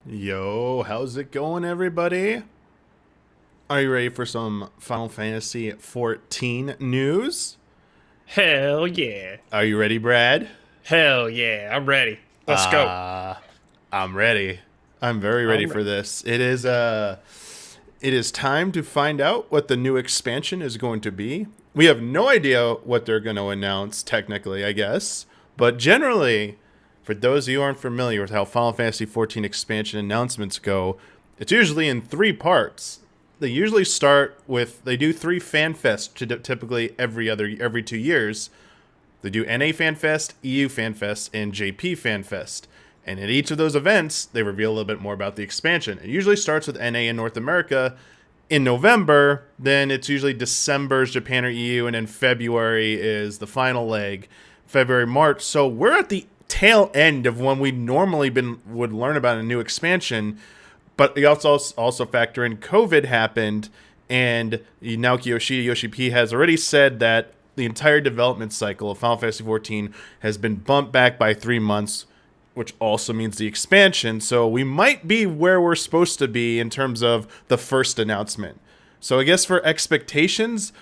Yo, how's it going, everybody? Are you ready for some Final Fantasy XIV news? Hell yeah. Are you ready, Brad? Hell yeah. I'm ready. Let's go. Uh, I'm ready. I'm very ready I'm for ready. this. It is time to find out what the new expansion is going to be. We have no idea what they're going to announce technically, I guess, but generally, for those of you who aren't familiar with how Final Fantasy XIV expansion announcements go, it's usually in three parts. They usually start with they do three fan fests typically every 2 years. They do NA Fan Fest, EU Fan Fest, and JP Fan Fest. And at each of those events, they reveal a little bit more about the expansion. It usually starts with NA in North America in November, then it's usually December's Japan or EU, and then February is the final leg, February, March. So we're at the tail end of when we normally would learn about a new expansion. But you also factor in COVID happened, and Naoki Yoshi P has already said that the entire development cycle of Final Fantasy XIV has been bumped back by 3 months, which also means the expansion. So we might be where we're supposed to be in terms of the first announcement. So I guess for expectations,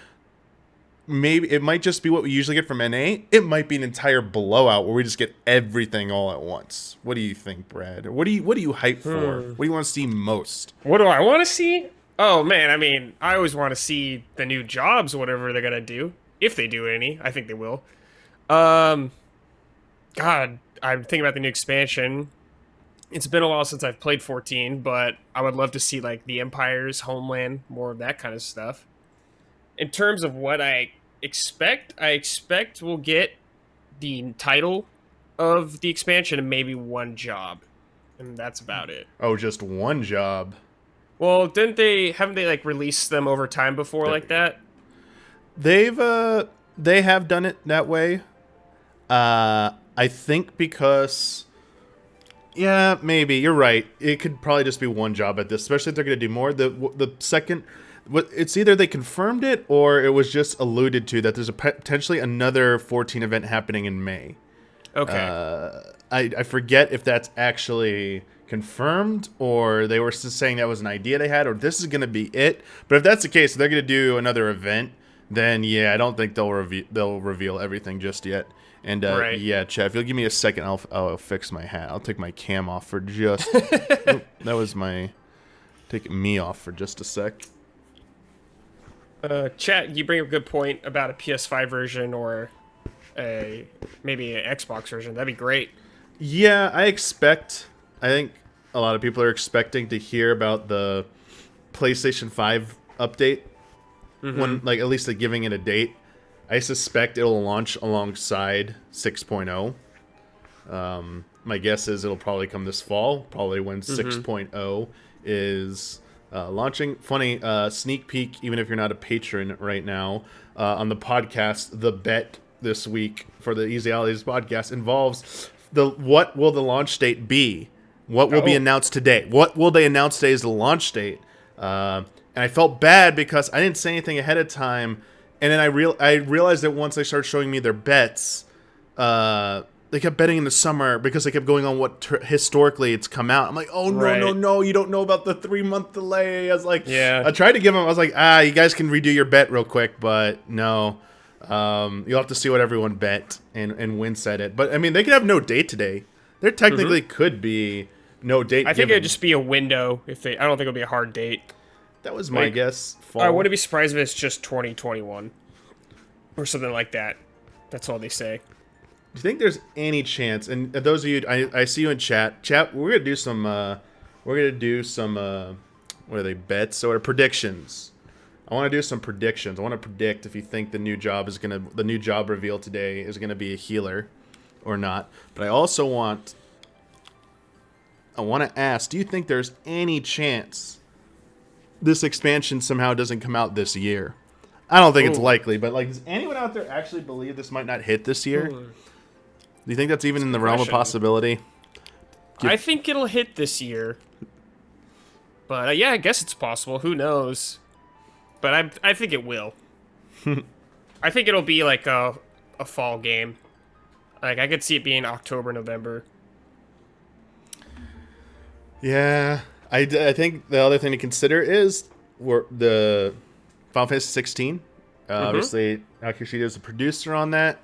maybe it might just be what we usually get from NA. It might be an entire blowout where we just get everything all at once. What do you think, Brad? What do you hype for? Hmm. What do you want to see most? What do I want to see? Oh man, I always want to see the new jobs, whatever they're gonna do. If they do any, I think they will. Um, God, I'm thinking about the new expansion. It's been a while since I've played 14, but I would love to see like the Empire's homeland, more of that kind of stuff. In terms of what I expect we'll get the title of the expansion and maybe one job, and that's about it. Oh, just one job. Well, didn't they haven't they like released them over time before There like we go. that? They have done it that way. I think because yeah, maybe you're right. It could probably just be one job at this, especially if they're going to do more. The second, it's either they confirmed it or it was just alluded to that there's potentially another 14 event happening in May. Okay. I forget if that's actually confirmed or they were just saying that was an idea they had or this is going to be it. But if that's the case, if they're going to do another event, then yeah, I don't think they'll reveal everything just yet. And Right. yeah, Chad, if you'll give me a second, I'll fix my hat. I'll take my cam off for just. Oop, that was my take me off for just a sec. Chat, you bring up a good point about a PS5 version or a maybe an Xbox version. That'd be great. Yeah, I think a lot of people are expecting to hear about the PlayStation 5 update Mm-hmm. when, like, at least like giving it a date. I suspect it'll launch alongside 6.0. My guess is it'll probably come this fall, probably when Mm-hmm. 6.0 is launching. Funny sneak peek, even if you're not a patron right now, on the podcast, the bet this week for the Easy Allies podcast involves the what will the launch date be? What will be Oh, announced today? What will they announce today as the launch date? And I felt bad because I didn't say anything ahead of time, and then I realized that once they started showing me their bets, they kept betting in the summer because they kept going on what historically it's come out. I'm like, oh no no right. no, you don't know about the 3 month delay. I was like, Yeah. I tried to give them. I was like, you guys can redo your bet real quick, but no. You'll have to see what everyone bet and win said it. But I mean, they could have no date today. There Mm-hmm. technically could be no date I think it'd given. just be a window if they. I don't think it'll be a hard date. That was my Like, guess. I Fall. wouldn't be surprised if it's just 2021 or something like that. That's all they say. Do you think there's any chance? And those of you, I see you in chat. Chat, we're gonna do some. We're gonna do some. What are they bets or predictions? I want to do some predictions. I want to predict if you think the new job reveal today is gonna be a healer, or not. But I want to ask, do you think there's any chance this expansion somehow doesn't come out this year? I don't think it's Ooh. likely, but like, does anyone out there actually believe this might not hit this year? Hmm. Do you think that's even That's a in good the realm of question. possibility? I think it'll hit this year, but yeah, I guess it's possible. Who knows? But I think it will. I think it'll be like a fall game. Like I could see it being October, November. Yeah, I think the other thing to consider is the Final Fantasy 16. Mm-hmm. Obviously, Akishita is the producer on that.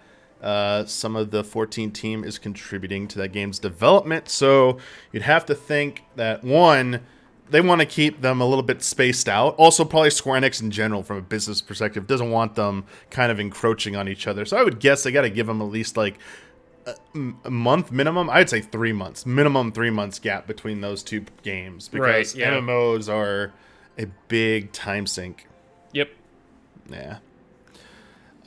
Some of the 14 team is contributing to that game's development, so you'd have to think that one, they want to keep them a little bit spaced out. Also, probably Square Enix in general, from a business perspective, doesn't want them kind of encroaching on each other. So I would guess they got to give them at least like a month minimum. I'd say 3 months minimum, 3 months gap between those two games Right. because Yeah. MMOs are a big time sink. Yep. Yeah.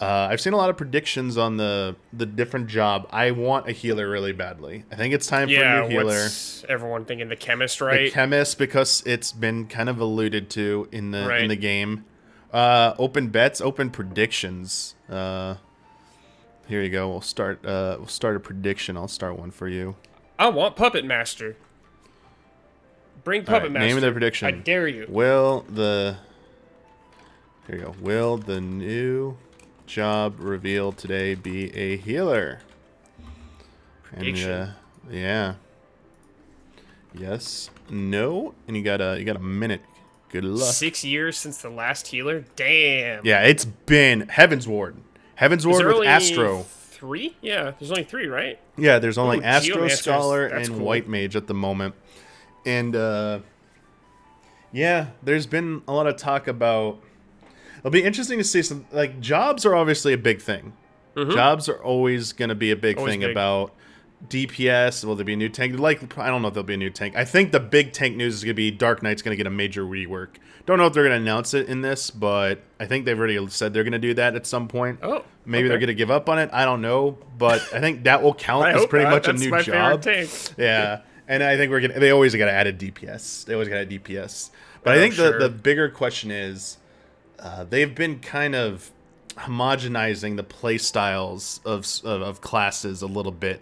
I've seen a lot of predictions on the different job. I want a healer really badly. I think it's time for a new Yeah. healer. What's everyone thinking? The chemist, The right? chemist, because it's been kind of alluded to in Right. the game. Open bets, open predictions. Here you go. We'll start a prediction. I'll start one for you. I want Puppet Master. Bring All Puppet right, name of the Master. I prediction. dare you. Will the Here you go. Will the new job revealed today be a healer? Prediction. And yeah. Yes. No. And you got a minute. Good luck. 6 years since the last healer. Damn. Yeah, it's been Heaven's Ward. Heaven's Is Ward there with only Astro. 3? Yeah. There's only 3, right? Yeah, there's only Ooh, Astro Geomancer's- Scholar that's and cool. White Mage at the moment. And yeah, there's been a lot of talk about. It'll be interesting to see some, like, jobs are obviously a big thing. Jobs are always going to be a big Always thing big. about DPS. Will there be a new tank? Like, I don't know if there'll be a new tank. I think the big tank news is going to be Dark Knight's going to get a major rework. Don't know if they're going to announce it in this, but I think they've already said they're going to do that at some point. Oh, Maybe okay. they're going to give up on it. I don't know, but I think that will count I as hope pretty not. much That's a new my job. favorite tank. Yeah, and I think we're gonna. They always got to add a DPS. They always got to add DPS. But I Oh, think sure. the bigger question is, they've been kind of homogenizing the play styles of classes a little bit,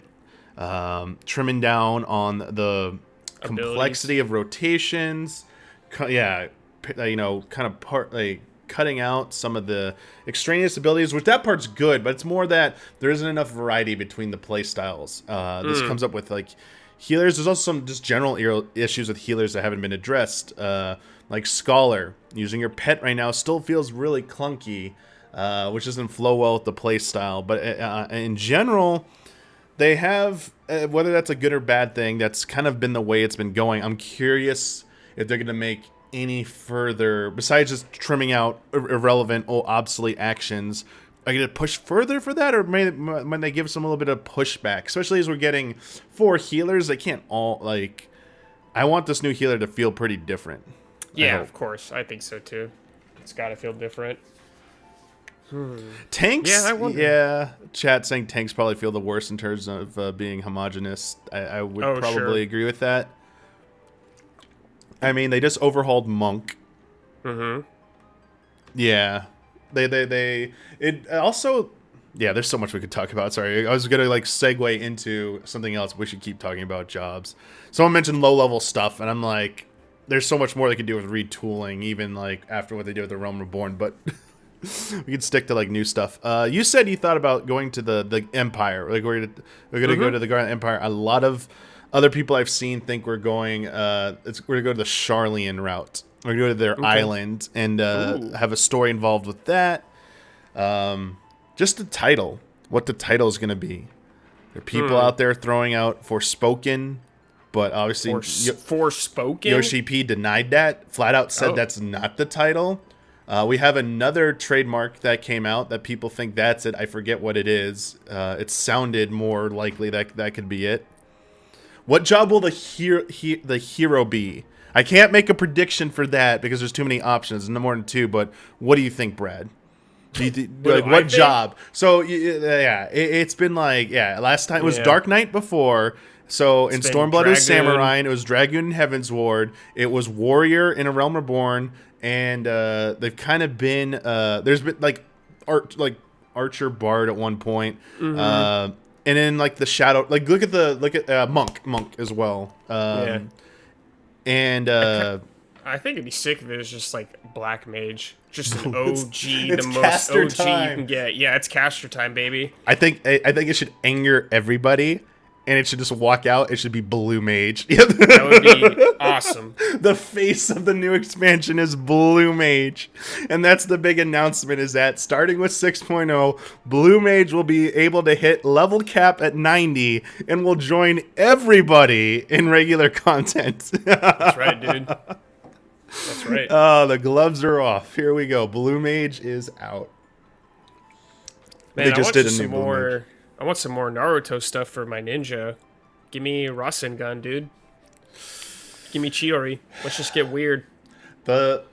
trimming down on the complexity of rotations. Kind of cutting out some of the extraneous abilities, which that part's good, but it's more that there isn't enough variety between the play styles. This comes up with like healers. There's also some just general issues with healers that haven't been addressed. Like Scholar, using your pet right now still feels really clunky, which doesn't flow well with the play style. But in general, they have, whether that's a good or bad thing, that's kind of been the way it's been going. I'm curious if they're going to make any further, besides just trimming out irrelevant or obsolete actions. Are you going to push further for that, or might they give some a little bit of pushback? Especially as we're getting 4 healers, they can't all, like, I want this new healer to feel pretty different. Yeah, of course. I think so too. It's got to feel different. Tanks, Yeah, I wonder. yeah. Chat saying tanks probably feel the worst in terms of being homogenous. I would probably sure. agree with that. I mean, they just overhauled Monk. Mm-hmm. Yeah, it also. Yeah, there's so much we could talk about. Sorry, I was gonna like segue into something else. We should keep talking about jobs. Someone mentioned low level stuff, and I'm like, there's so much more they could do with retooling, even like after what they did with the Realm Reborn. But we could stick to like new stuff. You said you thought about going to the Empire. Like we're gonna go to the Garden Empire. A lot of other people I've seen think we're going. We're gonna go to the Charlian route. We're gonna go to their island and have a story involved with that. Just the title. What the title is gonna be. There are people out there throwing out Forspoken, but obviously Forspoken? Yoshi P denied that. Flat out said that's not the title. We have another trademark that came out that people think that's it. I forget what it is. It sounded more likely that could be it. What job will the hero be? I can't make a prediction for that because there's too many options. No more than 2. But what do you think, Brad? What job? So yeah, it's been like last time it was Dark Knight before. So in Stormblood it was Samurai, it was Dragoon in Heaven's Ward, it was Warrior in A Realm Reborn, and they've kind of been there's been like Archer Bard at one point, and then like the Shadow, like look at Monk as well, and I think it'd be sick if it was just like Black Mage. Just an OG, it's the most caster OG time. you can get. Yeah, it's caster time, baby. I think it should anger everybody and it should just walk out. It should be Blue Mage. That would be awesome. The face of the new expansion is Blue Mage. And that's the big announcement, is that starting with 6.0, Blue Mage will be able to hit level cap at 90 and will join everybody in regular content. That's right, dude. That's right. Oh, the gloves are off. Here we go. Blue Mage is out. Man, They just did a new some Blue more. Mage. I want some more Naruto stuff for my ninja. Give me Rasengan, dude. Give me Chiori. Let's just get weird. So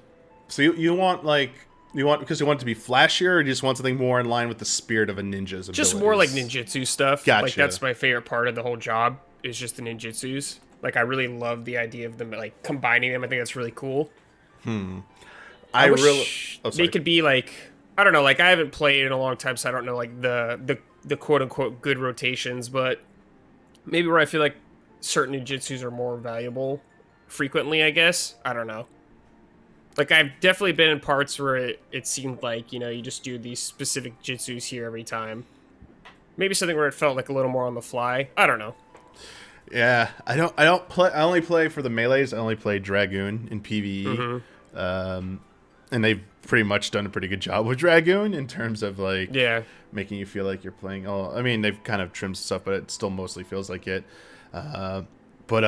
you want because you want it to be flashier, or you just want something more in line with the spirit of a ninja's abilities? Just more like ninjutsu stuff. Gotcha. Like that's my favorite part of the whole job is just the ninjutsus. Like I really love the idea of them like combining them. I think that's really cool. I wish they could be like, I don't know, like I haven't played in a long time, so I don't know like the quote unquote good rotations, but maybe where I feel like certain ninjutsus are more valuable frequently, I guess. I don't know. Like I've definitely been in parts where it seemed like, you know, you just do these specific jutsus here every time. Maybe something where it felt like a little more on the fly. I don't know. Yeah, I don't play. I only play for the melees. I only play Dragoon in PvE, and they've pretty much done a pretty good job with Dragoon in terms of like making you feel like you're playing. Oh, I mean they've kind of trimmed stuff, but it still mostly feels like it. But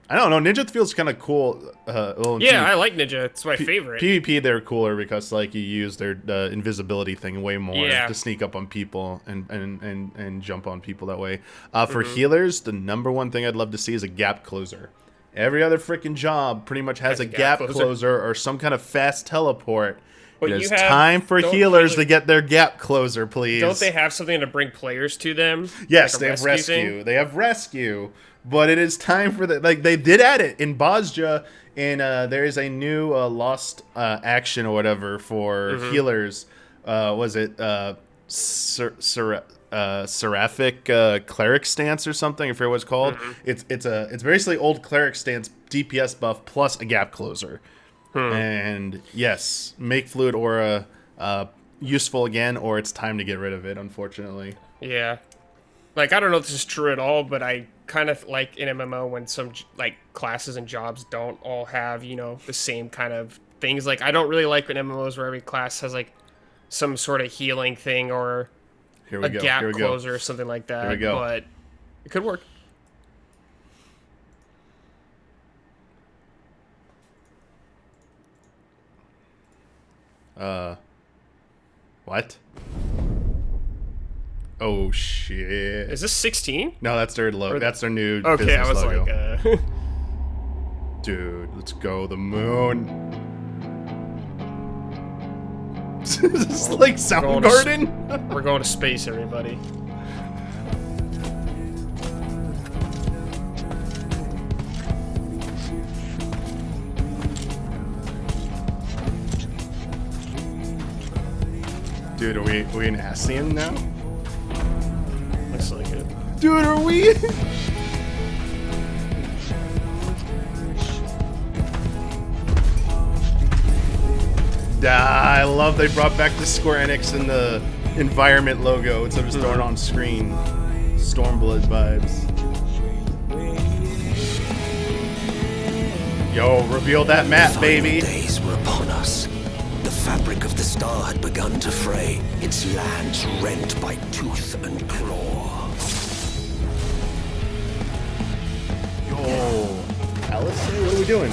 I don't know. Ninja feels kind of cool. I like Ninja. It's my favorite. PvP, they're cooler because like you use their invisibility thing way more to sneak up on people and jump on people that way. For healers, the number one thing I'd love to see is a gap closer. Every other freaking job pretty much has a gap closer or some kind of fast teleport. But it's time for healers to get their gap closer, please. Don't they have something to bring players to them? Yes, like they have rescue. They have rescue. But it is time for the they did add it in Bozja, and there is a new lost action or whatever for healers. Was it Seraphic Cleric Stance or something? I forget what it's called. It's basically old Cleric Stance DPS buff plus a gap closer. And yes, make Fluid Aura useful again, or it's time to get rid of it. Unfortunately. Yeah. Like I don't know if this is true at all, but I kind of like in MMO when some like classes and jobs don't all have, you know, the same kind of things. Like I don't really like in MMOs where every class has like some sort of healing thing or a gap closer or something like that. Here we go. But it could work. What? Oh shit! Is this 16? No, that's their logo. That's their new okay, business I was logo. like, Dude, let's go the moon. Is this like Soundgarden? We're going to space, everybody. Dude, are we in Ascian now? Looks like it. Dude, are we? I love they brought back the Square Enix and the environment logo instead of just throwing it on screen. Stormblood vibes. Yo, reveal that map, baby. The days were upon us. The fabric of the star had begun to fray, its lands rent by tooth and claw. Yo, Alice, what are we doing?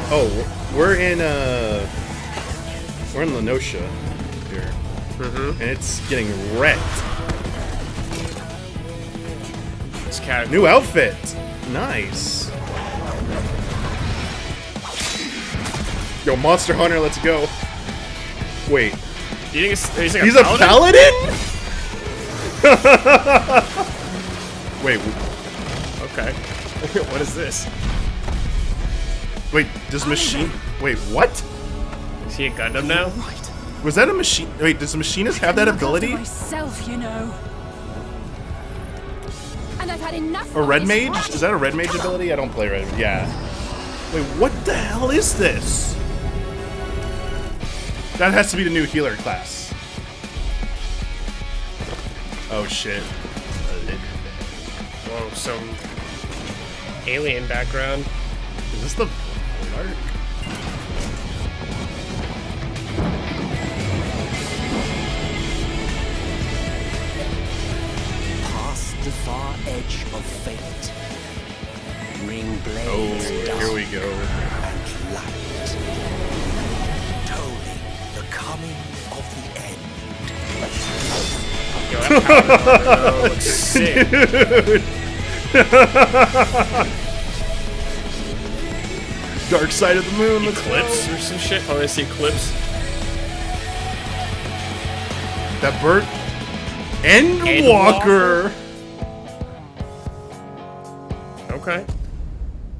Oh, we're in Lenosha here, and it's getting wrecked. It's cat. New outfit, nice. Yo, Monster Hunter, let's go. Wait, Do you think he's he's a paladin? Wait. Okay. What is this? Wait, does machine? Wait, what? Is he a Gundam now? Was that a machine? Wait, does the machinist have that ability? Myself, you know. And I've had enough. A red mage? Is that a red mage ability? I don't play red. Yeah. Wait, what the hell is this? That has to be the new healer class. Oh shit. Whoa, some alien background. Is this the Ford arc? Past the far edge of fate. Ring blades Oh, here we go. and light. Tolling the coming of the end. Yo, that power looks sick. Dark side of the moon. Let's Eclipse go. or some shit. Oh, I see Eclipse. That bird. Endwalker. Okay.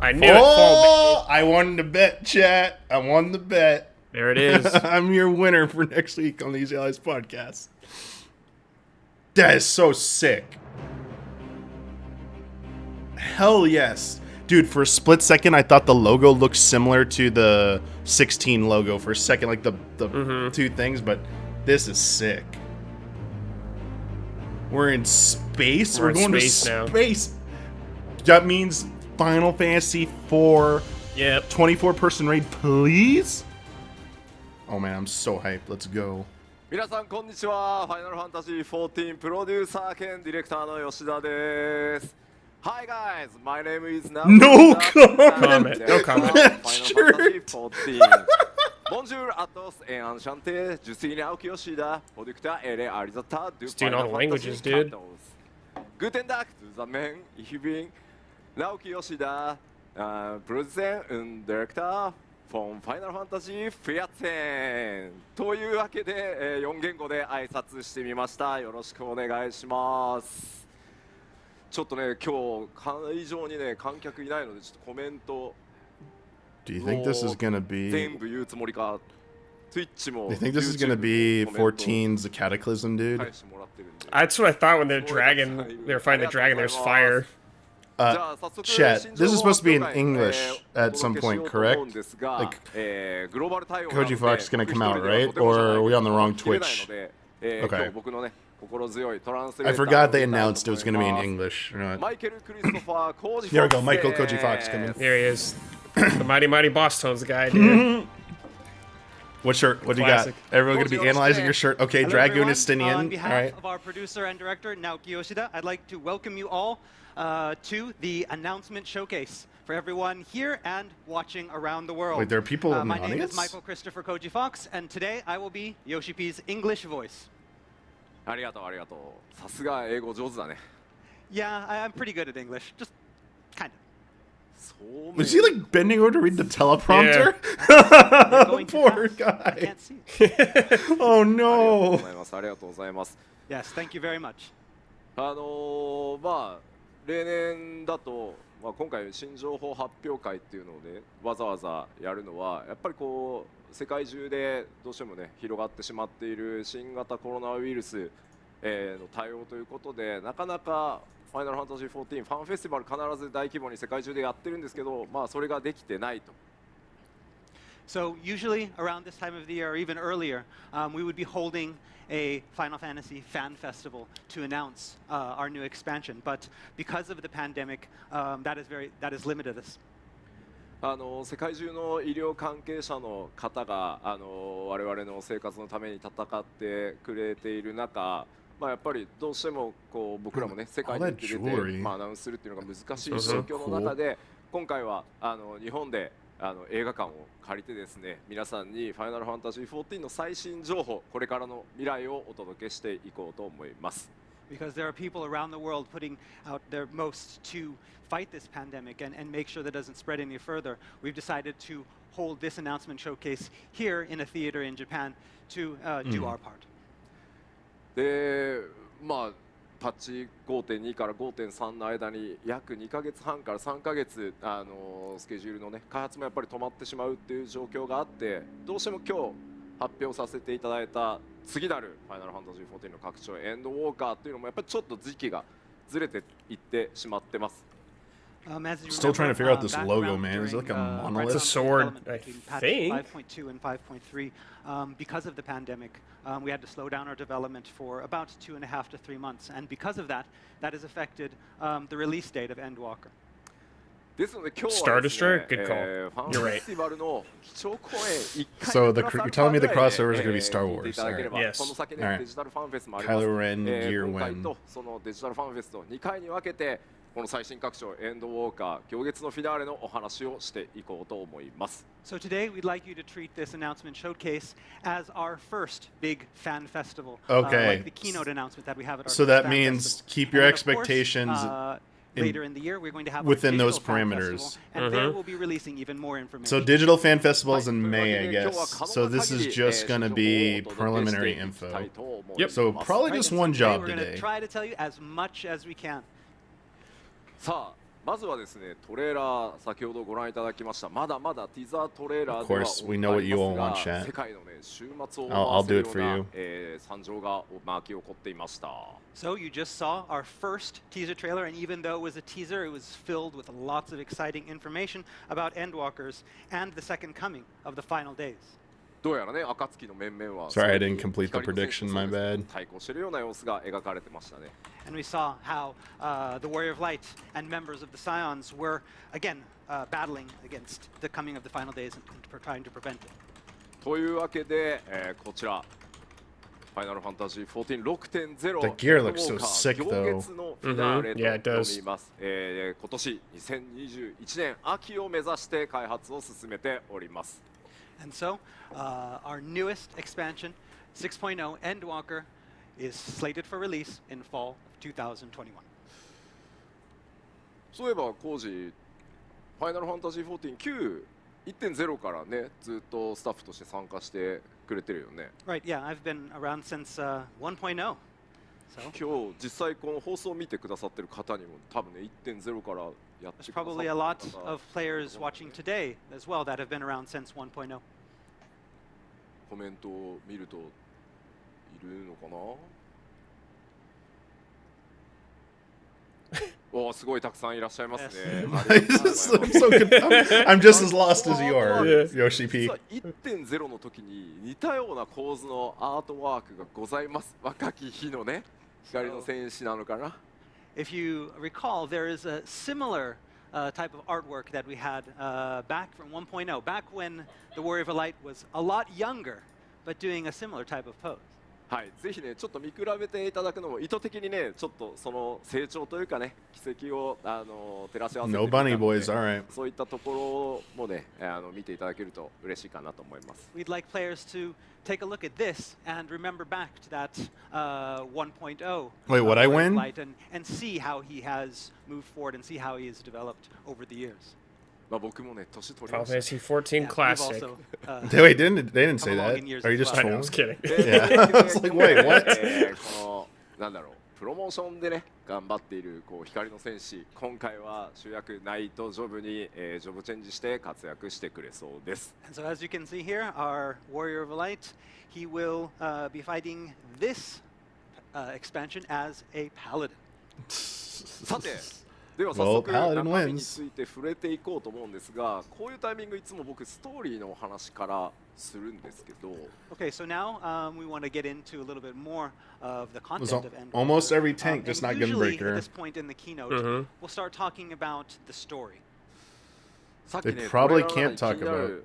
I knew it. Fall Oh, I won the bet, chat. I won the bet. There it is. I'm your winner for next week on the Easy Allies podcast. That is so sick. Hell yes. Dude, for a split second, I thought the logo looked similar to the 16 logo for a second, like the two things, but this is sick. We're in space. We're in going space to now. space. That means Final Fantasy IV Yep. 24-person raid, please? Oh man, I'm so hyped. Let's go. 皆さんこんにちは。ファイナルファンタジー14プロデューサー兼ディレクターの吉田です。Hi guys, my name is Now. No comment. No comment. Final Fantasy XIV. Bonjour à tous et enchanté. Je suis Naoki Yoshida, producteur et réalisateur du Just doing all Final the languages, Fantasy dude. XIV. Guten Tag zusammen. Ich bin Naoki Yoshida, Producer und Director von Final Fantasy XIV というわけで、4言語で挨拶してみました。よろしくお願いします。ちょっとね、今日会場にね、観客いないのでちょっとコメント Do you think this is gonna be? 全部言うつもりか Twitch も Do you think this is gonna be 14's The Cataclysm, dude? 返してもらってるんで That's what I thought when they were fighting the dragon. There's fire. Chat, this is supposed to be in English at some point, correct? Like, Koji Fox is gonna come out, right? Or are we on the wrong Twitch? Okay. I forgot they announced it was gonna be in English. Or not. Here we go, Michael Koji Fox coming. There he is. The mighty, mighty boss tones guy, dude. What shirt? What do you Classic. got? Everyone gonna be analyzing your shirt. Okay, Hello, Dragoon everyone. Estinian. On All behalf right. of our producer and director, Naoki Yoshida, I'd like to welcome you all to the announcement showcase for everyone here and watching around the world. Wait, there are people in the My name audience? is Michael Christopher Koji Fox, and today I will be Yoshi P's English voice. ありがとうありがとう。さすが英語上手だね。 Yeah, I'm pretty good at English, just kind of. そうめん Was he like bending over to read the teleprompter? You're going too Poor fast. I guy. can't see. Oh ありがとう no. ございます。ありがとうございます。 Yes, thank you very much. まあ例年だと、まあ、今回新情報発表会っていうのでわざわざやるのはやっぱりこう世界中でどうしてもね広がってしまっている新型コロナウイルスの対応ということでなかなかファイナルファンタジー14ファンフェスティバル必ず大規模に世界中でやってるんですけど、まあそれができてないと。 So usually around this time of the year, or even earlier, we would be holding a Final Fantasy fan festival to announce our new expansion. But because of the pandemic, that is limited us. 世界中の医療関係者の方が我々の生活のために戦ってくれている中、まあ、やっぱりどうしてもこう僕らもね世界に出て、まあ、アナウンスするっていうのが難しい状況の中で今回は日本で映画館を借りてですね皆さんに「ファイナルファンタジー14」の最新情報これからの未来をお届けしていこうと思います。 Because there are people around the world putting out their most to fight this pandemic and make sure that it doesn't spread any further, we've decided to hold this announcement showcase here in a theater in Japan to do our part. でまあパッチ5.2 から 5.3 の間に約2ヶ月半から3ヶ月スケジュールのね開発もやっぱり止まってしまうっていう状況があってどうしても今日発表させていただいた次なるファイナルファンタジー14の拡張エンドウォーカーっていうのもやっぱりちょっと時期がずれていってしまってます。As you Still trying to figure out this back logo, around man. Is it like a during, monolith? It's a sword, development I between patch think. 5.2 and 5.3, because of the pandemic, we had to slow down our development for about 2.5 to 3 months. And because of that, that has affected the release date of Endwalker. ですので今日 Star はですね Destroyer? Good call. ファン You're フ right. ェスティバルの基調講演1回 So 目 the プラス you're アルフ telling ァ me the ぐらいで crossover is gonna be Star 聞いてい Wars. ただければ Yes. その先ね Alright. デジタルファンフェスもあります Kylo Ren, Gear 今回 Wen. とそのデジタルファンフェスと2回に分けてこの最新拡張エンドウォーカー行月のフィナーレのお話をしていこうと思います So today, we'd like you to treat this announcement showcase as our first big fan festival. Okay. Like the keynote announcement that we have at our So first that fan means festival. keep your And then, of course, expectations later in the year, we're going to have within our those digital fan parameters. festival, and there we'll be releasing even more information. So digital fan festivals in May, I guess. So this is just gonna be preliminary info. Yep. So probably Right, just and so one today job we're going to today. try to tell you as much as we can. さあまずはですねトレーラー先ほどご覧いただきましたまだまだティザートレーラーでは Of course, we know what you all want, あります chat. が世界のね週末を I'll 回せる do よ it う for な you. 惨状が巻き起こっていました So you just saw our first teaser trailer, and even though it was a teaser, it was filled with lots of exciting information about Endwalkers and the second coming of the final days. どうやらね暁の面々は Sorry, I didn't complete the 光の戦士 prediction, と my bad. 対抗しているような様子が描かれてましたね And we saw how the Warrior of Light and members of the Scions were, again, battling against the coming of the final days and trying to prevent it. というわけで、こちらファイナルファンタジー14 6.0 The gear looks so sick, 行 though. 月のフィナーレ Yeah, it と does. 読みます、今年2021年秋を目指して開発を進めております And so, our newest expansion, 6.0 Endwalker, is slated for release in fall of 2021. そういえば工事ファイナルファンタジー14 9 1.0 からねずっとスタッフとして参加してくれてるよね Right, yeah, I've been around since 1.0. So, 今日実際この放送を見てくださってる方にも多分ね 1.0 からやって there's くださって probably る a lot 方 of players watching today as well that have been around since 1.0. コメントを見るといるのかなおーすごいたくさんいらっしゃいますね。ありがとうございます I'm so confused. I'm just as lost as you are, Yoshi 実 P. は1.0の時に似たような構図のアートワークがございます。若き日のね、光の戦士なのかな。 If you recall, there is a similar type of artwork that we had back from 1.0, back when the Warrior of Light was a lot younger, but doing a similar type of pose. はい、ぜひね、ちょっと見比べていただくのも意図的にね、ちょっとその成長というかね、軌跡を照らし合わせて No みたの bunny で boys, alright. そういったところもね、見ていただけると嬉しいかなと思います。 We'd like players to take a look at this and remember back to that 1.0 Wait, what, I Warrior of win? Light and see how he has moved forward and see how he has developed over the years. まあ僕もね、年取り Final ました。 Fantasy XIV Yeah, we've classic. also, Wait, they didn't say Come along that. in years Are you as just well. I know, I was trolling? kidding. Yeah. I was like, wait, what? このなんだろうプロモーションでね頑張っているこう光の戦士今回は主役ナイトジョブに、ジョブチェンジして活躍してくれそうです And so as you can see here, our Warrior of Light, he will be fighting this expansion as a paladin. さてでは Well, 早速 Paladin 中身に wins. ついて触れていこうと思うんですがこういうタイミングいつも僕ストーリーのお話からするんですけど Okay, so now we want to get into a little bit more of the was content of Endwalker. almost every tank, just and not usually Gunbreaker. at this point in the keynote, we'll start talking about the story. さっ They きね probably トレーラーの can't 中 talk に気になる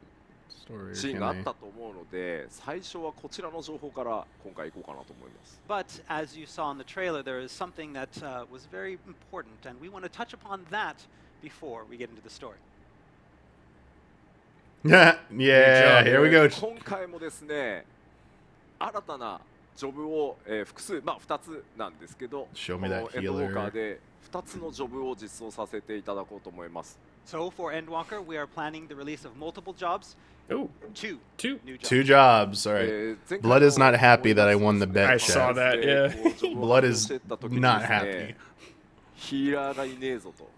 Story, シーン can があっ they? たと思うので最初はこちらの情報から今回行こうかなと思います But as you saw in the trailer, there is something that was very important, and we want to touch upon that before we get into the story. Yeah, here we go. 今回もですね新たなジョブを、複数まあ2つなんですけど Show こ me の that エンドウォーカー healer. で2つのジョブを実装させていただこうと思います So for Endwalker, we are planning the release of multiple jobs, Oh, two two. new jobs. Two jobs, all right. 前回 Blood is not happy that I won the bet, I saw chat. that, yeah. Blood is not happy. ヒーラーがいねえぞと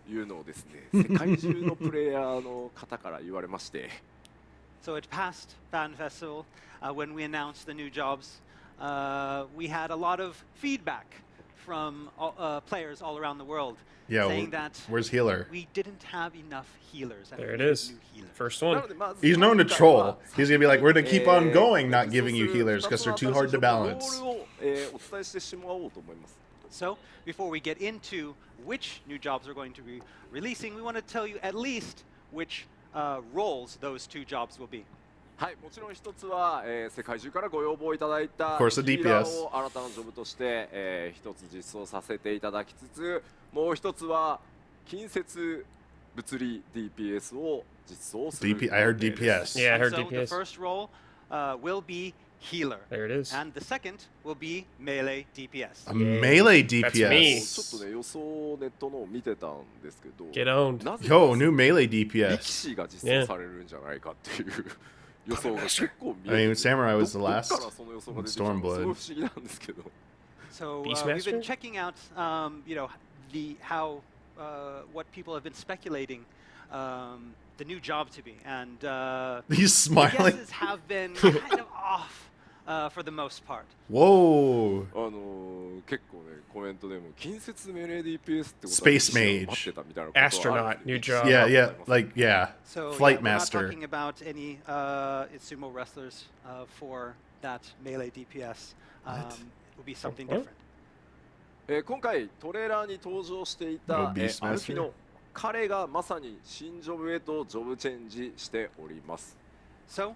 いうのをですね世界中のプレイヤーの方から言われまして So at past Fan Festival, when we announced the new jobs, we had a lot of feedback from players all around the world Yeah, saying that where's healer? we didn't have enough healers. And There we it needed is. new healers. First な one. のでまず He's known to 今回 troll. は He's gonna be like, we're gonna keep on going, 実 not 装 giving you する healers 2 because つ they're の too 新 hard し to いジョブのロ balance. ールを、お伝えしてしまおうと思います。 So, before we get into which new jobs we're going to be releasing, we want to tell you at least which roles those 2 jobs will be. はい、もちろん一つは、世界中からご要望いただいた Of course, the ヒーラー DPS を新たなジョブとして、一つ実装させていただきつつ、もう一つは近接物理 DPS を実装する I heard 予定です DPS. Yeah, I And heard so the DPS. first role will be healer. There it is. And the second will be melee DPS. A melee That's me. DPS. ちょっとね予想ネットのを見てたんですけど、 Get owned. なぜ Yo, new melee 力 DPS. 士が実装されるんじゃないかっていう予想が結構見 I え mean, て Samurai was the どっ last. からその予想が出てきたのかすごい Stormblood. 不思議なんですけど。 So Beast we've been Master? checking out, what people have been speculating the new job to be, and He's the smiling. guesses have been kind of off for the most part. Whoa. 結構ねコメントでも近接メレー DPS ってことは Space 待ってたみたいなことはある Astronaut, new job. Yeah, yeah, like, yeah. So Flight we're not master. talking about any sumo wrestlers for that melee DPS. What? It will be something What? different. 今回トレーラーに登場していた、 No Beast アルフィ Master? ノ彼がまさに新ジョブへとジョブチェンジしております So,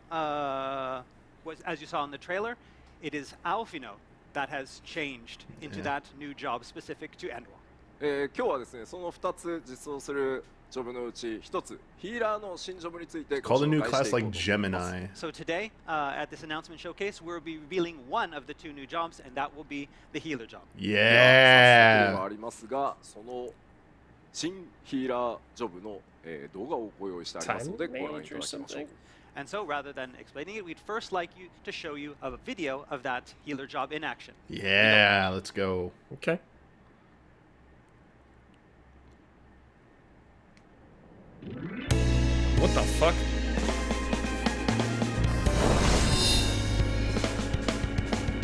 as you saw in the trailer, it is Alfino that has changed into Yeah. that new job specific to Endwalker. 今日はですねその2つ実装するジョブのうち1つヒーラーの新ジョブについてご Called a 紹 new 介して class いこう like と思います Gemini. So today, at this announcement showcase, we'll be revealing one of the 2 new jobs, and that will be the healer job. では早速では Yeah. ありますがその新ヒーラージョブの、動画をご用意してありますので Time ご覧い mage た or だきましょう something. And so, rather than explaining it, we'd first like you to show you a video of that healer job in action. Yeah, let's go. Okay. What the fuck?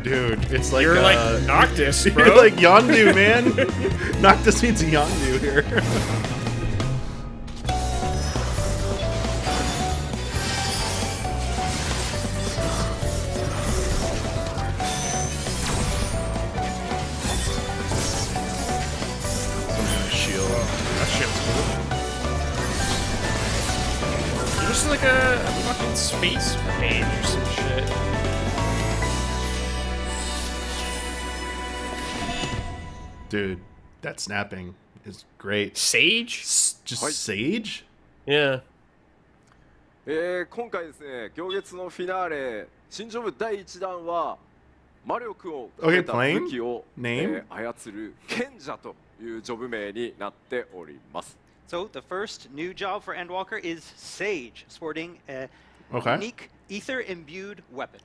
Dude, it's like You're like Noctis, bro. You're like Yondu, man. Noctis means Yondu here. Some kind of shield. That shit's cool. You're just like a fucking space mage or some shit. Dude, that snapping is great. Sage? Just Hi. Sage? Yeah. 今回ですね行月のフィナーレ新ジョブ第1弾は魔力を込めた Okay, 武器を、 Name? 操る賢者というジョブ名になっております So, the first new job for Endwalker is Sage, sporting a Okay. unique ether-imbued weapon.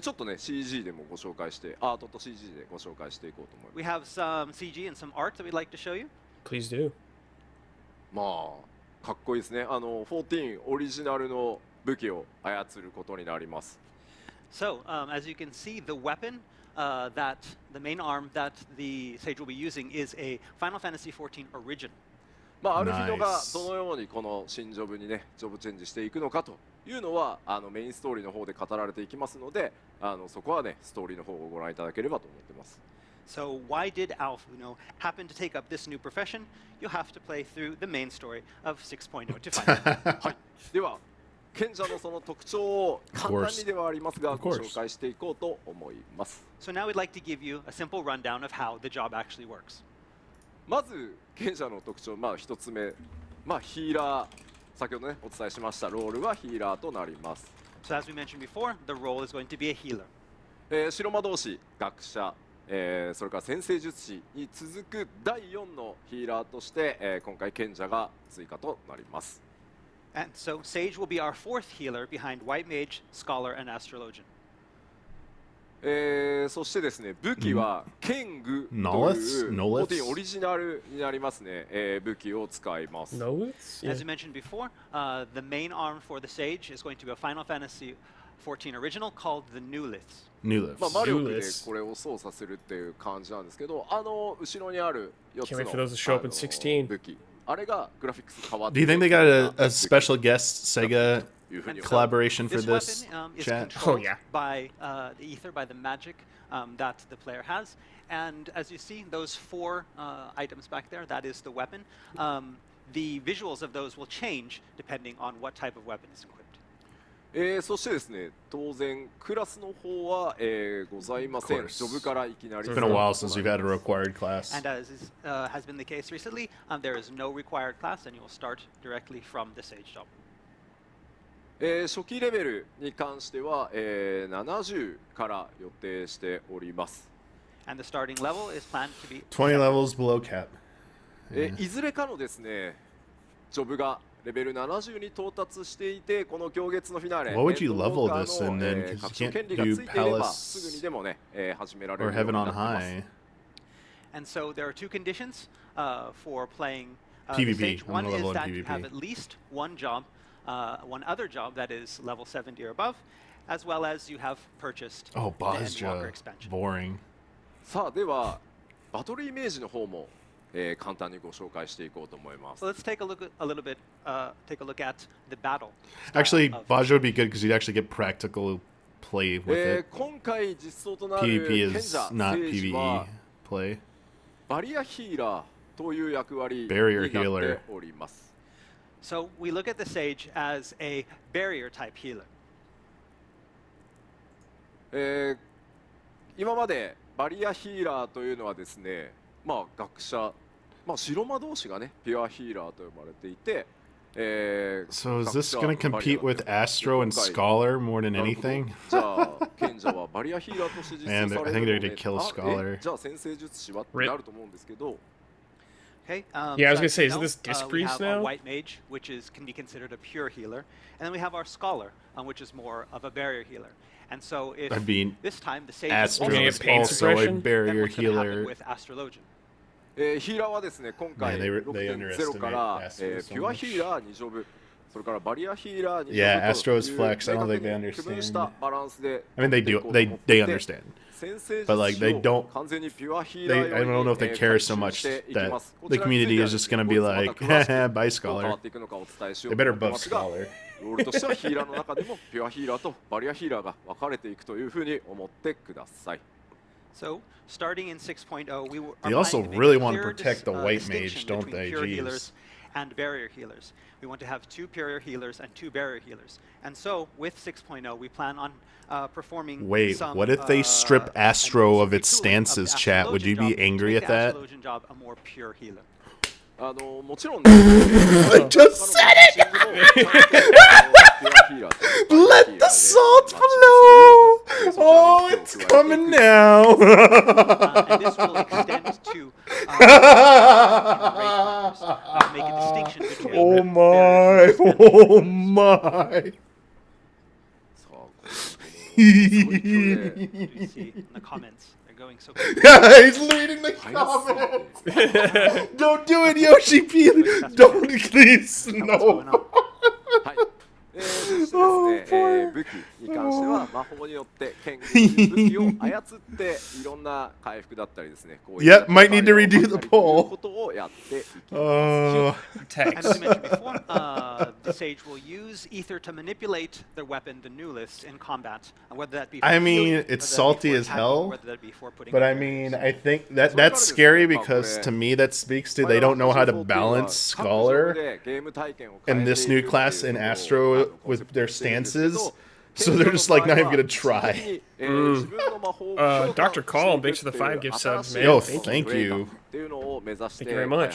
ちょっとね CG でもご紹介してアートと CG でご紹介していこうと思います We have some CG and some art that we'd like to show you. Please do. まあかっこいいですね14オリジナルの武器を操ることになります So, as you can see, the weapon the main arm that the Sage will be using is a Final Fantasy XIV original. まあアルフィノが Nice. どのようにこの新ジョブにねジョブチェンジしていくのかというのはメインストーリーの方で語られていきますのでそこはねストーリーの方をご覧いただければと思ってます So, why did Alfino happen to take up this new profession? You'll have to play through the main story of 6.0 to find out. はいでは賢者のその特徴を簡単にではありますが Of ご course. 紹介していこうと思います So, now we'd like to give you a simple rundown of how the job actually works. まず賢者の特徴まあ一つ目まあヒーラー先ほどねお伝えしましたロールはヒーラーとなります So, as we mentioned before, the role is going to be a healer. 白魔導士学者それから先生術師に続く第4のヒーラーとして、今回賢者が追加となります And so, Sage will be our 4th healer behind White Mage, Scholar, and Astrologian. そしてですね武器は剣具という Nolith? 14オリジナルになりますね、武器を使います No, it's As you mentioned before, the main arm for the Sage is going to be a Final Fantasy 14 original called the New Liths. New まあ、 lifts. 魔力で Duelist. これを操作するっていう感じなんですけど、後ろにある4つ Can't の wait for those to show up in 16. 武器、あれがグラフィックス変わっ Do て you think they got a special guest Sega いうふうに思う collaboration for This this weapon is chat? controlled Oh, yeah. by the ether, by the magic that the player has. And as you see, those 4 items back there, that is the weapon. The visuals of those will change depending on what type of weapon is equipped. そしてですね、当然クラスの方は、ございません。 Of course. ジョブからいきなり It's been a while since you've had a required class. And as has been the case recently, there is no required class, and you will start directly from the Sage job. 初期レベルに関しては、70から予定しております。 And the starting level is planned to be 20 levels below cap. いずれかのですね、ジョブがレベル70に到達していて、この今月のフィナーレ、 What would you エンドウォ level ーカー this の in then? 'Cause 拡張 you can't 権利がつ do いていれば Palace すぐにでもね、始められ or るよう Heaven に on なってます High. And so there are 2 conditions for playing PvP. the stage. I'm One gonna level is in that you PvP. have at least one job, one other job that is level 70 or above, as well as you have purchased Oh, the Endwalker Bozja. expansion. Boring. さあではバトルイメージの方も、簡単にご紹介していこうと思います So let's take a look at, a little bit, take a look at the battle. Actually, of- Bozja would be good because you'd actually get practical play with it. 今回実装となる PvP 賢 is 者 not 聖司は PvE play. バリアヒーラーという役割にな Barrier って healer おります So we look at the Sage as a barrier type healer. 今までバリアヒーラーというのはですね、まあ学者、まあ白魔同士がね、ピュアヒーラーと呼ばれていて、So is this going to compete with Astro and Scholar more than なるほど anything? じゃあ賢者はバリアヒーラーとして実装 And さ I れ think る they're ので、 gonna kill あ Scholar. じゃあ先生術師はってなると思うんですけど、 Okay. Yeah, I was so gonna as say, you isn't know, this Disc we Priest have now? a white mage, which can be considered a pure healer, and then we have our scholar, which is more of a barrier healer. And so if I mean, this time the sage Astro Gonna is get pain also a suppression? then barrier what's going to happen healer. with astrologian? ヒーラーはですね、今回 Man, they 6.0 から underestimate Astro so ピュアヒーラー2ジョブ、それからバリアヒーラー2ジョブ Yeah, と Astro is いう flex. I don't think 明 they 確に区分し understand. たバランスで I mean, they do. They understand. 先生 But, like, they 術師を don't- 完全にピュアヒーラー They, I don't know if they より care so 改 much 修していき that ます。こ the ちらについて community は is で just すね going to be 後日 like, また詳しく bye どう変わ Scholar. っていくのかお伝えしよ They うと better 思って buff ますが、 Scholar. ロールとしてはヒーラーの中でもピュアヒーラーとバリアヒーラーが分かれていくというふうに思ってください。 So starting in 6.0, we are They also planning to make really a wanna clear protect the white distinction mage, don't between they? pure Jeez. healers and barrier healers. We want to have 2 pure healers and 2 barrier healers. And so with 6.0, we plan on performing Wait, some, what if they strip Astro of its retooling stances, the chat? Would you astrologian be job to angry make at the that? astrologian job a more pure healer. もちろんね、I just said Let the salt flow! Oh, it's coming now! And this will extend to make a distinction between Oh barrier my! healers and Oh my! you see in the comments. They're going so quick. He's leading the comments! Don't do it, Yoshi P! Don't, please! What's going No! on? はい。そしてですね、武器に関しては魔法によって剣軍武器を操っていろんな回復だったりですね。こういう Yep, might need to redo the poll. ことをやっていきます。 Oh. And as Text. we mentioned before, the sage will use ether to manipulate their weapon, the Newliths, in combat, whether that be for I mean, healing, it's whether that be salty for as attacking, hell, whether that be for putting But up I barriers. mean, I think that's scary because to me that speaks to they don't know how to balance Scholar and this new class in Astro with their stances, so they're just like not even gonna try. Dr. Call, thanks for the 5 gift subs, man. Yo, Thank thank you. you. Thank you very much.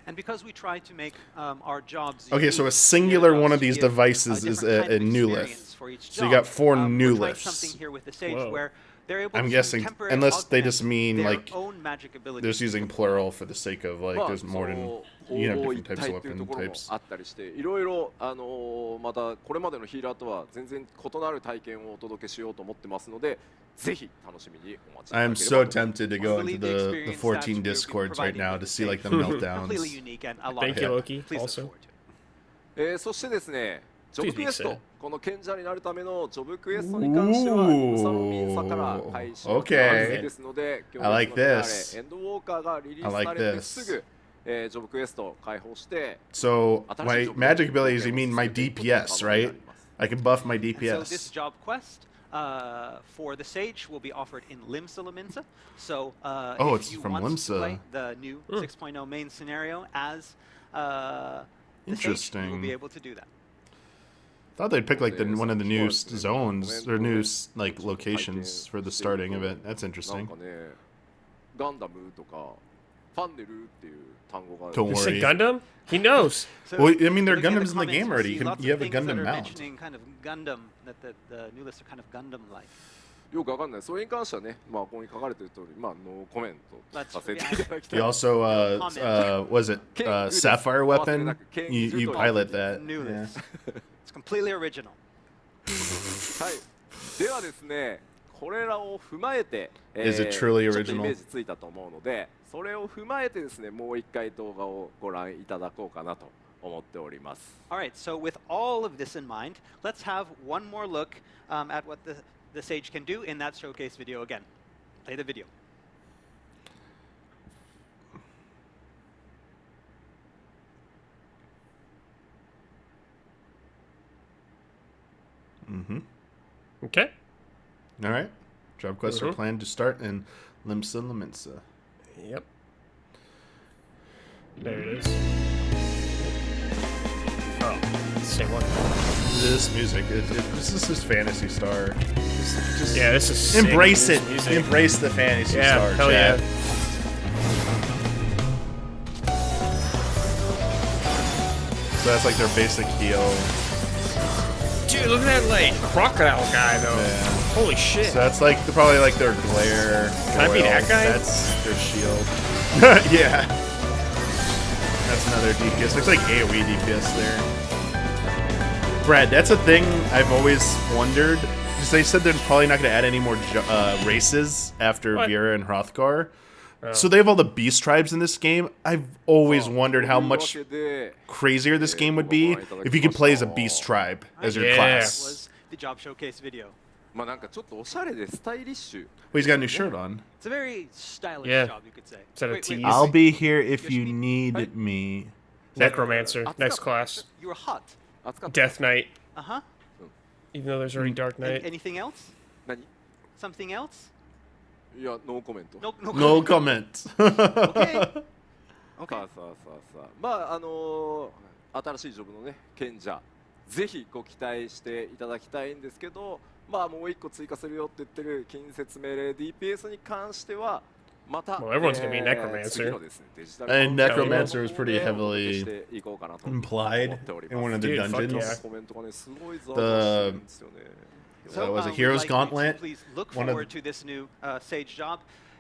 And because we try to make our jobs Okay, so a unique, singular our one jobs of these give devices is different kind a of new experience lift. for each So you job. got 4 new we're trying lifts. something here with the Sage Whoa. where they're able I'm to guessing, temporarily unless they augment just mean their like own magic they're abilities. just using plural for the sake of like there's more than you know different types of っていう weapon ところも types. あったりして、いろいろまたこれまでのヒーラーとは全然異なる体験をお届けしようと思ってますので、ぜひ楽しみにお待ちいただ I'm けれ so ばと。 tempted to go into the 14 discords right now to see like the meltdowns. Completely unique and a lot Thank of you, fun. Loki, Please look also. forward to it. そしてですね、ジョブクエス Please be ト、この賢者になるためのジョブクエストに関しては、無産民差から開始の Okay. ですので、 I like 行列のフィナーレ this. エンドウォーカーがリリー I ス like されて this. すぐ、ジョブクエストを開放して、 So 新しい my ジョブ magic クエ abilities, スト you を mean my 進めていくことが DPS, 可能にな right? ります I can buff my And so this DPS. job quest for the Sage will be offered in Limsa Laminsa. So Oh, if it's you from want Limsa. to play the new 6.0 main scenario as the Sage, you will Interesting. be able to do that. Thought they'd pick like one of the new Yes. zones or new like locations for the starting of it. That's なん interesting. かね、ガンダムとかファンネルっていう単語が Don't You say worry. Gundam? He knows. So Well, I mean, there are looking at Gundams in the comments, game you already. see You can- lots you of have a things that Gundam are mount. mentioning kind of Gundam, that the new lists are kind of Gundam-like. よくわかんない。それに関してはね、まあここに書かれてる通り、まあノーコメント That's- させていただきたい。 You also was it sapphire weapon? You pilot that. New Yeah. list. It's completely original. はい。ではですね、これらを踏まえて、Is it truly ちょっとイ original? メージついたと思うので、それを踏まえてですね、もう一回動画をご覧いただこうかなと思っております。 All right, so with all of this in mind, let's have one more look at what the Sage can do in that showcase video again. Play the video. Okay. All right. Job quests are planned to start in Limsa Laminsa. Yep. There it is. Oh, same one. This music, this is just Fantasy Star. Just Yeah, this is sick. embrace This it. music. Embrace the Fantasy Yeah, Star. hell chat. yeah. So that's like their basic heal. Dude, look at that like crocodile guy though. Yeah. Holy shit. So that's like probably like their glare. Can I be that guy? That's their shield. Yeah. That's another DPS. Looks like AoE DPS there. Brad, that's a thing I've always wondered. Because they said they're probably not going to add any more races after What? Vera and Hrothgar. So they have all the beast tribes in this game. I've always wondered how というわ much けで crazier this game would be if you could play as a beast tribe as your Yeah. class. Was the job showcase video. まあなんかちょっとおしゃれでスタイリッシュ。 Well, he's got a new shirt on. It's a very stylish Yeah. job, you could say. Is that a Wait, tease? I'll be here if you Yoshimi? need me. Necromancer. Next class. you were hot. 暑かった。 Death Knight. Uh-huh. Even though there's already Dark Knight. Anything else? 何？ Something else? いやノーコメント。 No No comment. comment. Okay. さ Okay. あまあ新しいジョブのね賢者ぜひご期待していただきたいんですけど、まあもう一個追加するよって言ってる近接命令 DPS に関してはまた Well, everyone's gonna be Necromancer. 次のですねデジタル And コンテンツ Necromancer is pretty の方で heavily お届けしていこうかなと思って implied おります in one of the Dude, fuck dungeons. yeah. コメントがねすごいざわ The- ざわしてるんですよね。 So was it we'd Hero's like you to Gauntlet? Please look One of forward to this new Sage job.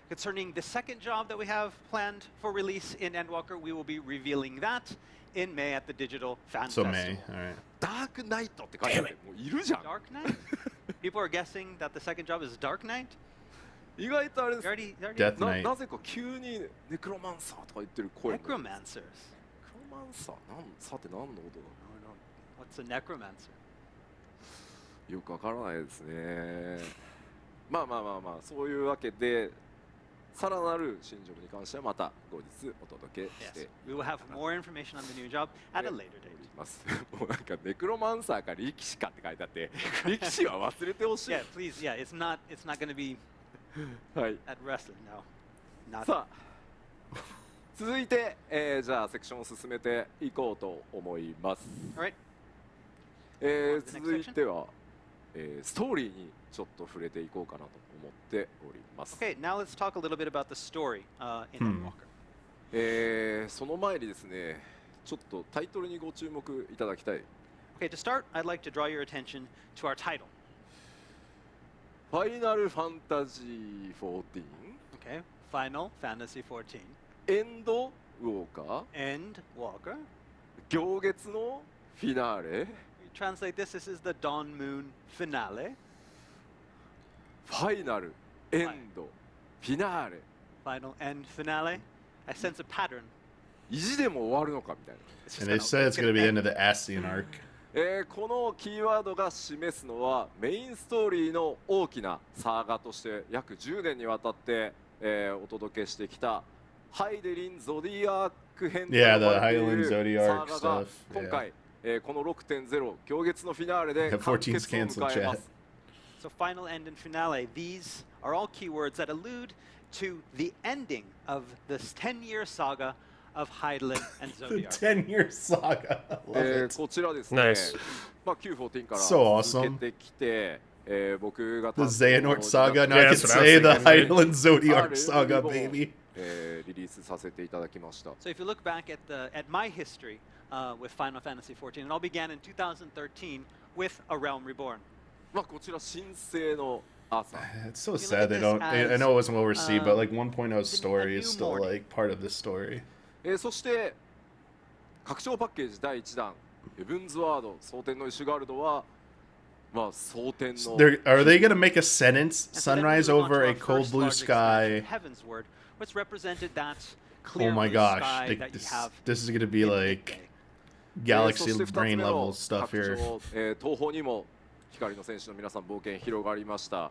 Concerning the second job that we have planned for release in Endwalker, we will be revealing that in May at the Digital Fan So Festival. May. All right. ダークナイトって書いてあってもういるじゃん。 Dark Knight? People are guessing that the second job is Dark Knight? 意外とあれです You already Death Knight. なぜか急にネクロマンサーとか言ってる声が Necromancers. ネクロマンサーさて何のことだ What's a necromancer? よくわからないですね。まあそういうわけでさらなる新ジョブに関してはまた後日お届けし Yes. て We will have more information on the new job at a later おり date. ます。もうなんかネクロマンサーか力士かって書いてあって力士は忘れてほしい。 Yeah, please. Yeah, it's not going to be はい。 at wrestling. No, not. さあ続いて、じゃあセクションを進めていこうと思います。 All right. 続いては、ストーリーにちょっと触れていこうかなと思っております。 Okay, now let's talk a little bit about the story in Endwalker. その前にですね、ちょっとタイトルにご注目いただきたい。 Okay, to start, I'd like to draw your attention to our title. ファイナルファンタジー14 Okay, Final Fantasy XIV. エンドウォーカー Endwalker. 行月のフィナーレ We translate this. This is the Dawn Moon finale. ファイナルエンドフィナーレ Final end finale. I sense a pattern. 意地でも終わるのかみたいな。 It's just And they gonna- said it's going to be the end end. of the Ascian arc. このキーワードが示すのはメインストーリーの大きなサーガとして約10年にわたって、お届けしてきたハイデリン・ゾディアーク編と呼 Yeah, the ばれてい Highland るサ Zodiac ーガが stuff. 今回、この 6.0 行月のフィナーレで Yeah, 完 14's 結を canceled, 迎えま chat. す。 So final, end, and finale. These are all keywords that allude to the ending of this 10-year saga of Hydaelyn and The Zodiac. 10-year saga. Love it. こちらですね、Nice. まあ、Q14 から So 続けてきて、僕が The Xehanort saga. Now Yeah, I can that's what I was say the thinking, dude. Hydaelyn Zodiac あ saga, レビューも baby. リリースさせていただきました。 So if you look back at my history with Final Fantasy XIV, it all began in 2013 with A Realm Reborn. まあ、こちら新生のアーサー。 It's so look sad at they this don't. I as, know it wasn't well received, but like 1.0's a story new is still morning. like part of this story. そして拡張パッケージ第1弾ヘブンズワード蒼天のイシュガルドはまあ蒼天の Are they gonna make a sentence? And so then we Sunrise move on to over our a cold first blue large expansion, sky. Heaven's Word, which represented that clear Oh my blue gosh, sky like, that you this, have this is gonna be in like midday. galaxy そして2つ brain 目 level の stuff 拡 here. 張東方にも光の戦士の皆さん冒険広がりました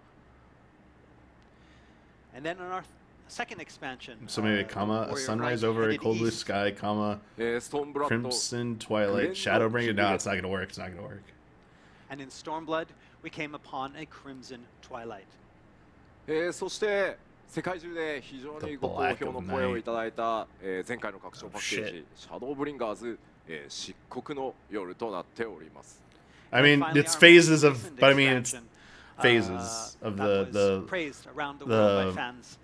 And then on our second expansion, So maybe comma, a Warrior sunrise Right over a headed cold blue east. sky, comma, ストーンブラッド Crimson Twilight, Shadowbringer. No, it's not gonna work. It's not gonna work. And in Stormblood, we came upon a Crimson Twilight. そして世界中で非常にご好評の声をいただいた、前回の拡張パッケージシャドーブリンガーズ、漆黒の夜となっております I And mean, finally, it's our phases most of, recent but I mean, it's expansion, phases of that the was praised around the world by the- fans.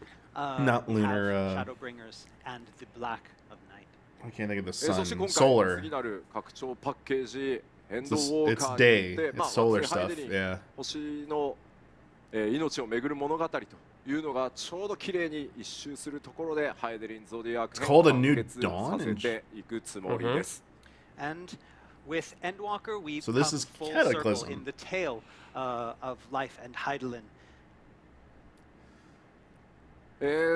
not We lunar, have Shadowbringers and the Black of Night. I can't think of the そして sun. 今回 Solar. 次なる拡張パッケージエン It's, ドウォー it's カー day. によって It's solar 惑星ハイ stuff. デリン Yeah. 星の、命を巡る物語というのがちょうど綺麗に一周するところでハイデリン・ゾディアーク It's called a 完 new 結 dawn させていくつもりです And with Endwalker, we've So come this is full Cataclysm. circle in the tale of life and Hydaelyn.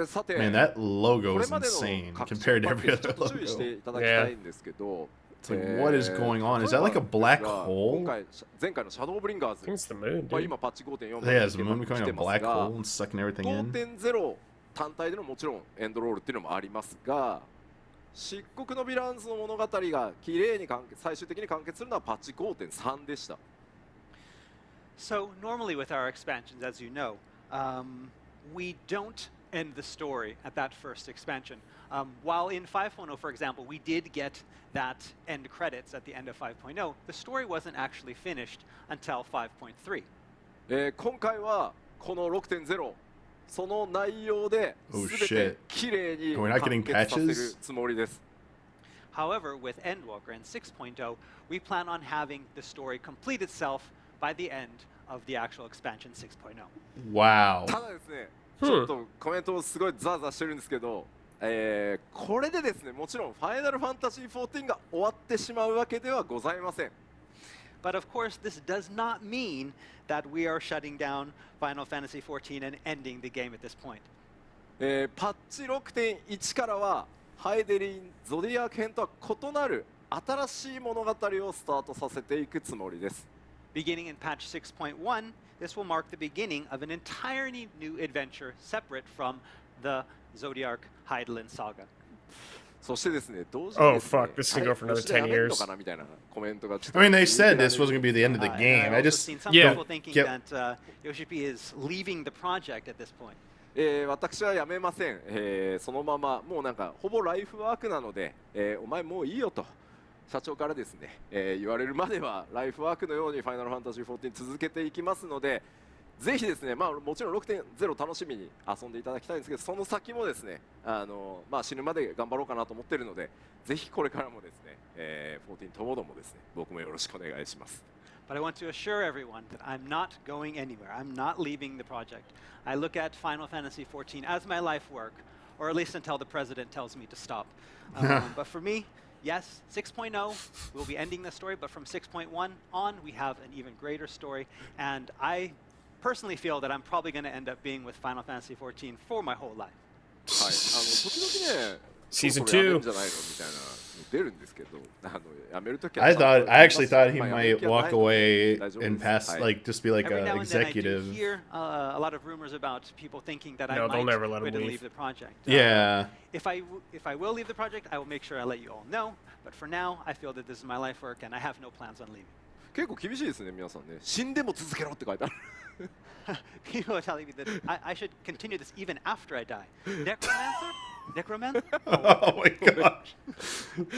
さて Man, that logo これ is までの insane 拡張 compared to パッケ every ージちょ other っと注意して logo. いただきたいんですけど It's like, what is going on? Is that like a black 例えば hole? 今回前回のシャドーブリンガー I think ズ it's the moon, まあ dude. 今パッチ 5.4 Yeah, is the ま moon で becoming 来 a てます black が hole and sucking everything in? 5.0単体でのもちろんエンドロールっていうのもありますが漆黒のヴィランズの物語が綺麗に最終的に完結するのはパッチ 5.3 でした So normally with our expansions, as you know, we don't end the story at that first expansion. While in 5.0, for example, we did get that end credits at the end of 5.0, the story wasn't actually finished until 5.3. 今回はこの 6.0 その内容で Oh, 全 shit. て綺麗に We're not 完 getting 結させる patches? つもりです However, with Endwalker and 6.0, we plan on having the story complete itself by the end of the actual expansion 6.0. Wow. ただですねちょっとコメントすごいザーザーしてるんですけど、これでですねもちろんファイナルファンタジー14が終わってしまうわけではございません But of course, this does not mean that we are shutting down Final Fantasy XIV and ending the game at this point. パッチ 6.1 からはハイデリン・ゾディアーク編とは異なる新しい物語をスタートさせていくつもりです Beginning in patch 6.1, this will mark the beginning of an entirely new adventure separate from the Zodiac Hydaelyn saga. そしてですね同時に Oh, ですね fuck, this is gonna go for another 吉田やめんの 10かなみたいなコメントがちょっと I mean, they said this wasn't gonna be the end of the And game. I've I also just seen some Yeah. people thinking Yep. that Yoshipi is leaving the project at this point. 私はやめません、そのままもうなんかほぼライフワークなので、お前もういいよと社長からですね、言われるまではライフワークのようにファイナルファンタジー14続けていきますのでぜひですね、まあ、もちろん 6.0 楽しみに遊んでいただきたいんですけどその先もですねまあ、死ぬまで頑張ろうかなと思っているのでぜひこれからもですね、14ともどもですね僕もよろしくお願いします But I want to assure everyone that I'm not going anywhere. I'm not leaving the project. I look at Final Fantasy XIV as my life work, or at least until the president tells me to stop. But for me, yes, 6.0 will be ending the story, but from 6.1 on, we have an even greater story. And I personally feel that I'm probably going to end up being with Final Fantasy XIV for my whole life. はい、時々ね Season そろそろやめる 2. んじゃないのみたいなの出るんですけど、やめるときは I ちゃんと thought I actually 言 thought い he ます。まあやめる might 気は walk ないので away 大丈夫 and です。 pass はい like just be like Every a now and then I do executive. hear a lot of rumors about people thinking that No, I they'll might never let him quit and leave. leave the project. Yeah. If I will leave the project, I will make sure I let you all know. But for now, I feel that this is my life work, and I have no plans on leaving. 結構厳しいですね皆さんね。死んでも続けろって書いてある。People are telling me that I should continue this even after I die. Necromancer? Necromancer? Oh my gosh.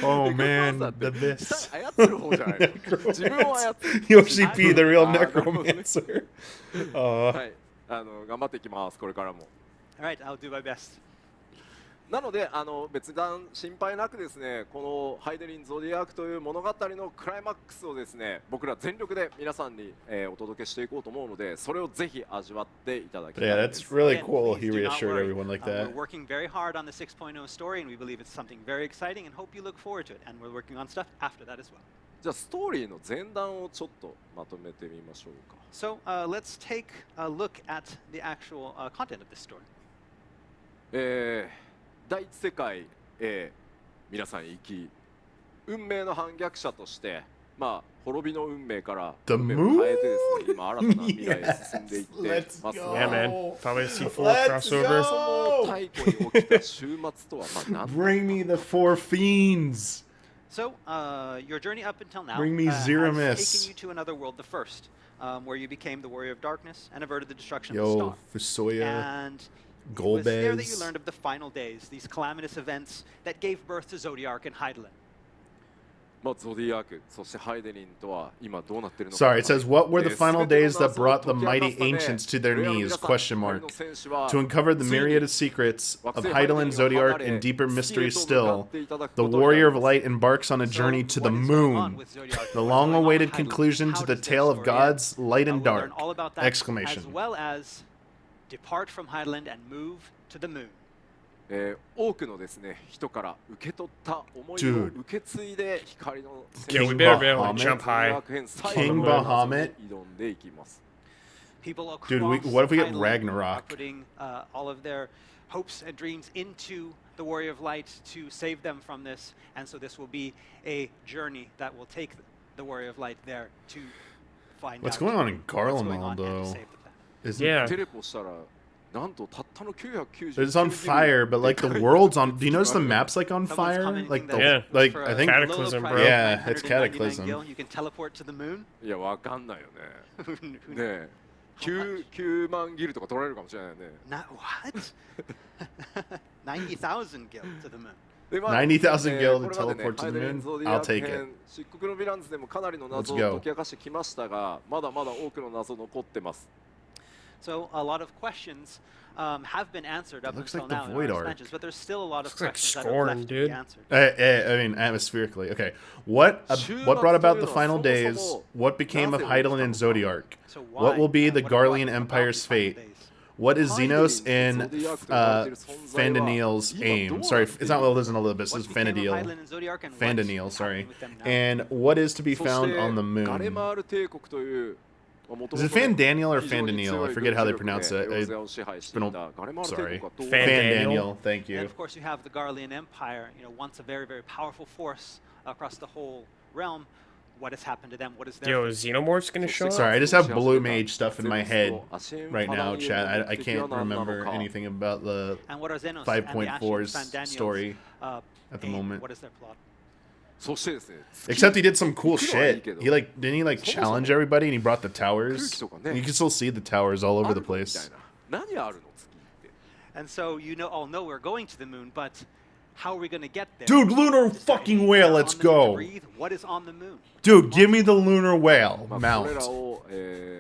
Oh man, the 下 this. 操る方じゃないの。自分を操る。 Yoshi P, the real あー、なるほどね。 necromancer. はい、頑張っていきますこれからも。 All right, I'll do my best. なので別段心配なくですね、このハイデリン・ゾディアークという物語のクライマックスをですね、僕ら全力で皆さんに、お届けしていこうと思うので、それをぜひ味わっていただきたい Yeah, です that's really Again, cool. please He do not reassured worry. everyone like We're that. working very hard on the 6.0 story, and we believe it's something very exciting, and hope you look forward to it. And we're working on stuff after that as well. じゃあストーリーの前段をちょっとまとめてみましょうか。 So let's take a look at the actual content of this story. 第一世界へ皆さん行き、運命の反逆者として滅びの運命から The 運命を変えてですね、今新たな未来へ進んでいってます Let's が、 Yeah, go. man. Probably see 4 Let's crossover. go. 太古に起きた終末とは何だ Bring me the four fiends. So your journey up until now Bring me has Zeramis. taken you to another world, the first, where you became the warrior of darkness and averted the destruction of the Yo, star. Fusoya. And it was there that you Golbez. learned of the final days, these calamitous events that gave birth to Zodiac and Hydaelyn. ゾディアーク、そしてハイデリンとは今どうなっているのか。 Sorry, it says, what were the 全て final の days 謎 that を brought the 解き明か mighty すため ancients to their プレイヤーの knees? 皆さん、 Question 光 mark. の戦士は To uncover the ついに myriad of secrets 惑 of 星ハイデリ Hydaelyn ンを Zodiac 離れ and deeper 月へ mysteries と向かっ still, ていただく the ことにな warrior り of ます。 light embarks on a So journey to the what is going on moon. with Zodiac? The What is going on with long-awaited Hydaelyn? conclusion How to the does their tale of story end? gods, light and We'll learn dark! all about that, Exclamation. as well as depart from Hydaelyn and move to the moon. 多くのですね人から受け取った思いを Dude. 受け継いで光の Yeah, we King better be able to Bahamut. jump high. King Bahamut. 挑んでいきます。 People across Dude, what if we get Hydaelyn Ragnarok? are putting all of their hopes and dreams into the Warrior of Light to save them from this, and so this will be a journey that will take the Warrior of Light there to find What's out going on in what's going Garlemald, on and to though? save the planet. Isn't Yeah. テレポしたらなんとたったの999 It's on fire, but like the world's on. Do you notice the map's like on Someone's fire? commenting Like the that Yeah. like for I a think. low Cataclysm, price bro. of Yeah, it's 999 Cataclysm. gil, you can teleport to the moon. いやわかんないよね。 Who ね kn- え 9万ギルとか取られるかもしれないよね。 Not what? 90,000 gil to the moon. で90,000 gil to これまでね teleport to the ハイデリン moon? ゾディア I'll ーク take 編 it. 漆黒のヴィランズでもかなりの謎を Let's go. 解き明かしてきましたが、まだまだ多くの謎残ってます。 So a lot of questions have been answered up It looks until like the now in Void our Ark. expansions, but there's still a lot of Looks like questions that are Scorn, left to dude. be answered. I mean, atmospherically. Okay, what brought about the final days? What became of Hydaelyn and Zodiac? So What will be and the what about Garlean the Empire's final fate? days? What is Xenos and Fandaniel's aim? Sorry, it's not Lilith and Olympus. What It's became of Fandaniel. Hydaelyn and Zodiac, and what's Fandaniel, sorry. happening with them now? And what is to be そ found して on the ガレ moon? マール帝国という Is it Fandaniel or Fandaniel? I forget how they pronounce it. been Sorry. Fandaniel. Fandaniel, thank And you. of course, you have the Garlean Empire, once a very, very powerful force across the whole realm. What has happened to them? What is their Yo, fate? Xenomorph's gonna show up? Sorry, I just have Blue Mage stuff in my head right now, chat. I can't remember anything about the And what are Xenos and the Ashen 5.4's Fandaniels, story at the aim? moment. What is their plot? そしてですね Except he did some cool shit. He didn't he like challenge everybody and he brought the towers? And you can still see the towers all over the み place. たいな何あるの月って And so all know we're going to the moon, but how are we going to get there? Dude, lunar Is there fucking anything whale, on let's the moon to go. breathe? What is on the moon? Dude, give me the lunar whale まあ mount. これらを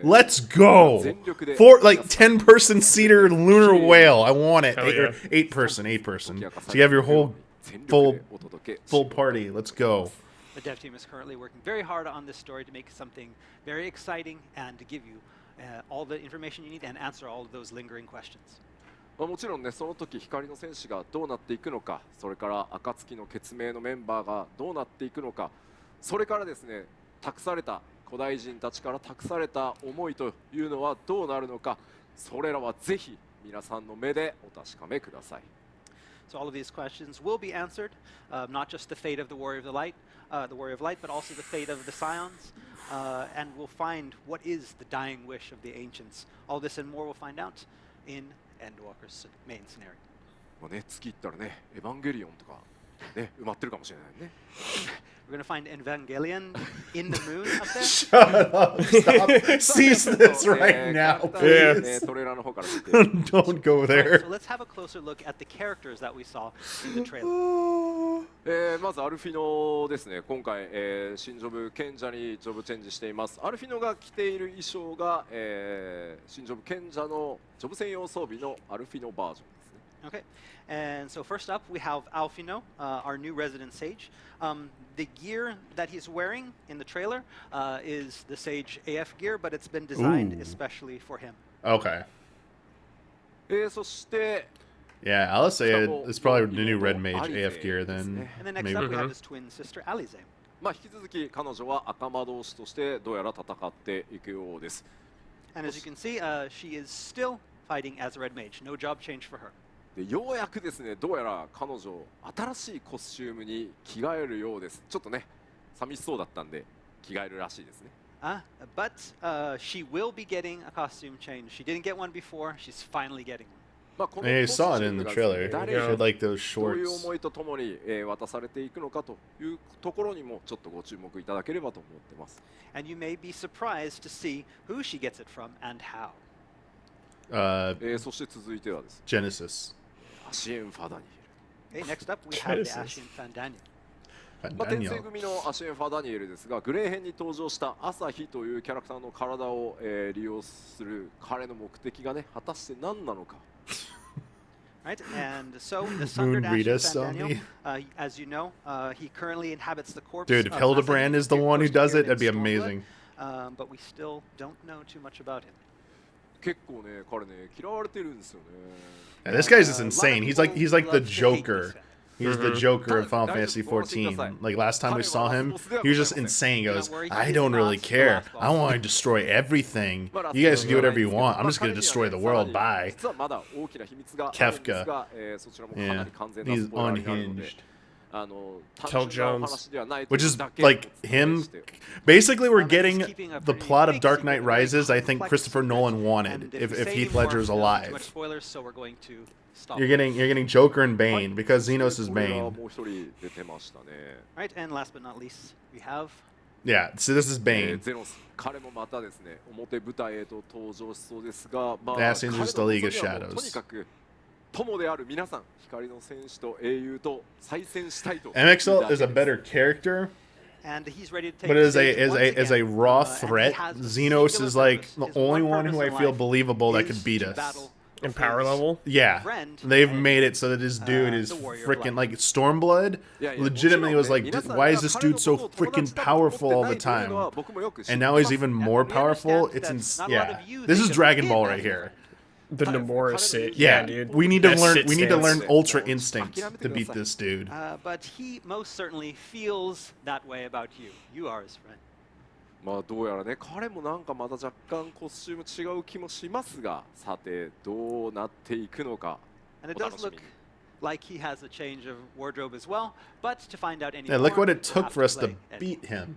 Let's go. 全力で For like 10-person seater lunar whale. I want it. Hell yeah. 8-person. So you have your whole 全力 full でお届けし full party. Let's go. The dev team is currently working very hard on this story to make something very exciting and to give you all the information you need and answer all of those lingering questions. まあもちろんねその時光の戦士がどうなっていくのか、それから暁の血明のメンバーがどうなっていくのか、それからですね託された古代人たちから託された思いというのはどうなるのか、それらはぜひ皆さんの目でお確かめください。So all of these questions will be answered, not just the fate of the Warrior of the Light, but also the fate of the Scions, and we'll find what is the dying wish of the ancients. All this and more we'll find out in Endwalker's main scenario. まあね、月行ったらね、エヴァンゲリオンとかね、埋まってるかもしれないね。We're gonna find Evangelion in the moon up there. Shut up! Stop! Cease this right now, please. トレーラーの方から見て Don't go Alright, there. so let's have a closer look at the characters that we saw in the trailer. まずアルフィノですね、今回、新ジョブ賢者にジョブチェンジしています。アルフィノが着ている衣装が、新ジョブ賢者のジョブ専用装備のアルフィノバージョンですね。Okay, and so first up we have Alfino, our new resident sage. The gear that he's wearing in the trailer is the Sage AF gear, but it's been designed Ooh. especially for him. Okay. そして Yeah, I'll say it's probably the new Red Mage AF gear then. And then next Maybe. up we have his twin sister Alize. まあ引き続き彼女は赤魔導士としてどうやら戦っていくようです。 And as you can see, she is still fighting as a red mage. No job change for her. でようやくですね、どうやら彼女新しいコスチュームに着替えるようです。ちょっとね、寂しそうだったんで着替えるらしいですね。But she will be getting a costume change. She didn't get one before. She's finally getting one. まあこの Yeah, you コスチュ saw ー it in ム the が trailer. 誰 She に had like those どういう shorts. 思いとともに、渡されていくのかというところにもちょっとご注目いただければと思ってます。 And you may be surprised to see who she gets it from and how. そして続いてはですね、 Genesis. アシエン・ファダニ Okay, next up we have the Genesis. Ashen Fandaniel. エル、まあ、転生 Daniel. 組のアシエン・ファダニエルですが、グレー編に登場した朝日というキャラクターの体を、利用する彼の目的がね、果たして何なのか。 Right, and so the Sundered Ashen Rita Fandaniel, zombie. as you know, he currently inhabits the corpse. Dude, if of Hildebrand Asahi, is the who one who was does it, appeared in that'd be Stormblood, amazing. but we still don't know too much about him. 結構ね、彼ね、嫌われてるんですよね。 Yeah, this guy's just A lot of insane. He's like people the love to hate this Joker. guy. He's the Joker of Final Fantasy XIV. Like last time we saw him, he was just insane. He goes, I don't really care. I want to destroy everything. You guys can do whatever you want. I'm just going to destroy the world. Bye. 実はまだ大きな秘密があるんです Kefka. が、そちらもかな Yeah. り完全な He's スポイラーになるので unhinged. 単純なお話ではないと Which いう is だけ like お伝え him. して Basically, we're He's getting keeping a the pretty plot of big Dark secret, Knight a very Rises. I think complex Christopher secret. Nolan And wanted if if we say Heath any more, Ledger's there'll be too alive. much spoilers, so we're going to stop. You're getting Joker and Bane because Xenos is これが Bane. もう一人出てましたね。 Right, and last but not least, we have Yeah, so this is Bane. ゼノス、彼もまたですね、表舞台へと登場しそうですが、まあ、 That's 彼の just the League of 望みはもう Shadows. とにかく友である皆さん、光の戦士と英雄と再戦したいと。 MXL is a better character, and he's ready to take but the as a stage once as a again. raw And threat, he has a Xenos singular is like purpose. the His only one one who I purpose in feel life believable that is could beat to us. battle In with power his level? Yeah, friend they've and, made it so that this dude is the warrior of freaking light. like Stormblood. Legitimately was like, why is this dude so freaking powerful all the time? And now he's even more we powerful. understand It's that not a lot yeah. of you This think is of Dragon him Ball as right a here. The Namora sit. Yeah, dude. we need to That learn. sit We need to stance. learn Ultra Instinct to beat this dude. But he most certainly feels that way about you. You are his friend. まあどうやらね、彼もなんかまた若干コスチューム違う気もしますが、さてどうなっていくのか。 And it お does 楽し look みに。 like he has a change of wardrobe as well. But to find out any Yeah, more, look what it we'll took have for us to play it. beat him.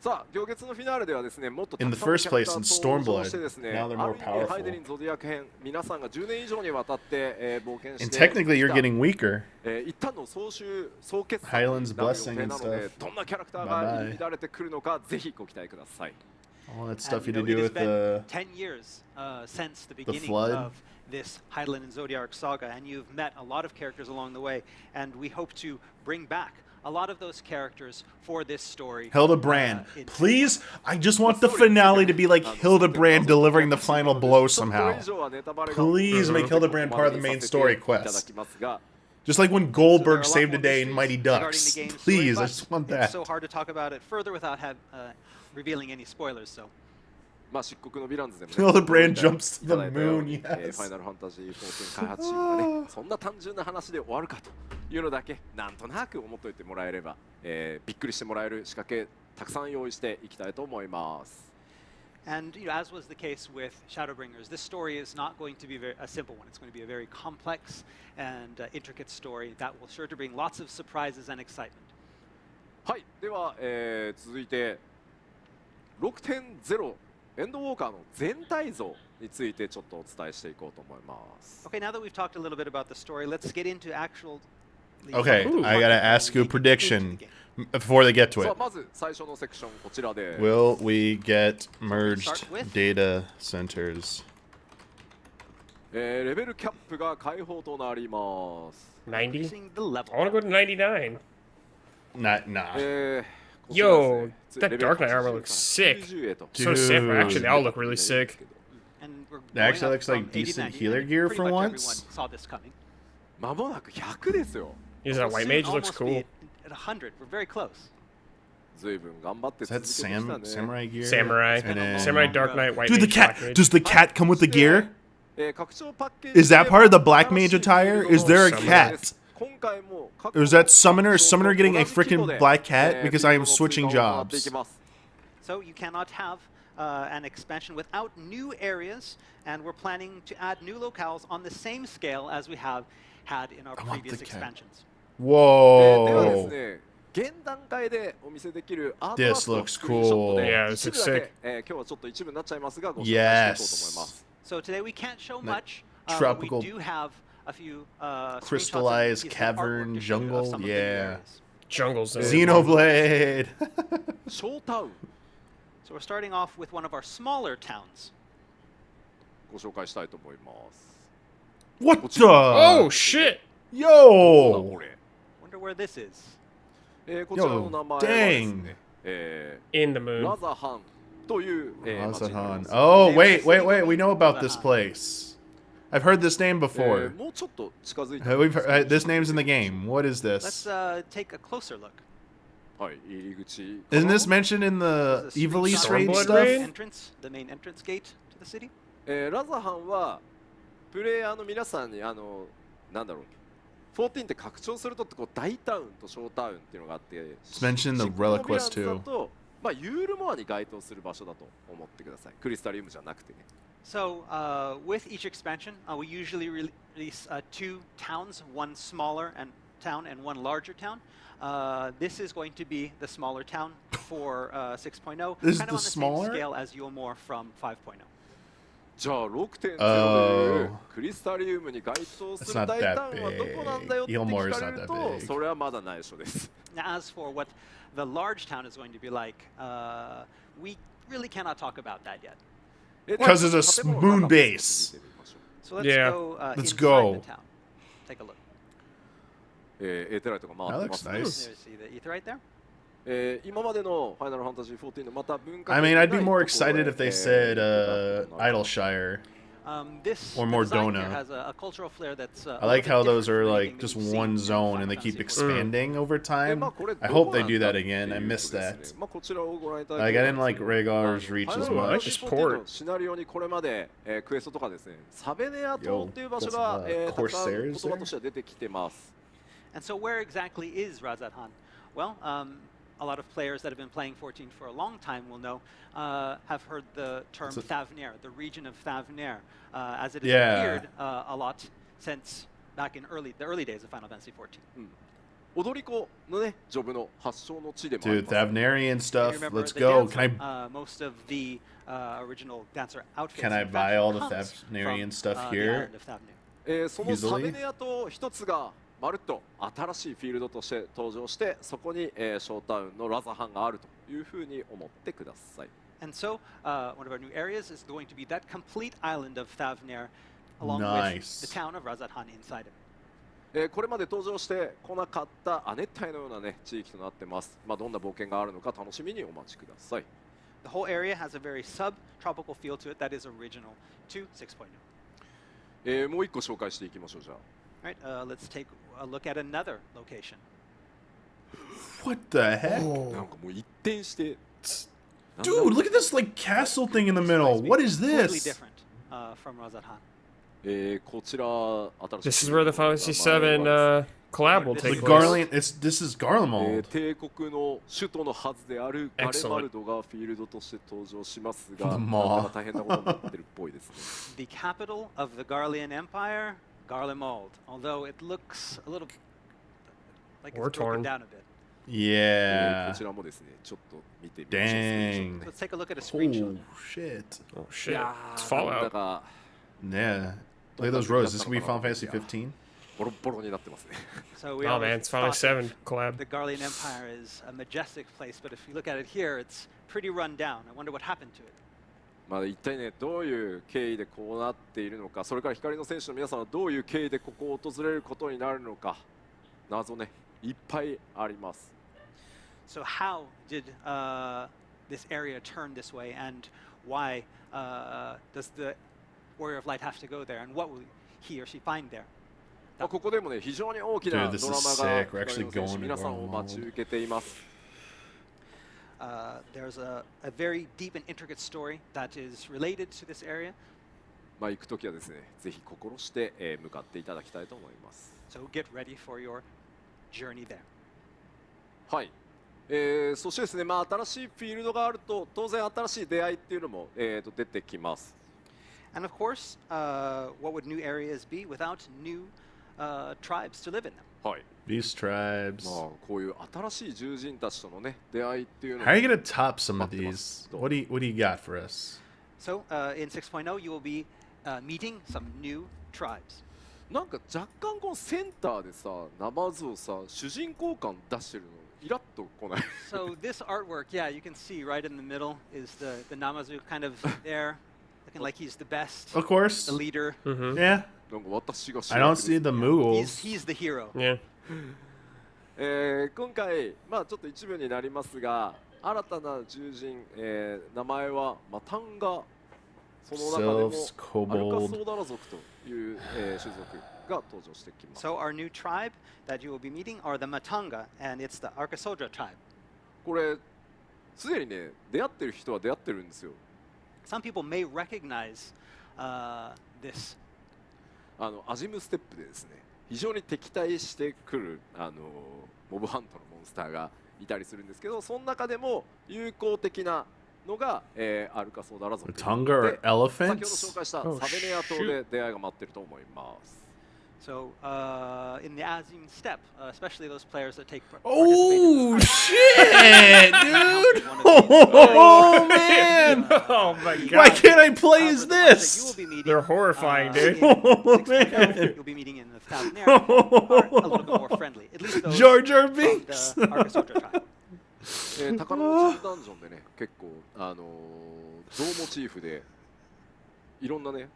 さあ、行月のフィナーレではですね、もっとた In く the さんの first キャラク place タ in ー登場して Stormblood, ですね、 now they're あ more る意味 powerful. ハイデリンゾディアク編、皆さんが10年以上にわたって、冒険して And technically, you're getting weaker. 一旦の総決算 Highland's になる予 blessing 定 and なので stuff. どんなキャラクターが Bye-bye. 入り乱れてくるのかぜひご期待ください。 All that And, stuff you you to know, do it has with been the 10 years since the beginning flood. of this Hydaelyn and Zodiac saga, and you've met a lot of characters along the way, and we hope to bring back a lot of those characters for this story. Hildebrand. in- Please, I just want the finale to be like Hildebrand delivering the final blow somehow. Please make Hildebrand part of the main story quest. Just like when So there are Goldberg a lot saved the more day in mysteries Mighty regarding Ducks. the game's Please, story, I just want but that. It's so hard to talk about it further without revealing any spoilers. So まあ漆黒のヴィランズでもね Hildebrand jumps to いた the だいたよう moon, に yes. ファイナルファンタジー14開発チームがねそんな単純な話で終わるかというのだけなんとなく思っておいてもらえれば、びっくりしてもらえる仕掛けたくさん用意していきたいと思います。And as was the case with Shadowbringers, this story is not going to be a simple one. It's going to be a very complex and intricate story that will sure to bring lots of surprises and excitement. はい、では、続いて 6.0 エンドウォーカーの全体像についてちょっとお伝えしていこうと思います。Okay, now that we've talked a little bit about the story, let's get into actual. Okay, Ooh. I gotta ask you a prediction before they get to さあ it. まず最初のセクションこちらで Will we get merged Start with? data centers? レベルキャップが開放となります 90? Increasing the level. I want to go to 99. Nah. こちらですね Yo, that Dark Knight armor looks sick. 90へと So sick. Dude. Actually, they all look really sick. And we're That actually going up looks like from 80 to decent 90, healer and gear pretty for much once. everyone saw this coming. まもなく100ですよ Using that We'll white soon mage looks almost cool. be At 100, we're very close. ずいぶん頑張って Is 続 that けてきたね samurai gear? Samurai. And then- Samurai, Dark Knight, white Dude, the mage, cat. black mage. Does the cat come with the gear? 拡張パッケージ Is that part of the black mage attire? Is there a cat? 今回も Or is that summoner? Is summoner getting a freaking black cat? Because I am switching jobs. So you cannot have an expansion without new areas, and we're planning to add new locales on the same scale as we have had in our I want previous the cat. expansions. ではです Whoa. ね現段階でお見せできるアート This ワークの looks スクリーンショットで cool. Yeah, this 一部 looks だ sick. け、今日はちょっと一部になっちゃいますがご紹介していこうと思います So today we can't show much. tropical We do have a few crystallized screenshots and pieces of cavern artwork to show you of jungle, some of the new yeah. areas. Jungle Zone. Xenoblade. ショータウン So we're starting off with one of our smaller towns. ご紹介したいと思います What the? Oh, shit. Yo. これ Wonder where this is. こちらの名前はですね、 In the ラ moon. ザハンという、町になり Azahan. ます Oh, wait. We know about this place. I've heard this name before. もうちょっと近づいて We've heard, this name's in the game. What is Let's this? take a closer look. はい入り口 Isn't this mentioned in the This is a Evil East screenshot raid Stormblood of the stuff? raid? entrance, the main entrance gate to the city. ラザハンはプレイヤーの皆さんになんだろう14って拡張するとってこう大タウンと小タウンっていうのがあって It's mentioned in the シックノビラン Reliquest スだ too. とまあユールモアに該当する場所だと思ってくださいクリスタリウムじゃなくてね So with each expansion, we usually release two towns, one smaller town and one larger town. This is going to be the smaller town for 6.0, This is kind the of on the same smaller? scale as Yulmore from 5.0. じゃあ6.0で Oh. クリスタリウムに該当す It's る not 大 that タウンはどこなんだよって big. 聞 Gilmore か is れ not る that と big. それはまだ内緒です Now, as for what the large town is going to be like, we really cannot talk about that yet. Because it's a moon base. So let's Yeah. go Let's inside go. the town. Take a look. エーテライトが回ってます That ね looks nice. There, see the ether right there? 今までのファイナルファンタジー14のまた文化 I 的 mean, な I'd be more ところ excited へ if they said ところ Idleshire. This Or the more design here Dona. has a cultural flair that's I like how those are like like just one zone and they keep expanding over で time. まあこれ I ど hope こ they なん do だ that っていう again. I ことです missed ね that. まあこちらをご覧いただ Like, い I て didn't like Rhaegar's reach as ファイナルファンタ much. ジー Just port 14のシナリオにこれまで、クエストとかですねサベネア島 Yo, っていう場所 that's が、 the たくさん Corsairs 言葉としては出てきてます And so where exactly is Razathan? Well, a lot of players that have been playing 14 for a long time will know, have heard the term So- Thavnair, the region of Thavnair, as it has Yeah. appeared a lot since back in the early days of Final Fantasy 14. 踊り子のねジョブの発祥の地でもあり Dude, ます Thavnarian You stuff. remember Let's the go. dancer, Can I most of the original dancer outfits. Can I in fact, buy all the comes Thavnarian from, stuff the here? island of Thavnair. そのサベネア島一つがまるっと新しいフィールドとして登場してそこに、ショータウンのラザハンがあるというふうに思ってください And so, one of our new areas is going to be that complete island of Thavnair, along Nice. with the town of Razathan inside it. これまで登場してこなかった亜熱帯のようなね地域となってますまあどんな冒険があるのか楽しみにお待ちください The whole area has a very subtropical feel to it that is original to 6.0. もう一個紹介していきましょうじゃあ Right, let's take a look at another location. What the heck? なんかもう一転して Dude, look at this like castle thing in the middle. What is Completely this? different from Razathan. こちら新しい This is where the Final Fantasy XIV collab will The take The place. Garland. This is Garlemald. 帝国の首都のはずであるガレマルドがフィールドとして登場しますが、まあなかなか大変なことになってるっぽいですね。 The capital of the Garlean Empire, Garlemald. Although it looks a little like it's broken War-torn. down a bit. こ Yeah. ちらもですね、ちょっと見てみましょう。 Dang. Let's take a look at a screenshot. Oh shit. Oh shit! いや It's ー、なんだ Fallout. か Yeah. Look at those roads. This could be Final Fantasy 15. ボロボロになってますね。 So we Oh always man, it's Final thought Fantasy VII collab. the Garlean Empire is a majestic place, but if you look at it here, it's pretty run down. I wonder what happened to it. まあ一体ね、どういう経緯でこうなっているのか、それから光の選手の皆さんはどういう経緯でここを訪れることになるのか、謎ね、いっぱいあります。 So how did this area turn this way, and why does the Warrior of Light have to go there, and what will he or she find there? まあここでもね、非常に大きな Dude, ド this ラ is マが sick. We're actually 光の選手 going to 皆さんを待ち受けています。 There's a very deep and intricate story that is related to this area. まあ行くときはですね、ぜひ心して、向かっていただきたいと思います。 So get ready for your journey there. はい。そしてですね、まあ新しいフィールドがあると当然新しい出会いっていうのも、出てきます。 And of course, what would new areas be without new tribes to live in them? はい。 These tribes. まあこういう新しい獣人たちとのね出会いっていうの How are も you gonna top some of these? What do you got for us? So in 6.0, you will be meeting some new tribes. なんか若干このセンターでさ、ナマズをさ、主人公感出してるのイラッとこない。 So this artwork, yeah, you can see right in the middle is the Namazu kind of there, looking like he's the best, Of course. the leader. Yeah. なんか私が主 I 役 don't です see the moves. He's the hero. Yeah. 今回まあちょっと一部になりますが、新たな獣人、名前はマタンガ、その中でも Sylphs, アルカ Kobold. ソーダラ族という、種族が登場してきます。 So our new tribe that you will be meeting are the Matanga, and it's the Arkasodra tribe. これすでにね出会ってる人は出会ってるんですよ。 Some people may recognize this. アジムステップでですね、非常に敵対してくるモブハントのモンスターがいたりするんですけど、その中でも友好的なのが、アルカソーダラ族で、 Matunga or 先ほど elephants? 紹介した Oh, サベネア島で出会いが待ってると思います。 So in the Azim steppe, especially those players that take Oh participate shit, dude! in one Oh man! Oh my Why god. can't I play of as the ones that you will this? be meeting, They're horrifying, dude. in 6.0, you'll be meeting in the Thousand Air are a little bit more friendly. At least those Jar Jar from Binks. the Arkasodra tribe. 宝の地ダンジョンでね、結構象モチーフでいろんなね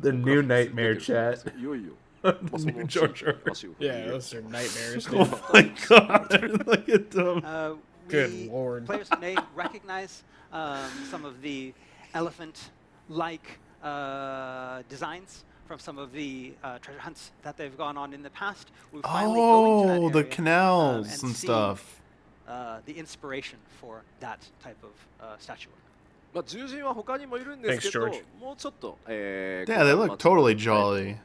The new nightmare chat. いよいよ、 The まあ、そ new の Jar Jar. 話を Yeah, those are nightmares, Oh dude. my god! Look at them. Good lord. Players may recognize some of the elephant-like designs from some of the treasure hunts that they've gone on in the past. We're finally going to that Oh, the area, canals and seeing, stuff. The inspiration for that type of statuette. まあ獣人は他にもいるんですけど、 Thanks, George. もうちょっと、Yeah, they look totally jolly.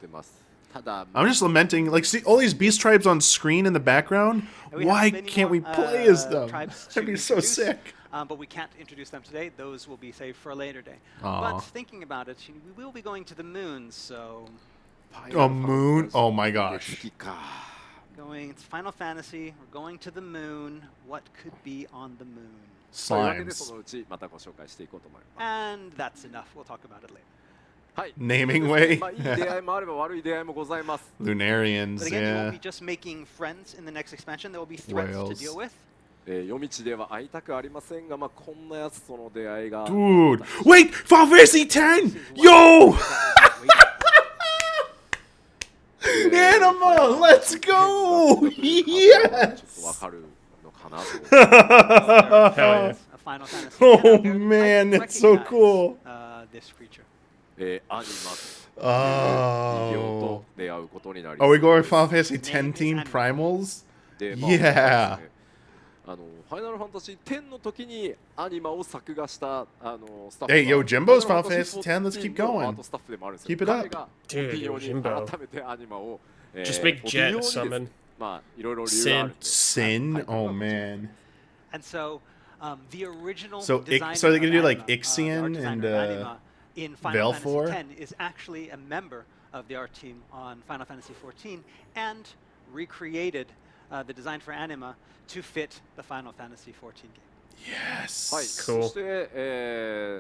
ただ、 I'm just lamenting, like, see all these beast tribes on screen in the background. And we Why have many can't we more, play as them? tribes That'd to be so introduce, sick. But we can't introduce them today. Those will be saved for a later day. Aw. But thinking about it, we will be going to the moon, so A moon? Oh my gosh. 月か。 going. It's Final Fantasy. We're going to the moon. What could be on the moon? そういうわけでそ Slimes. のうちまたご紹介していこうと思います。 And that's enough. We'll talk about it later. はい。 Naming way? まあいい出会いもあれば悪い出会いもございます。 Lunarians, But again, you won't yeah. be just making friends in the next expansion. There will be threats to Whales. deal with. 夜道では会いたくありませんが、まあこんなやつとの出会いが。 Dude, wait, Final Fantasy X! Yo! Anima, let's go! ちょ Yes! っとわかるのかなと。 Hell yeah. A Final Fantasy. Oh, And I man, recognize, it's so cool. This creature. アニマという異形 Oh. と出会うことになり Are we going そう Final です Fantasy X team primals? で Yeah. ですねファイナルファンタジー10の時にアニマを作画したスタッフ Hey, yo, が Jimbo's Final Final Fantasy X, let's keep XIV の going. アートスタッフでもあるんですよ。 Keep it up. 彼が Dude, オピニオンに Jimbo. 改めてアニマを Just make 14 用 Jet にですね summon. まあいろいろ理由があるんで Sin? はい Oh man. And so, the original So designer so they're gonna of do like Anima, the art Ixion designer and of Anima in Final Valfor? Fantasy X is actually a member of the art team on Final Fantasy XIV and recreated the design for Anima to fit the Final Fantasy XIV game. Yes. はい、 Cool. そして、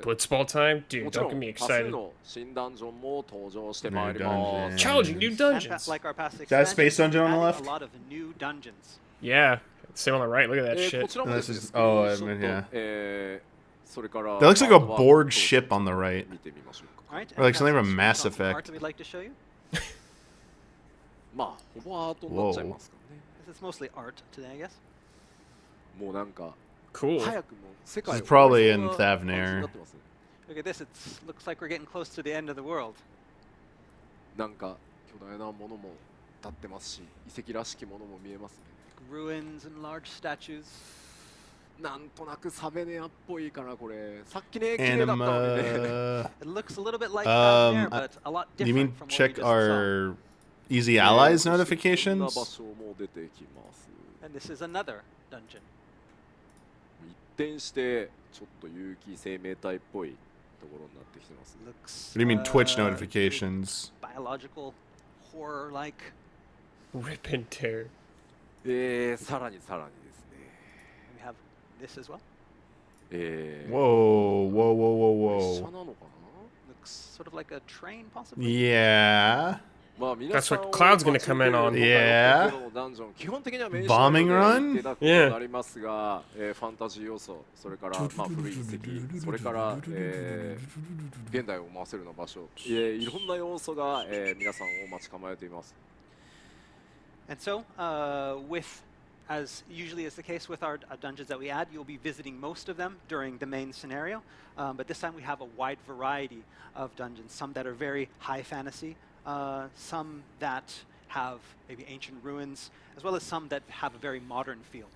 Blitzball time? も Dude, ちろ don't get ん me 多数 excited. の新ダンジョンも登場してまいり New ま dungeon. す。 Challenging new And dungeons. like our past That space expansions, dungeon on the adding left? a lot of new dungeons. Yeah. Same on the right. Look at that こ shit. ちらもですね、 This is- スクリーン oh, ショ I mean, ット yeah. それから That looks like a アートワーク board を ship on the right. 見てみましょうか。 All right, Or like and something that's from Mass some art Effect. that we'd like to show you. まあほぼアートになっちゃいますからね。 This is mostly art today, I guess. もうなんか Cool. 早くも世界 This を is probably 終 in わりそうな感じに Thavnair. なってますね。 Look at this. It looks like we're getting close to the end of the world. なんか巨大なものも立ってますし、遺跡らしきものも見えますね。 Ruins and large statues. なんとなくサベネアっぽいかなこれ。さっきね綺麗だったのにね。 Anima. It looks a little bit like Thavnair, but a lot Do you mean different from what we check just saw. our Easy こ Allies んな場 notifications? 所も出てきます。 And this is another dungeon. 一転してちょっと有機生命体っぽいところになってきてます。 Looks What do you mean Twitch uh, notifications? biological horror-like. Rip and tear. さらにさらにですね。 We have this as well. Whoa, whoa, whoa, 列車 whoa, なのか Looks sort of like a train, whoa. possibly. Yeah. なまあ皆さん That's what Cloud's gonna come in on. Yeah. ダンジョン基本的にはメイン Bombing run? 手だけになりますが、ファンタジー要素、それからまあ古い遺跡、それから、現代を思わせるような場所、いろんな要素が、皆さんを待ち構えています。 And so, as usually is the case with our dungeons that we add, you'll be visiting most of them during the main scenario. But this time we have a wide variety of dungeons, some that are very high fantasy, some that have maybe ancient ruins, as well as some that have a very modern feel.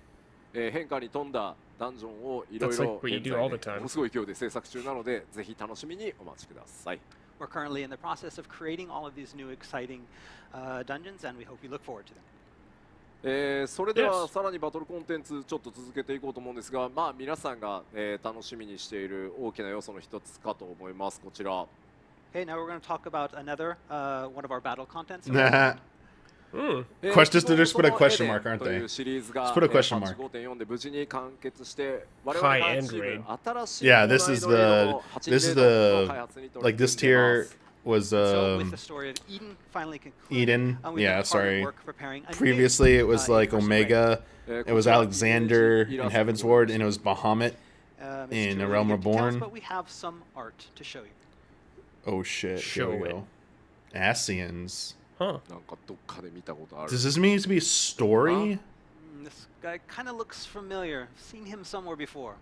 変化に富んだダンジョンをいろい That's ろ like what you do all the time. ものすごい勢いで制作中なので、ぜひ楽しみにお待ちください。 We're currently in the process of creating all of these new exciting dungeons, and we hope you look forward to them. それでは Yes. さらにバトルコンテンツちょっと続けていこうと思うんですが、まあ皆さんが、楽しみにしている大きな要素の一つかと思います。こちら。 Okay, now we're going to talk about another one of our battle contents. Nah. Hmm. Just put a question mark, aren't とい they? うシリーズが Just put a question パッ mark. チ 5.4 で無事に完結して我々 High が end チーム grade. 新しい Yeah, this is コーナー the の this is 8の開 the 発に取り like this 組んでま tier す。 was So with the story of Eden finally concluded, Eden. we've Yeah, been hard at sorry. work preparing a new, Previously it was like in-person raid. Omega. It was Alexander in Heaven's Ward, and it was Bahamut. It's in too A early Realm to give details, Reborn. but we have some art to show you. Oh shit! Show Here we it. go. Ascians. Huh. なんかどっかで見たことある。 Does this mean to be story? This guy kind of looks familiar. I've seen him somewhere before.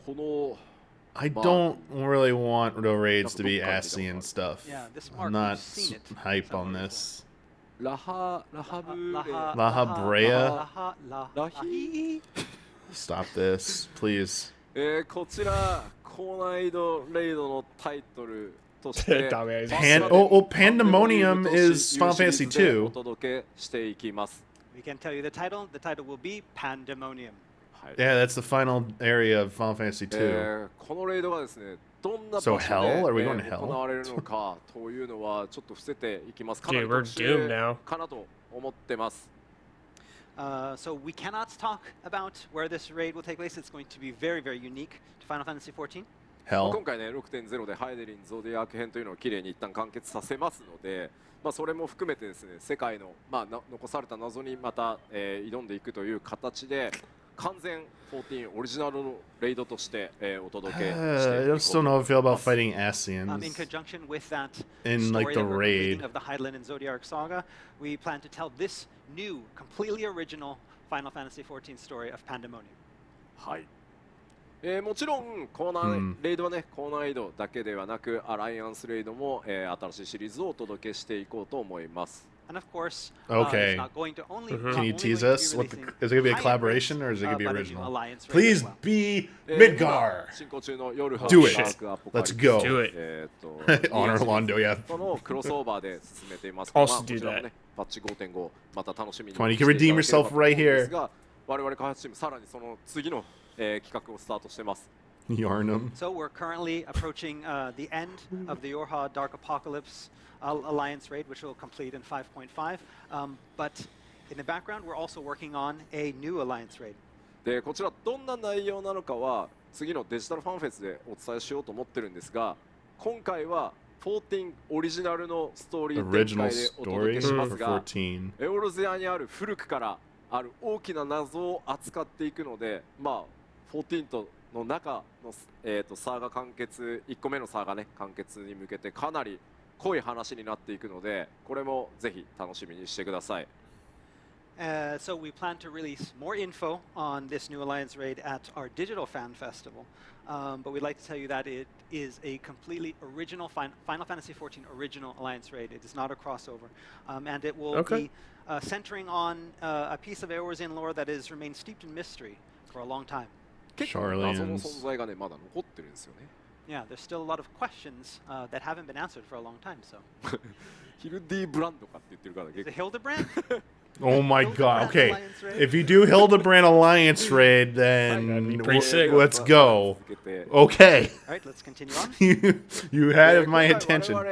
この I don't really want the raids to be Ascian stuff. Yeah, this I'm mark, not we've seen it hype on somewhere this. ラハブーベ Laha Brea?ラヒー Stop this, please. こちら高難易度レイドのタイトルとして Damiani. Pandemonium is Final Fantasy 2. お届けしていきます。 We can tell you the title. The title will be Pandemonium. はい。 Yeah, that's the final area of Final Fantasy 2. このレイドがですね、どんな場 So 所で、 hell? Are we going to hell? 行われるのかというのはちょっと伏せていきます。か Dude, なり we're 特 doomed 殊 now. かなと思ってます。 So we cannot talk about where this raid will take place. It's going to be very, very unique to Final Fantasy XIV. 今 Hell. 回ね 6.0 でハイデリンゾディアーク編というのをきれいに一旦完結させますので、それも含めてですね世界の、残された謎にまた、挑んでいくという形で完全14オリジナルのレイドとして、お届けしていこ I う just don't know how I feel about と思い fighting In Ascians. conjunction with that In, story like, the that we're raid. completing of the Hydaelyn and Zodiac saga, we plan to tell this new, completely original Final Fantasy XIV story of Pandemonium. ます。はい。もちろんコーナー、レイドはねコーナーレイドだけではなくアライアンスレイドも、新しいシリーズをお届けしていこうと思います。And of course, Okay. it's not going to only. Can you only tease going to be us? What the, releasing is it gonna be a high-end collaboration rates, or is it gonna be but a new original? alliance rate Please as well. be 今 Midgar. 進行中の夜は Do it. ダークアポカリプス Let's go. Do it. Honor Londo, yeah. とのクロスオーバーで進めています。 Also こち do らも that. ね、パッチ 5.5 また楽しみに Come on, you して can いただけれ redeem ばと思 yourself うん right です here. が、我々開発チームさらにその次の、企画をスタートしてます。 Yarnum. So we're currently approaching the end of the Yorha Dark Apocalypse Alliance raid, which will complete in 5.5. But in the background, we're also working on a new alliance raid. でこちらどんな内容なのかは次のデジタルファンフェスでお伝えしようと思ってるんですが、今回は14オリジナルのストーリー展 Original 開でお届 story けしま for すが、 14. エオロゼアにある古くからある大きな謎を扱っていくので、まあ14との中の、サーガ完結1個目のサーガね完結に向けてかなり濃い話になっていくので、これもぜひ楽しみにしてください。So we plan to release more info on this new alliance raid at our digital fan festival. But we'd like to tell you that it is a completely original Final Fantasy XIV original alliance raid. It is not a crossover, and it will Okay. be centering on a piece of Eorzean lore that has remained steeped in mystery for a long time. 結構謎の存在がねまだ残ってるんですよね。 Yeah, there's still a lot of questions that haven't been answered for a long time. So, ヒルディブランドかって言ってるから is it 結構 Hildebrand? Oh my god. Hildebrand Okay. Alliance raid? If you do Hildebrand Alliance raid, That'd then be pretty sick. let's go. 続けて Okay. All right, let's continue on. You had my 今回 attention. 我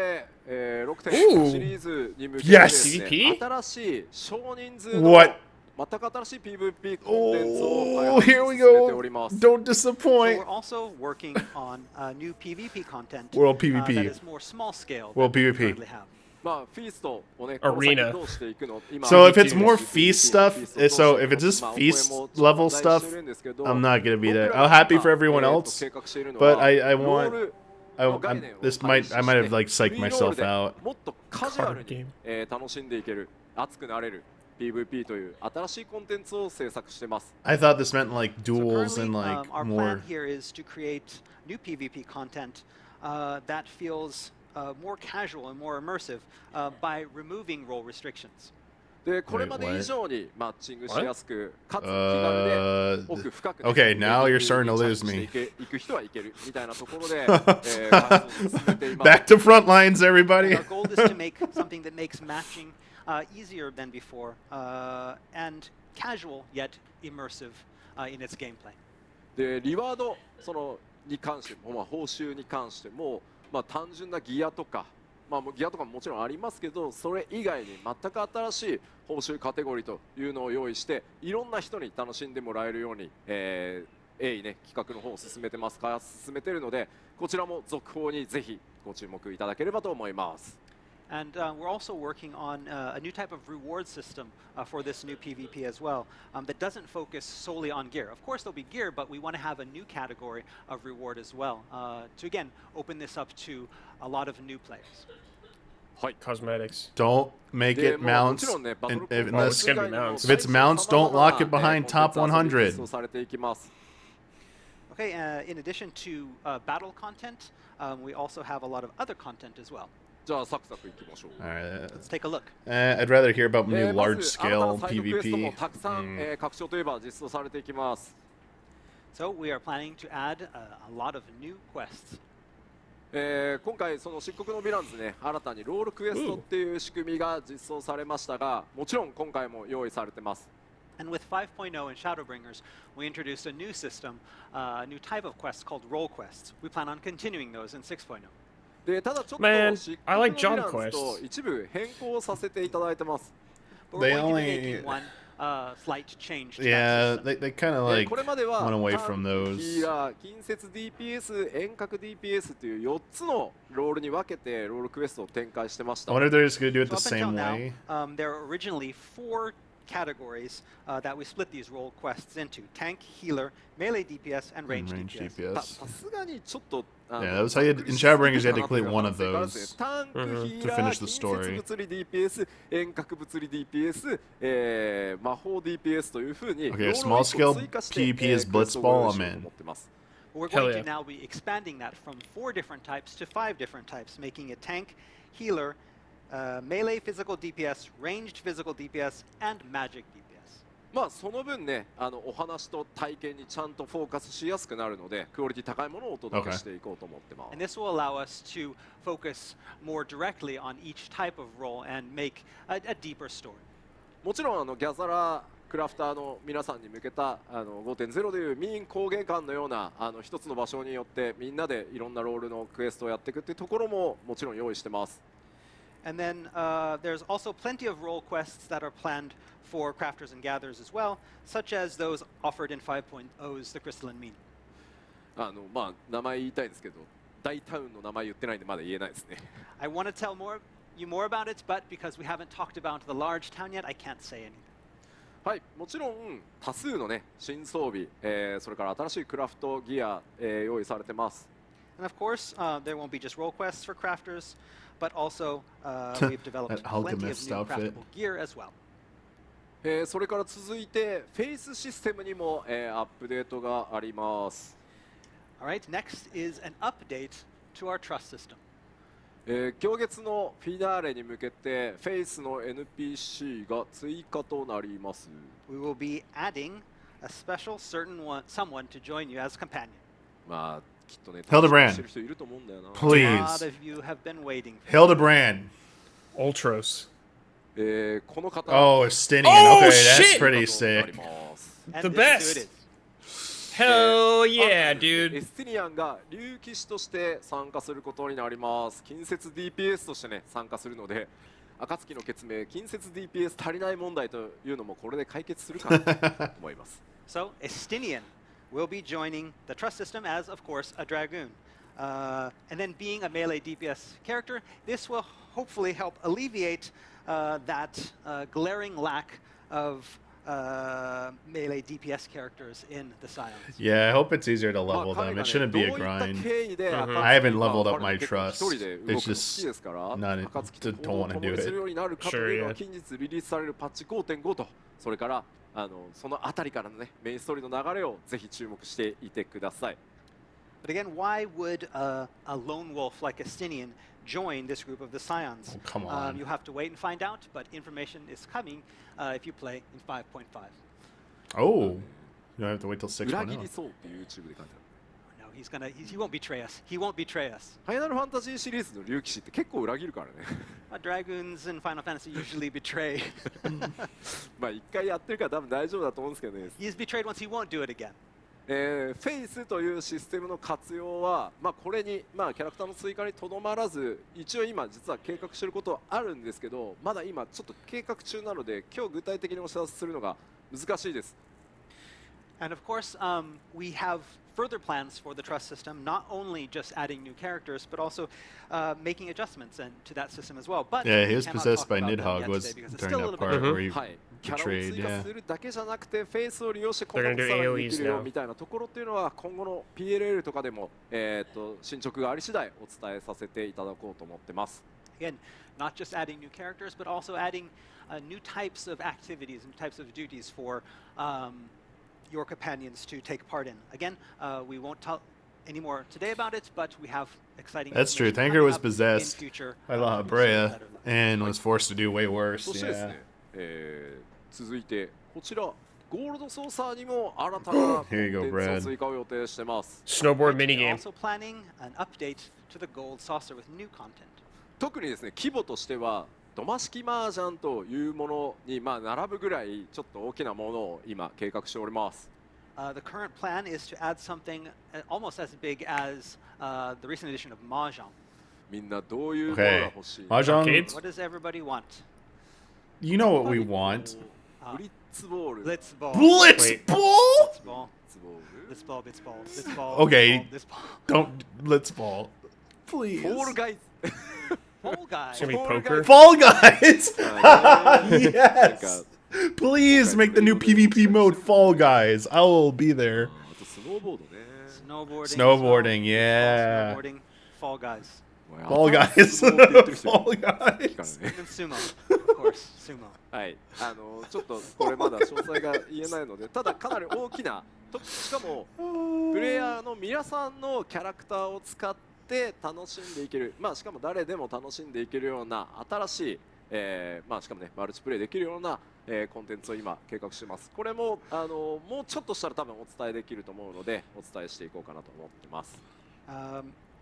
々6.5 Ooh. シリーズに向けてですね Yes. 新しい少人数の What? 全く新しい PVP コンテンツを開 Oh, 発 here we 進めており go. ます。 Don't So disappoint. we're also working on new PvP content. World that PvP. is more small scale. World than we PvP. currently have. まあフィーストをね Arena. この先どうしていくの今 So if it's PvP more です feast フィ stuff, ーストどうして so いく if it's just まあ feast お声も level ちょっとお伝え stuff, してるんですけど I'm not gonna be there. 僕ら I'm が happy 今 for everyone 計 else, 画しているの but は I ロー want. ル I の概念を this 廃 might 止して I might have like フ psyched リーロー myself ルで out. もっとカジュアル Card に game. 楽しんでいける熱くなれる PVP という新しいコンテンツを制作してます。 I thought this meant like So duels currently, and like our more. plan here is to create new PvP content that feels more casual and more immersive by removing role restrictions. でこれまで以上にマッチングしやすくかつ気軽 Uh, で奥深く okay, now you're starting to lose me. 行く人はいけるみたいなところで、開発を進めています。 Back to front lines, And everybody. our goal is to make something that makes matching easier than before and casual yet immersive in its gameplay. でリワードそのに関しても、まあ、報酬に関しても、まあ、単純なギアとか、まあ、ギアとかももちろんありますけど、それ以外に全く新しい報酬カテゴリーというのを用意していろんな人に楽しんでもらえるように、鋭意ね企画の方を進めてます開発進めているので、こちらも続報にぜひご注目いただければと思います。 And we're also working on a new type of reward system for this new PvP as well that doesn't focus solely on gear. Of course, there'll be gear, but we want to have a new category of reward as well to, again, open this up to a lot of new players. Cosmetics. Don't make で it もうも mounts ちろんね、バトル and- コン if- テン unless ツ以外にも If it's mounts, don't lock it behind top コンテンツ遊びリリース 100. をされていきます。 Okay, in addition to battle content, we also have a lot of other content as well. じゃあサクサクいきましょう。 All right. Let's take a look. I'd rather hear about new ま large ず新たな scale サイドクエストも PvP. たくさん、拡張といえば実装されていきます。 So we are planning to add a lot of new quests. 今回その漆黒のヴィランズね新たにロールクエストっていう仕組みが実装されましたが、もちろん今回も用意されてます。 And with 5.0 and Shadowbringers, we introduced a new system, a new type of quests called role quests. We plan on continuing those in 6.0. でただちょっと Man, 漆 I 黒の like ヴィ job ランズ quests. と一部変更させていただいてます。 But we're They going to be only- making one slight change to Yeah, that system. they kind of で like これまでは went away タ from ン those. キーラー近接 DPS 遠隔 DPS という4つのロールに分けてロールクエストを展開してまし I た。 wonder if they're just gonna do it So the up until same now, way. there are originally 4 categories that we split these role quests into: tank, healer, melee DPS, and ranged Range DPS. さ DPS. すがにちょっと Yeah, that was how you in Shadowbringers you had to complete one of タン those. ク、ヒー To ラ finish ー、 the 近 story. 接物理 DPS、遠隔物理 DPS、魔法 DPS というふうに Okay, ロールを small 一個 scale 追加して PvP is クエストを用意 Blitzball, しよ I'm うと in. 思ってます。 We're Hell going to yeah. now be expanding that from 4 different types to 5 different types, making it tank, healer, melee physical DPS, ranged physical DPS, and magic DPS. まあその分ね、お話と体験にちゃんとフォーカスしやすくなるので、クオリティ高いものをお届けしていこうと思ってます。And this will allow us to focus more directly on each type of role and make a deeper story. もちろんギャザラークラフターの皆さんに向けた5.0 でいう民工芸館のような一つの場所によってみんなでいろんなロールのクエストをやっていくっていうところももちろん用意してます。And then there's also plenty of role quests that are planned for crafters and gatherers as well, such as those offered in 5.0's The Crystalline Mean. まあ名前言いたいんですけど、大タウンの名前言ってないんでまだ言えないですね。I want to tell you more about it, but because we haven't talked about the large town yet, I can't say anything. はい、もちろん多数のね新装備、それから新しいクラフトギア、用意されてます。And of course, there won't be just role quests for crafters, but also we've developed That plenty of alchemist new outfit. craftable gear as well. それから続いてフェイスシステムにも、アップデートがあります。All right, next is an update to our trust system. 今月のフィナーレに向けてフェイスの NPC が追加となります。We will be adding a special someone to join you as companion. まあきっとね、 Hildebrand 楽しみにしてる人いると思うんだよな。 A Please. lot of you have been waiting for Hildebrand. Ultros. この方 Oh, Estinian. Oh, Okay, that's shit! pretty とな sick. ります。And The this is who it best. is. Hell yeah, エ dude. スティニアンが竜騎士として参加することになります。近接 DPS としてね参加するので、暁の決命近接 DPS 足りない問題というのもこれで解決するかなと思います。So, Estinian will be joining the trust system as, of course, a dragoon. And then being a melee DPS character, this will hopefully help alleviate that glaring lack of melee DPS characters in the Scions. Yeah, I hope it's easier to まあ level 彼 them. が It ね shouldn't be a どういった grind. 経緯で暁 I haven't まあ leveled up 彼 my 結構 trust. 一人で動 It's くの好 just きですから、 not- 暁と don't 共 wanna に do す it. るようになるかというのは近日リリースされるパッチ 5.5 と、それからそのあたりからのねメインストーリーの流れをぜひ注目していてください。 But again, why would a lone wolf like Estinian join this group of the Scions? Oh, come on. You'll have to wait and find out, but information is coming if you play in 5.5. Oh, you don't have to wait till 裏切り 6.0. そうって YouTube で書いてある。 No, he won't betray us. He won't betray us. ファイナルファンタジーシリーズの竜騎士って結構裏切るからね。Dragoons in Final Fantasy usually betray. まあ一回やってるから多分大丈夫だと思うんですけどね。 He's betrayed once, he won't do it again. フェイスというシステムの活用は、まあ、これに、まあ、キャラクターの追加にとどまらず、一応今実は計画していることはあるんですけど、まだ今ちょっと計画中なので今日具体的にお知らせするのが難しいです。 And of course, we have further plans for the trust system, not only just adding new characters, but also making adjustments to that system as well. But Yeah, he we was cannot possessed talk by about them Nidhogg yet was today because it's during still a that little part bit where he はい、キャラを betrayed. 追加 Yeah. するだけじゃなくて、フェイスを利用してこんな They're こと gonna さ do らにできる AoEs よ now. みたいなところっていうのは今後の PLL とかでも、進捗があり次第お伝えさせていただこうと思ってます。 Again, not just adding new characters, but also adding new types of activities and types of duties for your companions to take part in. Again, we won't tell any more today about it, but we have exciting. That's true. information Thanker coming was up in possessed future, by La episodes Brea that are- and was forced to do way worse. そしてです Yeah. ね、続いてこちらゴールドソーサーにも新たなコン Here you テ go, ンツ Brad. を追加を予定してます。 Snowboard We're minigame. also planning an update to the Gold Saucer with new content. 特にですね規模としては土間式麻雀というものにまあ並ぶぐらいちょっと大きなものを今計画しております。 The current plan is to add something almost as big as the recent edition of Mahjong. みんなどういうものが Okay. 欲しい？ Mahjong, Arcades? What does everybody want? you know what we want. ブリッツボール。 Let's ball. Blitzball? Let's ball. ブリッツボール。 Let's ball. Let's ball. Let's ball. Okay. Let's ball. Don't let's ball. Please. フォールガイズ。 Fall guy. It's gonna be Fall poker. Fall Guys! なんか Yes! Please make the new PvP mode Fall Guys. I will be there. あとスノーボードね。 Snowboarding. Snowboarding, as well. yeah. Snowboarding. Fall guys. Fall Guys. スノボって言ってる人 Fall いるから Guys. ね Even sumo. Of course. Sumo. はい、ちょっとこれまだ詳細が言えないので、ただかなり大きな、しかもプレイヤーの皆さんのキャラクターを使って楽しんでいける、まあ、しかも誰でも楽しんでいけるような新しい、まあ、しかもねマルチプレイできるような、コンテンツを今計画してます。これももうちょっとしたら多分お伝えできると思うのでお伝えしていこうかなと思ってます。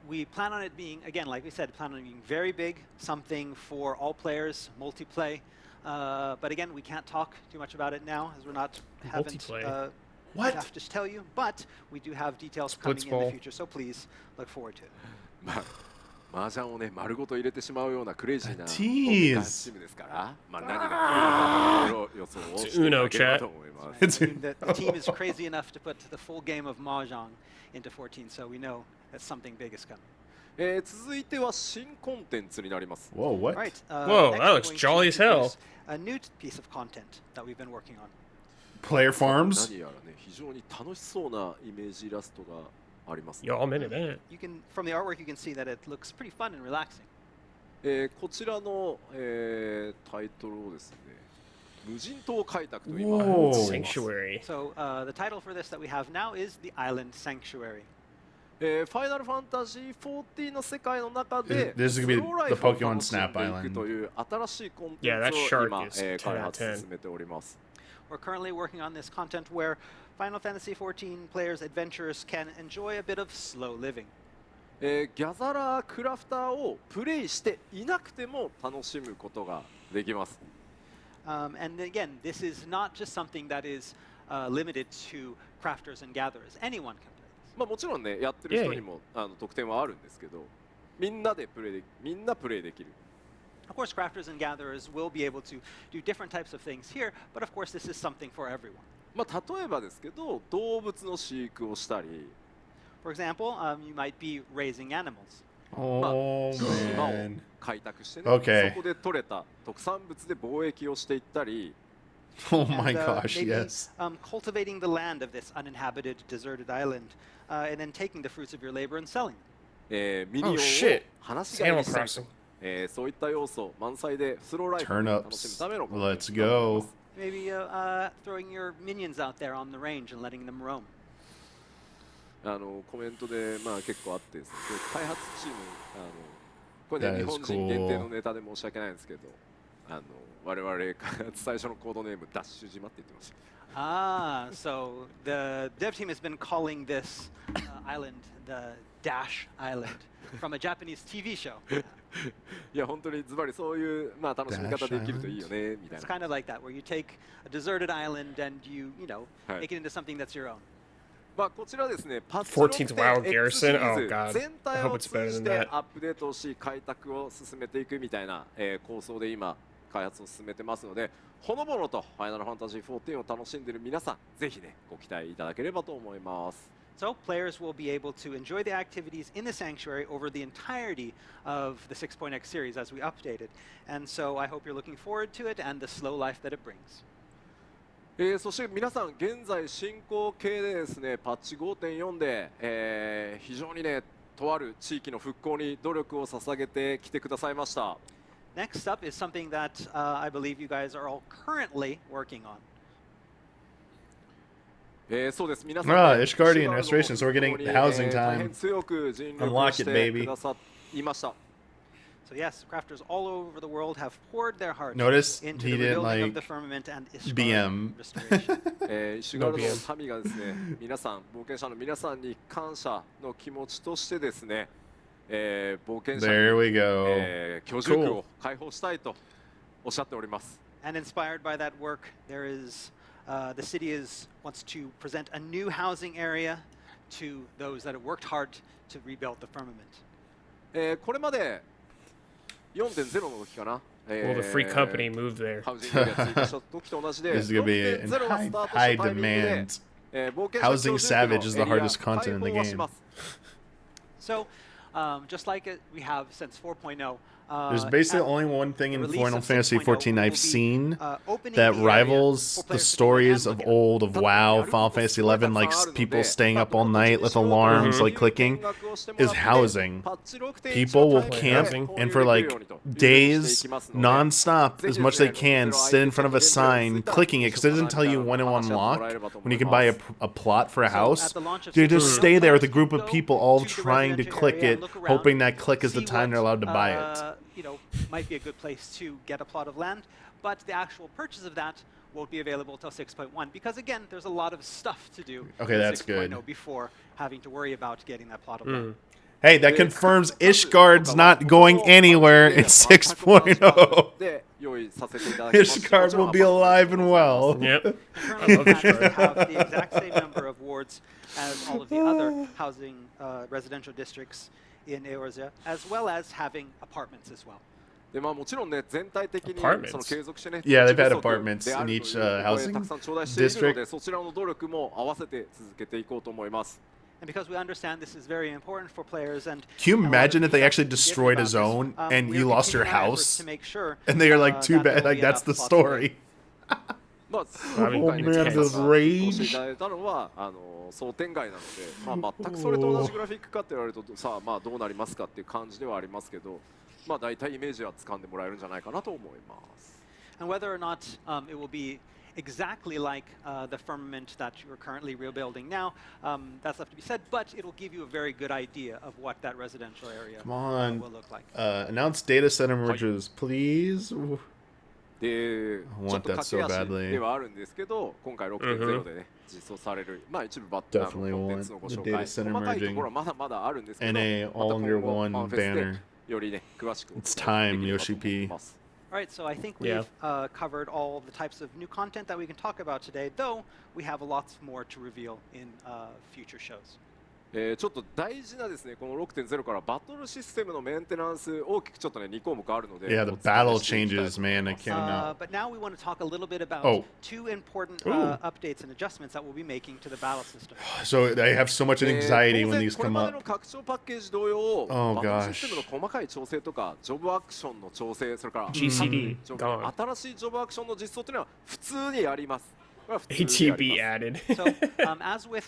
We plan on it being, again, like we said, plan on it being very big, something for all players, multiplayer. But again, we can't talk too much about it now, as we're not haven't What? enough to tell you. But we do have details Splits coming in the ball. future, so please look forward to it. 麻雀をね丸ごと入れてしまうようなクレイジーな Tease チームですから、まあ、何が来るのかいろいろ予想をしていただければと思います。I mean, the team is crazy enough to put the full game of Mahjong into 14, so we know that something big is coming. 続いては新コンテンツになります。 Whoa, what? All right. Whoa, next that we're looks going to jolly as hell. introduce A new piece of content that we've been working on. Player farms? 何やらね非常に楽しそうなイメージイラストがありますね。 Yo, I'm into that. You can, from the artwork, you can see that it looks pretty fun and relaxing. こちらの、タイトルをですね無人島開拓と今 Whoa. 言っています。 Sanctuary. So the title for this that we have now is The Island Sanctuary. ファイナルファンタジー14の世界の中で This is gonna be スローライ the フを Pokemon 楽しんでい Snap く Island. という新しいコンテ Yeah, ン that ツを shark 今、 is 10開 out of 発 10. 進めております。 We're currently working on this content where Final Fantasy XIV players, adventurers can enjoy a bit of slow living. ギャザラークラフターをプレイしていなくても楽しむことができます。And again, this is not just something that is limited to crafters and gatherers. Anyone can play this. まあもちろんねやってる人にも得点はあるんですけど、みんなプレイできる。Of course, crafters and gatherers will be able to do different types of things here, but of course, this is something for everyone. まあ例えばですけど動物の飼育をしたり、 For example, you might be raising animals. まあ Oh, 島を man. 開拓してね、 Okay. そこで採れた特産物で貿易をしていったり、 Oh my and, gosh, maybe, yes. Cultivating the land of this uninhabited, deserted island, and then taking the fruits of your labor and selling them. ミニオン Oh, を shit. 話し飼いに Animal したりと Crossing. そういった要素満載でスローライフを楽しむ Turnips. ためのコンテン Let's ツになっていま go. す。 Maybe throwing your minions out there on the range and letting them roam. コメントでまあ結構あってですね、開発チームこれね That 日 is 本人限定 cool. のネタで申し訳ないんですけど、我々開発最初のコードネームダッシュ島って言ってました。Ah, so the dev team has been calling this island the Dash Island from a Japanese TV show. いや本当にズバリそういうまあ楽しみ方できるといいよねみたい It's な。 kind of like that, where you take a deserted island and you know, Right. make it into something that's your own. まあこちらですね、パッチ 14th WoW 6.x シリ Garrison? ー Oh, ズ God. 全体 I hope を it's 通 better じ than て that. アップデートをし開拓を進めていくみたいな、構想で今開発を進めてますので、ほのぼのとファイナルファンタジー14を楽しんでいる皆さん、ぜひねご期待いただければと思います。 So players will be able to enjoy the activities in the sanctuary over the entirety of the 6.x series as we update it. And so I hope you're looking forward to it and the slow life that it brings. そして皆さん現在進行形でですねパッチ 5.4 で、非常にねとある地域の復興に努力を捧げてきてくださいました。 Next up is something that I believe you guys are all currently working on. そうです皆さん、 Ishgardian restoration, so we're getting 復興に housing 大変 time. 強く尽力 Unlock を it, して baby. くださいました。 So yes, crafters all over the world have poured their hearts Notice into he the didn't, rebuilding like, of the firmament and Ishgardian BM. restoration. イシュガルドの民がですね皆さん冒険者の皆さんに感謝の気持ちとしてですね、冒険者 There に、 we go. 居住区を開放したいとおっしゃっております。 And inspired by that work, there is the city wants to present a new housing area to those that have worked hard to rebuild the firmament. これまで 4.0 の時かな、Will the free company move there? ハウジングエリア追加した時と同じで This is gonna be in 4.0がスタートした high タイミングで、 demand. 冒険者 Housing 居住区の Savage is the エリア hardest content in the 開放はし game. ます。 So, just like we have since 4.0, There's basically at only one thing in the release Final of Fantasy 6.0, XIV we I've will be, seen opening that the area rivals for the players to go in stories and of look at. old of WoW, Final Fantasy XI, like people staying up all night with alarms, like clicking, is housing. People will camp housing. and for like days, non-stop, as much as they can, sit in front of a sign, clicking it, because it doesn't tell you when to unlock, when you can buy a plot for a house. At the launch of They just 6.0, stay there with a players group can of go people all to the trying to residential click area it, and look around, hoping that click is the see time they're allowed to buy it. you know, might be a good place to get a plot of land, but the actual purchase of that won't be available till 6.1 because again, there's a lot of stuff to do. Okay, in that's 6.0 good. before having to worry about getting that plot of land. Hey, that confirms Ishgard's not going anywhere in 6.0. Ishgard will be alive and well. Yep. Currently, we have the exact same number of wards as all of the other housing residential districts in Eorzea, as well as having apartments as well. でまあもちろんね全体的に Apartments. その継続してね Yeah, they've had 土地不足 apartments であ in る each というお声 housing たくさん頂戴しているので district. そちらの努力も合わせて続けていこうと思います。 And because we understand this is very important for players, and Can you a lot of imagine if they feedback actually we've given destroyed a about this, zone and we you are lost your continuing our efforts house? to make sure, And they are like, too that there bad, will like be that's the enough plots available. story. まあ I mean, 今回ね man, 皆さん this がお越し rage. いただいたのは想定外なので、まあ全くそれと同じグラフィックかって言われるとさあまあどうなりますかっていう感じではありますけど、まあ大体イメージは掴んでもらえるんじゃないかなと思います。 And whether or not it will be exactly like the firmament that you're currently rebuilding now, that's left to be said, but it will give you a very good idea of what that residential area Come on. will look like. Announce data center merges, please. で I ちょっ want と that 駆 so け足 badly. ではあるんですけど、今回 6.0 でね実装されるまあ一部バッターのコ Definitely ンテンツのご want 紹 the 介 data center 細かいと merging. ころはまだまだあるんですけど、 NA また all 今 under 後 one ファンフェスで banner. よりね詳しくお It's 伝え time, できればと Yoshi 思い P. ます。 All right, so I think Yeah. we've covered all the types of new content that we can talk about today, though we have lots more to reveal in future shows. ちょっと大事なですねこの 6.0 からバトルシステムのメンテナンス大きくちょっとね2項目あるので Yeah, the お伝え battle していきたい changes, と思い man. I ます can't now. But now we want to talk a little bit about Oh. two important Ooh. updates and adjustments that we'll be making to the battle system. So I have so much anxiety 当 when 然 these これ come までの up. 拡張パッケージ同様、 Oh, バトル gosh. システムの細かい調整とかジョブアクションの調整それから GCD ジョブ gone. 新しいジョブアクションの実装というのは普通にやります。これは普通にやり ATB ます added. So, as with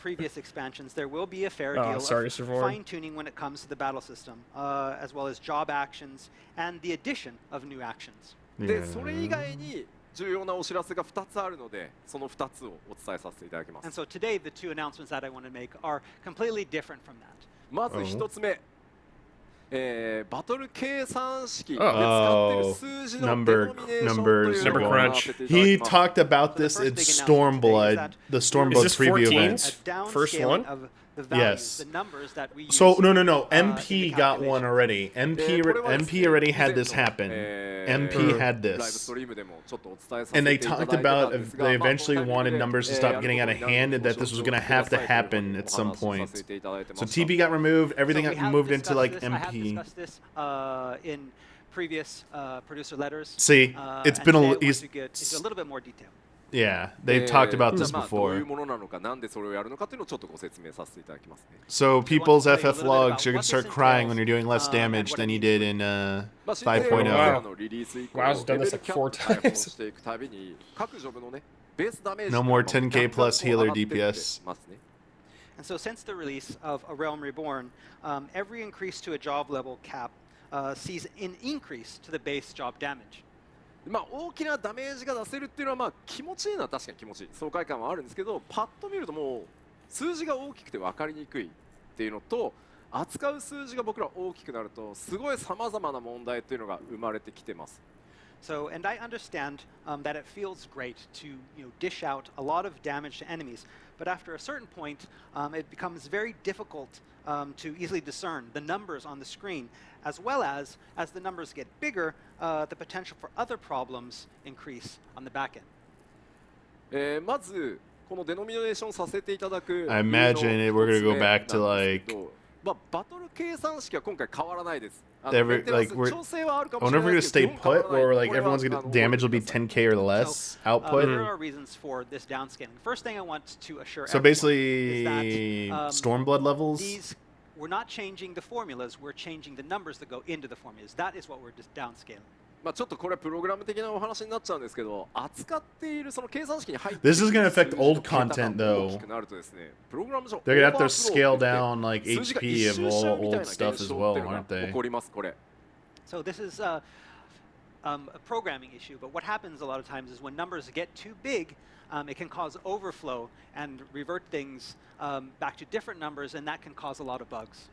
previous expansions, there will be a fair Oh, deal sorry, of Savor. fine-tuning when it comes to the battle system, as well as job actions and the addition of new actions. でそれ以外に重要なお知らせが2つあるのでその2つをお伝えさせていただきま And す。 so today, the two announcements that I want to make are completely different from that. まず1つ目、バトル計算式で Oh. 使っている数字の Number- デノミネーション numbers というのを are going 行わせていただ He きます。 talked about this So the in first big announcement today is Stormblood, that the Is Stormblood this preview 14? event. A First downscaling one? of the values, Yes. the numbers that we use. So no, in MP the got one calculation. already. MP already had this happen. MP had ライブ this. ストリームでもちょっとお伝えさせ And て they いただい talked てた about んで if すが they まあ eventually このタイミン wanted グで numbers to stop getting out of やることになる hand and that this was going to have to happen at some お話を point. させていただいてま So した TB got removed. Everything So we got have moved into discussed like this. I have MP. discussed this in previous producer letters. See, it's and been today I a want he's to get into a little bit more detail. yeah. They've talked about じゃ this あまあどういう before. ものなのかなんでそれをやるのかっていうのをちょっとご説明させていただきますね。 So people's tell you a FF little bit about logs, you're gonna what start this crying when entails, you're doing less and damage what than it you means. did in まあ、新生 5.0. からのリリース以降、 Wow, レベ done ル this キャ like ッ 4 プ開放 times. していくたびに各ジョブのねベースダメージ No が more ガン 10k ガン plus こう上 healer がってって DPS. ますね。 And so, since the release of A Realm Reborn, every increase to a job level cap sees an increase to the base job damage. まあ大きなダメージが出せるっていうのはまあ気持ちいいのは確かに気持ちいい爽快感はあるんですけどパッと見るともう数字が大きくて分かりにくいっていうのと扱う数字が僕ら大きくなるとすごいさまざまな問題っていうのが生まれてきてます。 So, and I understand that it feels great to dish out a lot of damage to enemies, but after a certain point, it becomes very difficult to easily discern the numbers on the screen, as well as the numbers get bigger, the potential for other problems increase on the back end. まずこのデノミネーションさせていただく I imagine it, we're gonna go back to like まあバトル計算式は今回変わらないです。 Every- メンテナンス like, we're- 調整はあるか I もしれ wonder if な we're い gonna ですけ stay ど基本 put 変わらない or like これは everyone's gonna 覚えて damage く will be ださい 10k or less output. There are reasons for this downscaling. First thing I want to assure So everyone basically, is that, Stormblood levels. these we're not changing the formulas, we're changing the numbers that go into the formulas. That is what we're just downscaling. まあちょっとこれはプログラム的なお話になっちゃうんですけど、扱っているその計算式に入っている This is gonna affect 数字の old 桁が content, though. 大きくなるとですね、プログラム上 They're gonna have to オーバーフロー scale って言って down like 数字が HP 一 of 周しちゃ all うみたい old な stuff 現 as 象 well, っていうのが aren't they? 起こりますこれ。 So this is a programming issue, but what happens a lot of times is when numbers get too big, it can cause overflow and revert things back to different numbers, and that can cause a lot of bugs.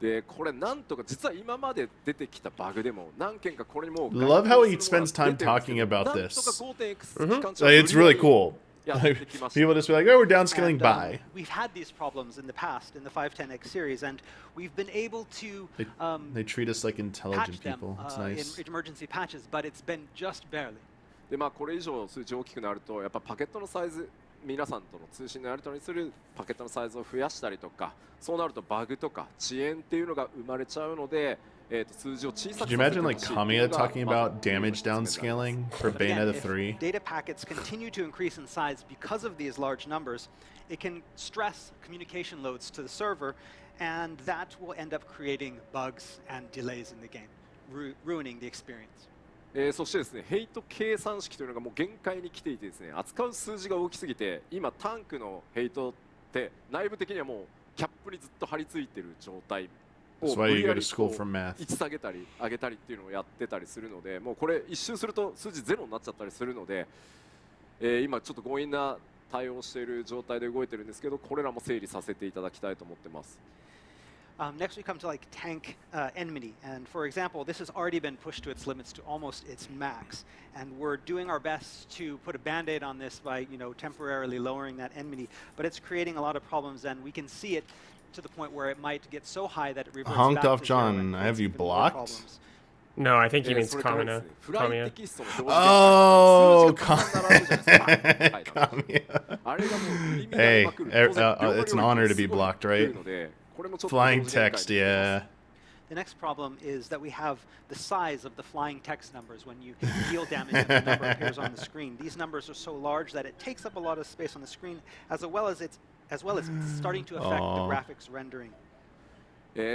でこれなんとか実は今まで出てきたバグでも何件かこれにもう Love how he spends time talking about なんとか this. 5.x 期間中 Like, it's really cool. やってきました。 People just be like, oh, we're downscaling And, by. we've had these problems in the past in the 510X series, and we've been able to They treat us like patch intelligent them people. It's nice. in emergency patches, but it's been just barely. でまあこれ以上数値大きくなるとやっぱパケットのサイズ皆さんとの通信のやり取りにするパケットのサイズを増やしたりとかそうなるとバグとか遅延っていうのが生まれちゃうので、数字を小さく Could you させて imagine ほ like しいっていうの Kamiya が talking ま about ず damage downscaling for But again, Bayonetta if 3? data packets continue to increase in size because of these large numbers, it can stress communication loads to the server, and that will end up creating bugs and delays in the game, ruining the experience. そしてですねヘイト計算式というのがもう限界に来ていてですね扱う数字が大きすぎて今タンクのヘイトって内部的にはもうキャップにずっと張り付いている状態 That's を why 無 you 理 go や to り school こ for う math. 位置下げたり上げたりっていうのをやってたりするのでもうこれ一周すると数字ゼロになっちゃったりするので、今ちょっと強引な対応している状態で動いてるんですけどこれらも整理させていただきたいと思ってます。Next, we come to like tank enmity, and for example, this has already been pushed to its limits to almost its max, and we're doing our best to put a band-aid on this by temporarily lowering that enmity, but it's creating a lot of problems, and we can see it to the point where it might get so high that it reverts Honked back off to zero John, and have creates you even more blocked? problems. No, I think he means それからで Kamina. すねフライ Kamia. テキストの表示 Oh, 数字がたくさん並ぶじゃないですかはい Kamiya. あれがもう入り乱 Hey, れまくる。当然 it's an honor to be blocked, 量が量 right? がすごいのでこれもちょっと Flying 同時限界に text, 来てます yeah. The next problem is that we have the size of the flying text numbers when you deal damage and the number appears on the screen. These numbers are so large that it takes up a lot of space on the screen, as well as it's starting to affect the Aw. graphics rendering.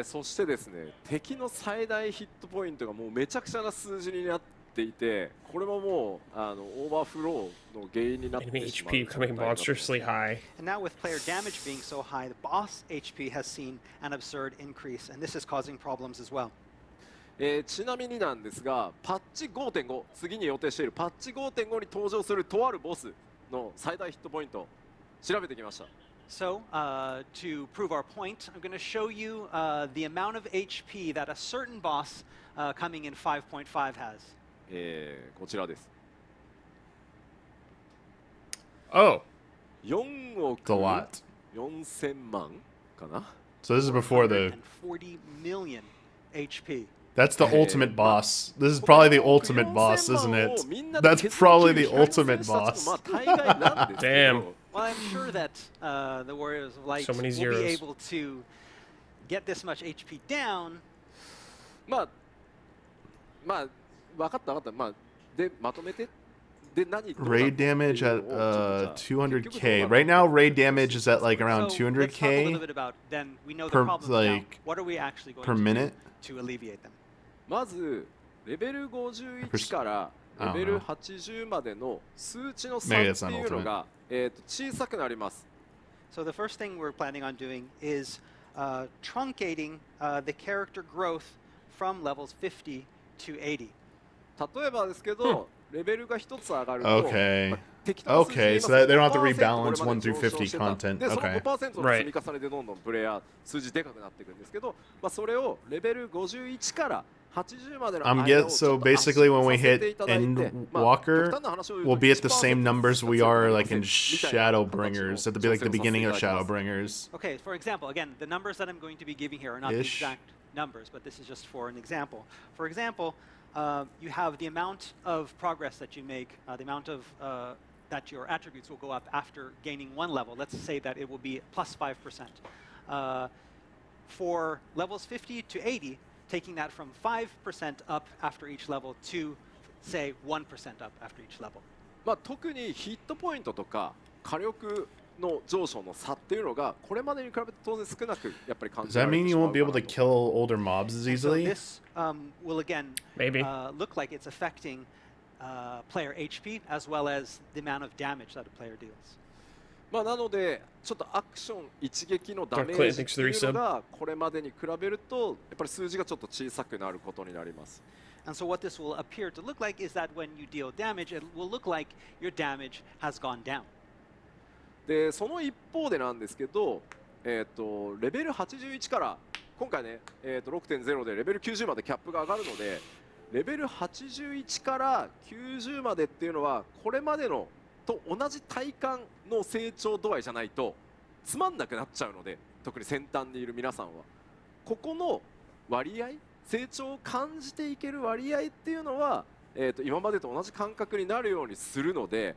そしてですね敵の最大ヒットポイントがもうめちゃくちゃな数字になっていてこれももうオーバーフローの原因になって Enemy しまう HP becoming monstrously high. And now with player damage being so high, the boss HP has seen an absurd increase, and this is causing problems as well. ちなみになんですがパッチ 5.5 次に予定しているパッチ 5.5 に登場するとあるボスの最大ヒットポイント調べてきました。 So, to prove our point, I'm going to show you the amount of HP that a certain boss coming in 5.5 has. こちらです。 Oh, 4億 It's a lot. 4000万かな So this is before the. 140 million HP. That's the ultimate boss. This is probably the ultimate boss, isn't it? That's probably the ultimate boss. Damn. Well, I'm sure that the Warriors of Light So many will be zeros. able to get this much HP down. まあ分かったまあでまとめてで何 Raid damage at 200k. Right now, raid damage is at like around So let's talk a little 200k bit about then we know the per- problems now. like, What are we actually going per to minute. do to alleviate them? まずレベル51からレベル80までの数値の差っていうのが小さくなります。 So the first thing we're planning on doing is truncating the character growth from levels 50 to 80. 例えばですけど、レベルが一つ上がると、 Okay. まあ適当な数字で言い Okay, ます so they don't have to 5% rebalance これまで 1 through 50上昇してた content. で、その Okay. 5% の積み重ねでどんどんプレイヤー数字でかくなっていくんですけど、まあ、それをレベル51から80までの I'm 間 get をち so ょっと圧 basically 縮 when we させ hit ていただいて、まあ Endwalker, 極端な話を言うと we'll be at the same 1% numbers we 強くな are りま like せん in みたいな形の Shadowbringers at the like the 調整をさせてい beginning た of だきます。 Shadowbringers. Okay, for example, again, the numbers that I'm going to be giving here are not the Ish. exact numbers, but this is just for an example. For example, you have the amount of progress that you make, the amount of that your attributes will go up after gaining one level. Let's say that it will be plus 5%. For levels 50 to 80, taking that from 5% up after each level to, say, 1% up after each level. まあ特にヒットポイントとか火力の上昇の差っていうのがこれまでに比べて当然少なくやっぱり感 Does じ that られ mean て you しま won't う be か able な to と。 kill older mobs as And so easily? this will again Maybe. look like it's affecting player HP as well as the amount of damage that a player deals. まあなのでちょっとアクション一撃のダメ Clint, ージ thanks って for い the うのがこれまでに比べるとやっぱり数字がちょっと小さくなることになります。 And so what this will appear to look like is that when you deal damage, it will look like your damage has gone down. でその一方でなんですけど、レベル81から今回ね、6.0 でレベル90までキャップが上がるのでレベル81から90までっていうのはこれまでのと同じ体感の成長度合いじゃないとつまんなくなっちゃうので特に先端にいる皆さんはここの割合成長を感じていける割合っていうのは、今までと同じ感覚になるようにするので、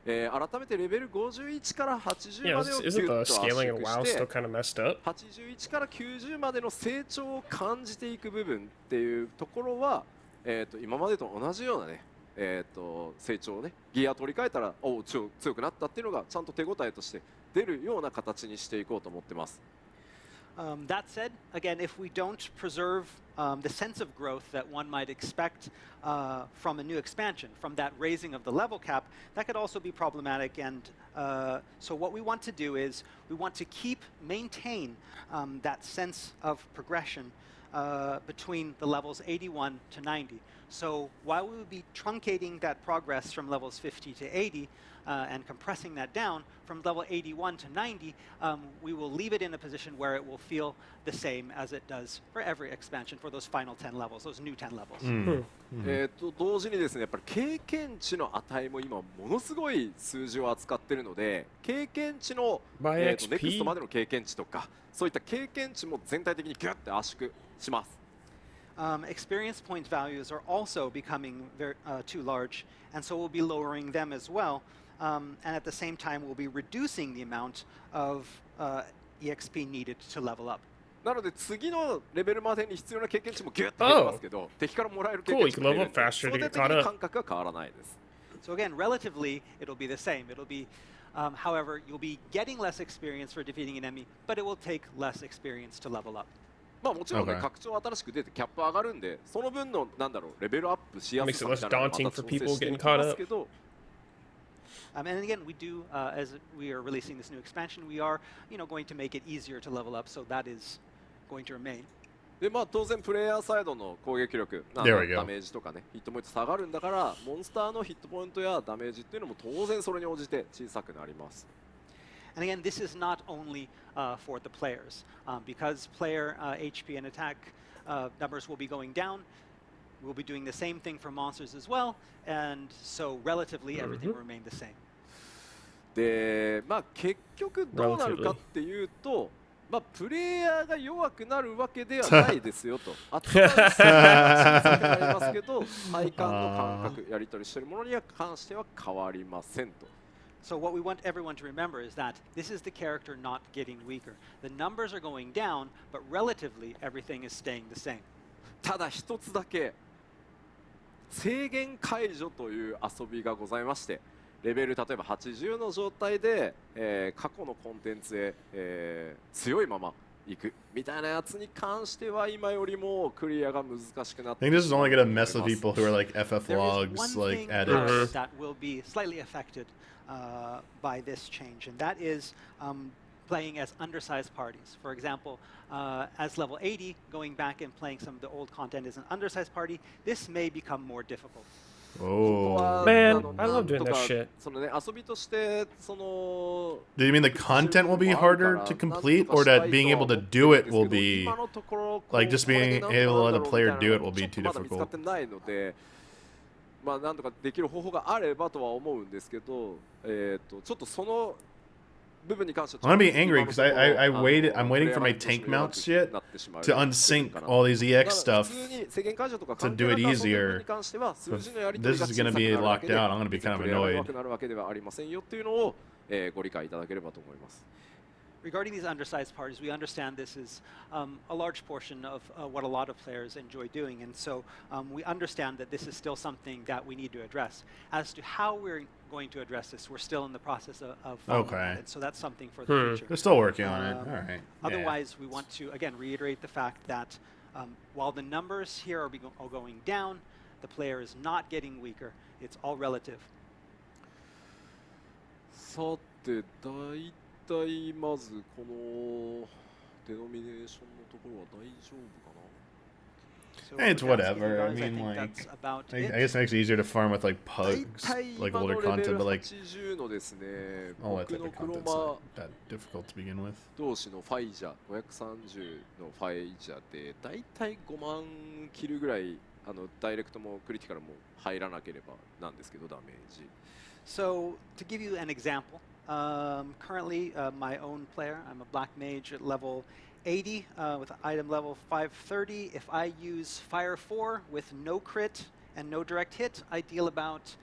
改めてレベル51から80 Yeah, までをギュ isn't ッ the と圧 scaling 縮 in し WoW て still kind of messed up? 81から90までの成長を感じていく部分っていうところは、今までと同じようなね、成長をねギア取り替えたら強くなったっていうのがちゃんと手応えとして出るような形にしていこうと思ってます。That said, again, if we don't preserve the sense of growth that one might expect from a new expansion, from that raising of the level cap, that could also be problematic. And so what we want to do is we want to maintain that sense of progression between the levels 81 to 90. So while we would be truncating that progress from levels 50 to 80, and compressing that down from level 81 to 90, we will leave it in a position where it will feel the same as it does for every expansion for those final 10 levels, those new 10 levels. 同時にですねやっぱり経験値の値も今ものすごい数字を扱っているので経験値の、By ネ XP クストまでの経験値とかそういった経験値も全体的にギュッて圧縮します。Experience point values are also becoming too large, and so we'll be lowering them as well. And at the same time, we'll be reducing the amount of EXP needed to level up. なので次のレベルまでに必要な経験値もギュッと減りますけど、敵からもらえる経験値も減るんで、 Cool, you can level up faster to 相対 get 的 caught に up. 感覚は変わらないです。 So again, relatively, it'll be the same. It'll be, however, you'll be getting less experience for defeating an enemy, but it will take less experience to level up. まあもちろんね、 Okay. 拡張新しく出てキャップ上がるんで、その分のなんだろうレベルアップしやすさ Makes み it た less いなのが daunting また for 調 people 整してい getting き caught ます up. けど、 And again, we do, as we are releasing this new expansion, we are, going to make it easier to level up. So that is going to remain. でまあ当然プレイヤーサイドの攻撃力、ダ There we go. メージとかね、ヒットポイント下がるんだから、モンスターのヒットポイントやダメージっていうのも当然それに応じて小さくなります。 And again, this is not only for the players. Because player HP and attack numbers will be going down, we'll be doing the same thing for monsters as well. And so relatively, everything will remain the same. で、まあ結局どうなるかっていうと、まあプレイヤーが弱くなるわけではないですよと。扱う数が小さくなりますけど、体感の感覚、やり取りしているものには関しては変わりませんと。 So what we want everyone to remember is that this is the character not getting weaker. The numbers are going down, but relatively everything is staying the same. ただ一つだけ制限解除という遊びがございまして、レベル例えば80の状態で、過去のコンテンツへ、強いまま行くみたいなやつに関しては今よりもクリアが難しくなって I think this is only gonna mess with people who are like FF There is logs, one like thing addicts. that will be slightly affected by this change, and that is playing as undersized parties. For example, as level 80, going back and playing some of the old content as an undersized party, this may become more difficult. Oh. Man, I love doing that shit. そのね遊びとしてその Do you mean the content will be harder to complete, or that being able to do it will be 今のところ like just being able to let a player do it will be too まだ見つか difficult? ってないので、まあなんとかできる方法があればとは思うんですけど、ちょっとその部分に関しては I'm gonna be angry because I'm waiting for my tank mounts shit to unsync all these EX stuff to do it easier. But this is gonna be locked out. I'm gonna be kind of annoyed. なるわけではありませんよっていうのを、ご理解いただければと思います。regarding these undersized parties, we understand this is a large portion of what a lot of players enjoy doing, and so we understand that this is still something that we need to address. As to how we're going to address this, we're still in the process of following that, and so that's something for the future. They're still working on it. All right. Otherwise, we want to, again, reiterate the fact that while the numbers here are going down, the player is not getting weaker. It's all relative. さて大体まずこのデノミネーションのところは大丈夫かな So It's with that, whatever. I guys, mean, think like, that's about I it. guess it makes it easier to farm with like pugs, 大体 like 今 older のレベ content, ル but like 80のですね all that 僕 type の of 黒 content's 魔 not that difficult to begin with. 同士のファイジャー530のファイジャーで大体5万キルぐらいダイレクトもクリティカルも入らなければなんですけどダメージ So to give you an example, currently my own player, I'm a black mage at level 80 with item level 530. If I use Fire 4 with no crit and no direct hit, I deal about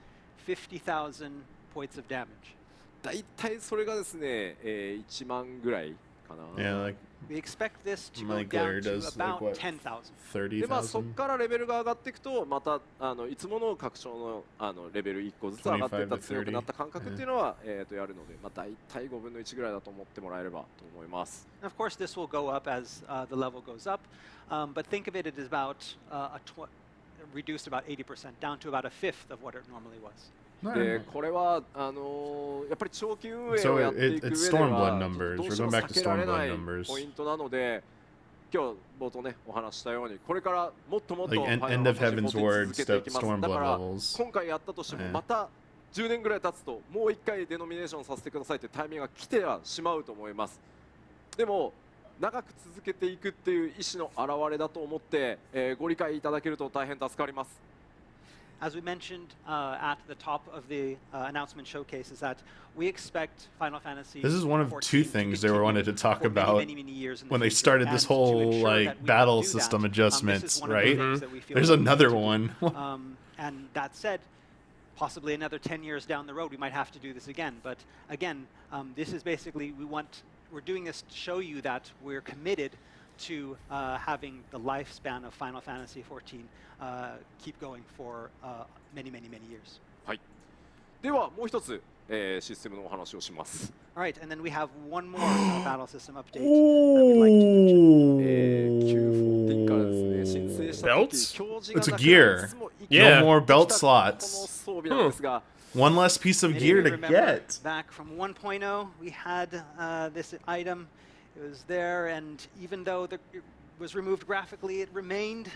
50,000 points of damage. 大体それがですね、1万ぐらいかな Yeah, like We expect this to go my glare down to does like about what 10,000. でまあそこ 30,000. からレベルが上がっていくとまたいつもの拡張のレベル1個ずつ上がっていった25強くなった感覚っていうのは、やるので、まあ、大体5分の1ぐらいだと思ってもらえればと思います Of course, this will go up as the level goes up, but think of it as about reduced about 80%, down to about a fifth of what it normally was. でこれはやっぱり長期運営 So をやっていく上で it's Stormblood は numbers. どう We're しても going back 避 to けられな Stormblood い numbers. ポイントなので今日冒頭ねお話ししたようにこれからもっともっと Like End of Heaven's Word 続けていきます Stormblood だから levels. 今回やったとしてもまた10年ぐらい経つともう1回デノミネーションさせてくださいってタイミングが来てはしまうと思いますでも長く続けていくっていう意思の表れだと思って、ご理解いただけると大変助かります As we mentioned at the top of the announcement showcase, is that we expect Final Fantasy. This is one of 14 two to things they continue wanted to talk for about many years in the when they future. started And this to whole ensure like that we battle can do system that, adjustments, this is one of the right? things that we feel There's that we need another to do. one. And that said, possibly another 10 years down the road, we might have to do this again. But again, this is basically we're doing this to show you that we're committed to having the lifespan of Final Fantasy XIV keep going for many, many, many years. はいではもう一つ、システムのお話をします All right, and then we have one more battle system update that we'd like to mention. Q14 からですね申請した時 Belts? 表示が It's a なく gear. いつも Yeah. No more belt この slots. 装備なんですが One less piece of Many gear of you to remember get. back from 1.0, we had this item. It was there, and even though it was removed graphically, it remained.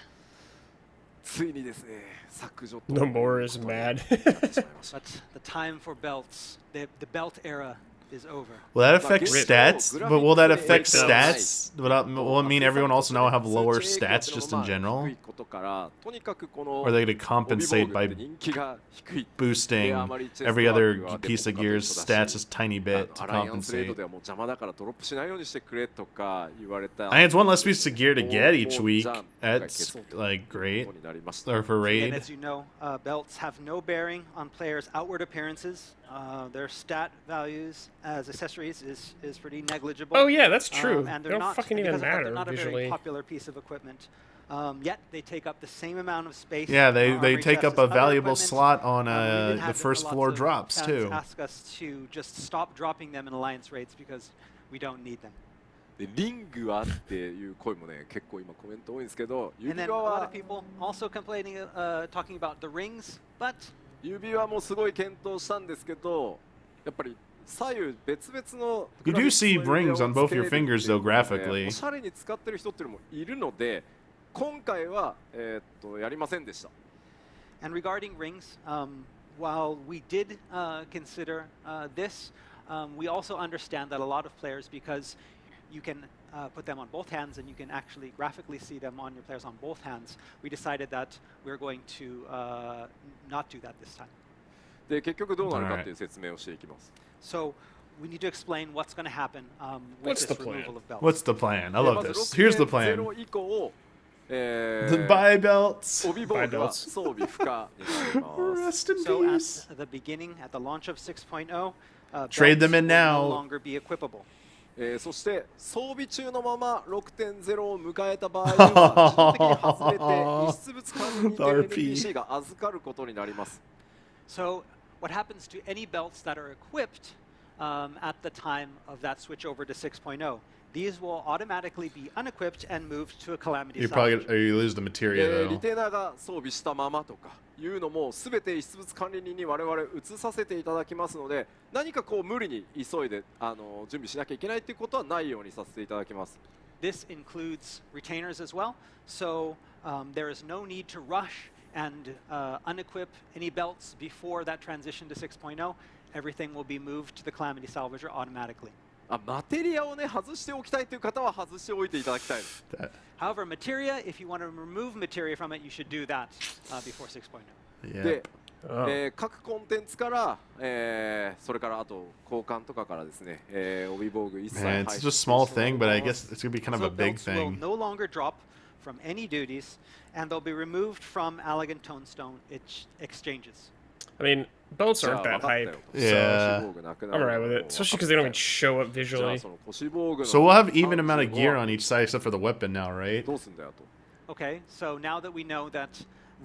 ついにですね削除と No more is mad. なってしまいました But the time for belts, the belt era, is over. Will that affect Rip. stats? But will that affect Rip. stats? Will it mean everyone also now have lower stats just in general? 低いことからとにかくこの Or are they going to 帯 compensate 防具 by って人気が低い boosting every other piece of gear's stats just tiny bit to アライアンスレード compensate? ではもう邪魔だからドロップしないようにしてくれとか言われた I mean, it's one less piece of gear to get each week. That's like こ great. とになりました Or for And raid. as you know, belts have no bearing on players' outward appearances. Their stat values as accessories is pretty negligible. Oh yeah, that's true. And They they're don't not, fucking and even because of that, matter they're not a very visually. popular piece of equipment. Yet they take up the same amount of space. Yeah, on they armory take chests up as a other valuable equipment. slot on We've been the having first lots floor of drops fans too. ask us to just stop dropping them in alliance raids because we don't need them. でリングはっていう声もね結構今コメント多いんですけど And 指 then a 輪 lot は of people also complaining, talking about the rings, but 指輪もすごい検討したんですけどやっぱり左右別々の You do see rings on both your fingers, though, graphically. おしゃれに使ってる人っていうのもいるので今回はやりませんでした And regarding rings, while we did consider this, we also understand that a lot of players, because you can put them on both hands and you can actually graphically see them on your players on both hands, we decided that we're going to not do that this time. で結局どうなるかっていう説明をしていきます So we need to explain what's going to happen with What's this the plan? removal of belts. What's the plan? I で love まず this. Here's the 6.0 plan. 以降 The buy belts. 帯防具は belts. 装備不可になります Rest in So peace. at the beginning, at the launch of 6.0, Trade belts them in will now. no longer be equipable. そして装備中のまま 6.0 を迎えた場合には自動的に外れて遺失物管理認定 NPC が預かることになります。 So what happens to any belts that are equipped at the time of that switch over to 6.0? These will automatically be unequipped and moved to a calamity You probably salvage. you lose the materia リ though. テーナーが装備したままとかいうのも全て遺失物管理人に我々移させていただきますので、何かこう無理に急いで準備しなきゃいけないということはないようにさせていただきます。 This includes retainers as well, so there is no need to rush and unequip any belts before that transition to 6.0. Everything will be moved to the calamity salvager automatically. マテリアをね外しておきたいという方は外しておいていただきたいです。 However, materia, if you want to remove materia from it, you should do that before 6.0. Yeah. で、各コンテンツから、それからあと交換とかからですね、帯防具一切 Man, 廃 it's 止 just a small thing, but I guess it's gonna be kind of So a big belts will thing. no longer drop from any duties, and they'll be removed from Allegan Tonestone exchanges. I mean, belts じゃあ aren't 分 that かったよ hype. と Yeah. 腰防具なくな I'm る alright の with も it, especially because they don't even show up じゃ visually. あその腰防具の So we'll have even amount of gear on each side except for the weapon now, right? どうすんだよと。 Okay, so now that we know that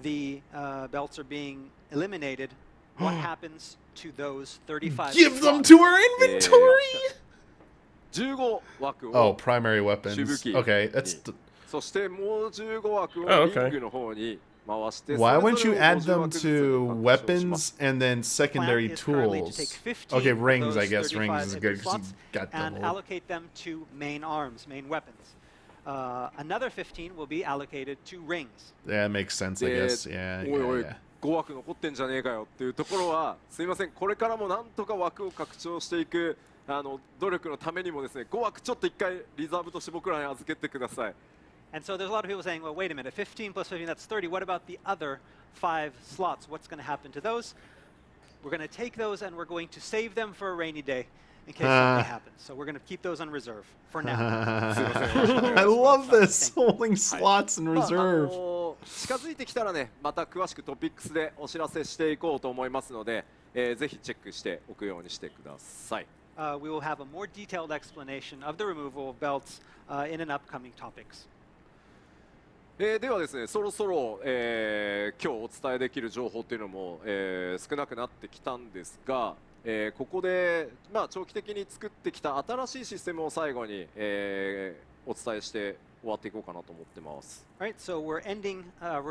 the belts are being eliminated, what happens to those 35 Give them slots? to our inventory. 15枠 Oh, を primary weapons. 主武器 Okay, that's にそしてもう15枠を Oh, リ okay. ングの方に回して why それ wouldn't ぞ you れを add 50 them 枠ずつ to 拡張します weapons and then secondary Plan is currently to take tools? 15 Okay, of rings. those I guess 35 rings is extra good because slots you got and double. allocate them to main arms, main weapons. Another 15 will be allocated to rings. Yeah, that makes sense. I で guess. Yeah, おいおい yeah, yeah. 5枠残ってんじゃねえかよっていうところはすいません、これからもなんとか枠を拡張していく努力のためにもですね、5枠ちょっと一回リザーブとして僕らに預けてください。 And so there's a lot of people saying, well, wait a minute, 15 plus 15, that's 30. What about the other 5 slots? What's going to happen to those? We're going to take those and we're going to save them for a rainy day in case something happens. So we're going to keep those on reserve for now. I love this holding slots in まあ reserve. 近づいてきたらね、また詳しくトピックスでお知らせしていこうと思いますので、ぜひチェックしておくようにしてください。We will have a more detailed explanation of the removal of belts in an upcoming topics. ではですね、そろそろ、今日お伝えできる情報というのも、少なくなってきたんですが、ここで、まあ、長期的に作ってきた新しいシステムを最後に、お伝えして終わっていこうかなと思ってます。All right, so we're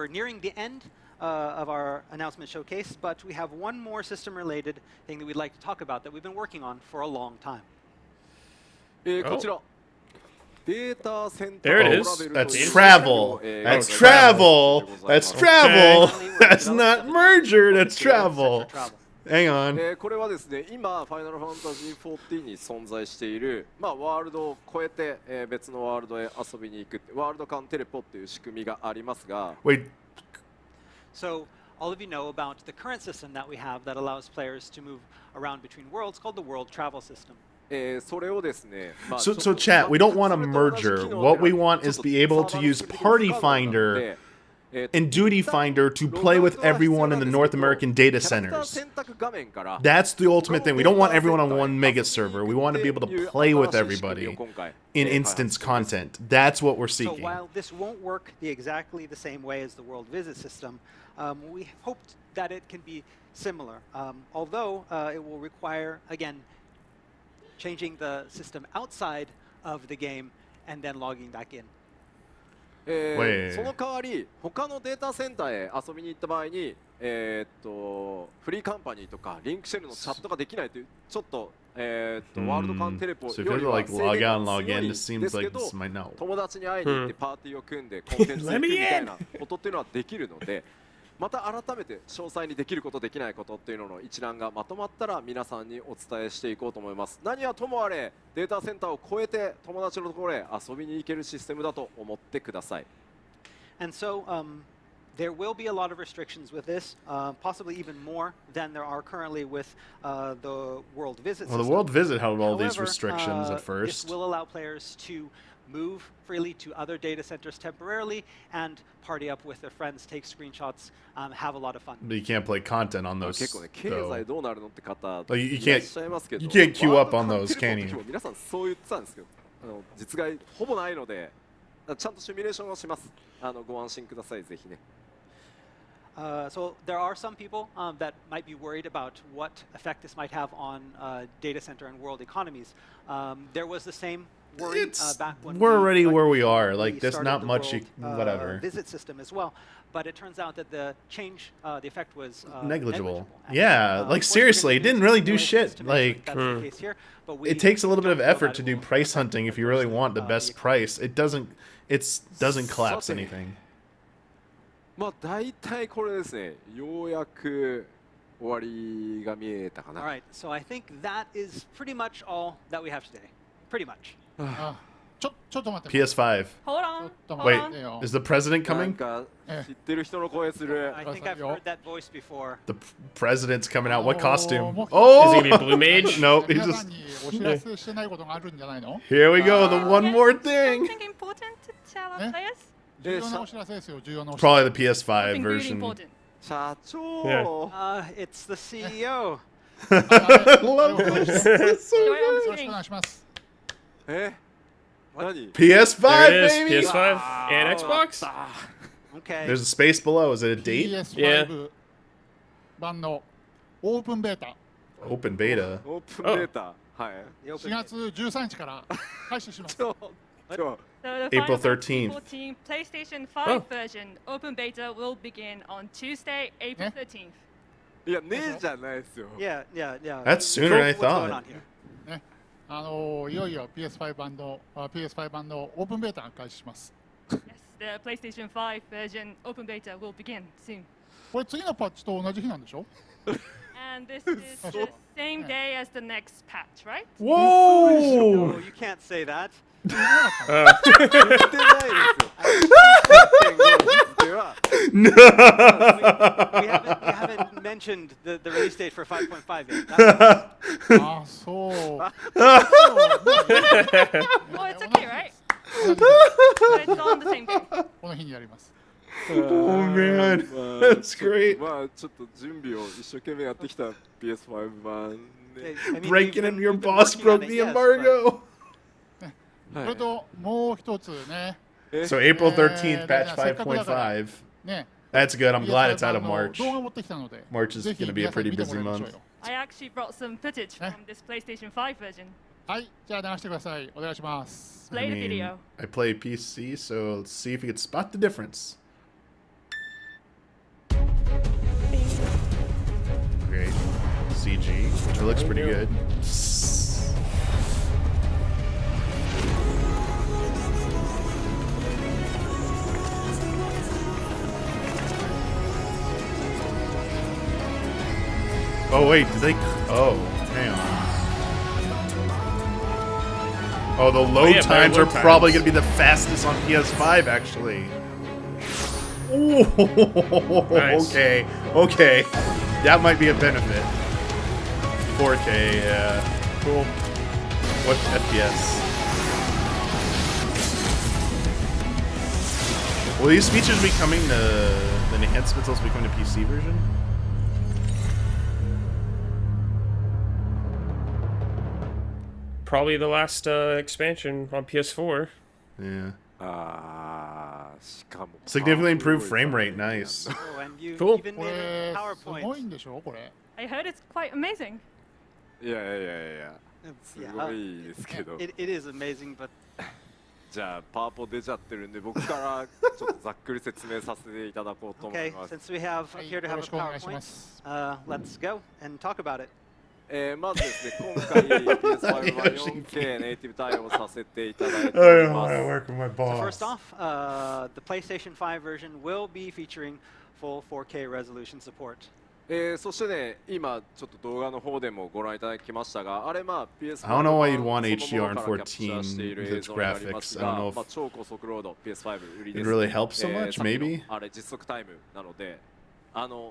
nearing the end of our announcement showcase, but we have one more system-related thing that we'd like to talk about that we've been working on for a long time. こちら。データセンタ There it ー is. トラベル That's という travel. えー That's ございます travel. でございます That's travel. Okay. That's not merger. That's travel. Travel. Hang on. これはですね、今、ファイナルファンタジー14に存在している、まあ、ワールドを超えて、別のワールドへ遊びに行く、ワールド間テレポっていう仕組みがありますが、Wait. So all of you know about the current system that we have that allows players to move around between worlds called the World Travel System. それをですね、まあ So, ちょっ so と chat, we don't want a それと同じ機 merger. 能 What で we want is be able to use Party Finder and Duty Finder to play with everyone in the North American data centers. That's the ultimate thing. We don't want everyone on one mega server. We want to be able to play with everybody in instance content. That's what we're So seeking. while this won't work exactly the same way as the World Visit system, we hoped that it can be similar, although it will require, again, changing the system outside of the game and then logging back in. その代わり他のデータセンターへ遊びに行った場合に、フリーカンパニーとかリンクシェルのチャットができないというちょっと、ワールド間テレポ So if よ you り have to は like 制 log 限 out and が log 強い in, で it す seems け like ど this might not. 友達に会いに行ってパーティーを組んでコンテンツを組むみたいなことっていうのはできるのでまた改めて詳細にできることできないことっていうのの一覧がまとまったら皆さんにお伝えしていこうと思います。何はともあれデータセンターを超えて友達のところへ遊びに行けるシステムだと思ってください。And so there will be a lot of restrictions with this, possibly even more than there are currently with the World Visit Well, the system. World Visit had all these However, restrictions at this first. will allow players to move freely to other data centers temporarily and party up with their friends, take screenshots, have a lot of fun. But you can't play content on まあ those. 結構ね経 though. 済どうなるのって方 Like, you い can't- らっしゃいますけど you can't queue ワー up ルド on カッ those, プテレ can ビ you? の時も皆さんそう言ってたんですけど実害ほぼないのでちゃんとシミュレーションをしますご安心くださいぜひね So there are some people that might be worried about what effect this might have on data center and world economies. There was the same worry It's- back when we're already right where we before are. Like, we there's started not the much world, whatever. visit system as well. But it turns out that the change, the effect was Negligible. And, Yeah, of like, course, we're seriously, gonna it didn't use really do simulations shit, to make sure like- that's the case here, but we It takes a little bit of don't feel effort that to it do will price affect hunting if you really adversely, want the the best economy. price. It doesn't collapse Something. anything. まあ大体これですねようやく終わりが見えたか All な right, so I think that is pretty much all that we have today. Pretty much. あちょっと待って PS5. Hold ちょ on. っと Hold 待 Wait, って on. よ is the president なん coming? か知ってる人の声する I think I've heard that voice before. The president's coming out. What costume? Oh, Oh! Is he gonna be Blue Mage? No, he 皆さ just. んにお知らせしてないことがあるんじゃないの Here we go. The one Yes, more thing. Something important to tell our Eh? players? 重要なお知らせですよ重要なお知ら Probably the PS5 Something really version. important. 社長 It's the CEO. Love this. Do it on せよろし screen. くお願いしますえ何 PS5, There it is. baby. PS5 and Xbox. Okay. There's a space below. Is it a date? PS5 版のオープンベータ Open beta. オープンデータはい The open 4月13日から開始しますちょ So the April Final Fantasy 13th. 14 PlayStation 5 Oh. version open beta will begin on Tuesday, April Eh? 13th. いやねえじゃないですよ Yeah, yeah, yeah. That's sooner than I What's going thought. on here? ねいよいよ PS5 版のオープンベータが開始します Yes, the PlayStation 5 version open beta will begin soon. これ次のパッチと同じ日なんでしょ And this is the same day as the next patch, right? Whoa! No, you can't say that. 言ってないですよ1.5では We haven't mentioned the release date for 5.5 yet. That's- あそう Oh, it's okay, right? 同じ So it's on the same day. この日にやります Oh man, まあ that's great. まあちょっと準備を一生懸命やってきた PS5 版ね I mean, Breaking we've been- in, your we've been boss working on broke it, the yes, embargo. それともう一つね So April 13th, Eh, patch せっかくだから 5.5. ね That's good. I'm glad it's out of 動 March. 画持ってきたので March is ぜひ gonna be a 皆さん pretty 見ても busy らいましょう month. よ I actually brought some footage Eh? from this PlayStation 5 version. はいじゃあ流してくださいお願いします Play the video. I play PC, so let's see if you can spot the difference. Great. CG, which looks pretty good. Oh wait, did they? Oh, hang on. Oh, the load yeah, times load are probably times. gonna be the fastest on PS5, actually. Ooh, Nice. okay, okay, that might be a benefit. 4K, yeah, cool. What FPS? Will these features be coming to the enhancements also be coming to PC version? Probably the last expansion on PS4. Yeah. あーしかも Significantly improved frame rate, nice. Oh, and you Cool. even こ made れ a すごい PowerPoint. んでしょこれ I heard it's quite amazing. いやいやいやいやす Yeah, ごいですけど it is amazing, but じゃあパワポ出ちゃってるんで僕からちょっとざっくり説明させていただこうと思い okay. ます Since we have はい appear to よ have ろ a しくお願いしま PowerPoint, す let's go and talk about it. まずですね今回 PS5 は 4K ネイティブ対応させていただいて I おり don't ま want to す work with my So boss. first off, the PlayStation 5 version will be featuring full 4K resolution support. そしてね今ちょっと動画の方でもご覧いただきましたがあれまあ PS5 I don't know why you'd 版 want そのも HDR の in からキャプチャーしている 14 with 映 its 像になります graphics. I don't が know if まあ超高速ロード PS5 売りです it really helps so much, さっきの maybe? あれ実測タイムなので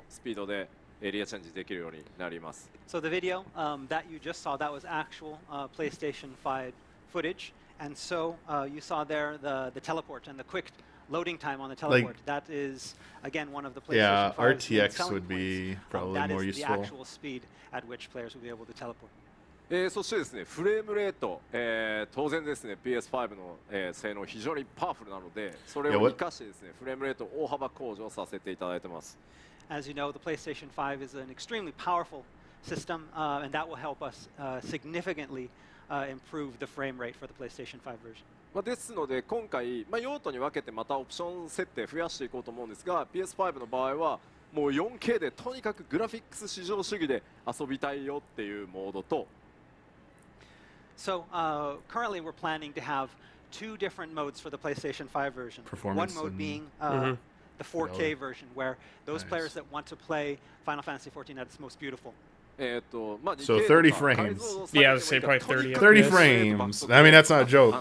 スピードでエリアチェンジできるようになります So the video that you just saw, that was actual PlayStation 5 footage, And so you saw there the teleport and the quick loading time on the teleport. That is, again, one of the PlayStation 5's main RTX selling would be points. probably That more is the useful. actual speed at which players will be able to teleport. そしてですね、フレームレート、当然ですね、PS5 の、性能非常にパワフルなので、それを生かしてですね、フレームレートを大幅向上させていただいてます。As you know, the PlayStation 5 is an extremely powerful system, and that will help us significantly improve the frame rate for the PlayStation 5 version. ですので今回、用途に分けてまたオプション設定増やしていこうと思うんですが PS5 の場合はもう 4K でとにかくグラフィックス至上主義で遊びたいよっていうモードと So currently we're planning to have two different modes for the PlayStation 5 version. Performance One mode and- being the 4K version, where those Nice. players that want to play Final Fantasy XIV at its most beautiful. So 30 frames. Yeah, I was saying probably 30 30 FPS. frames. I mean, that's not a joke.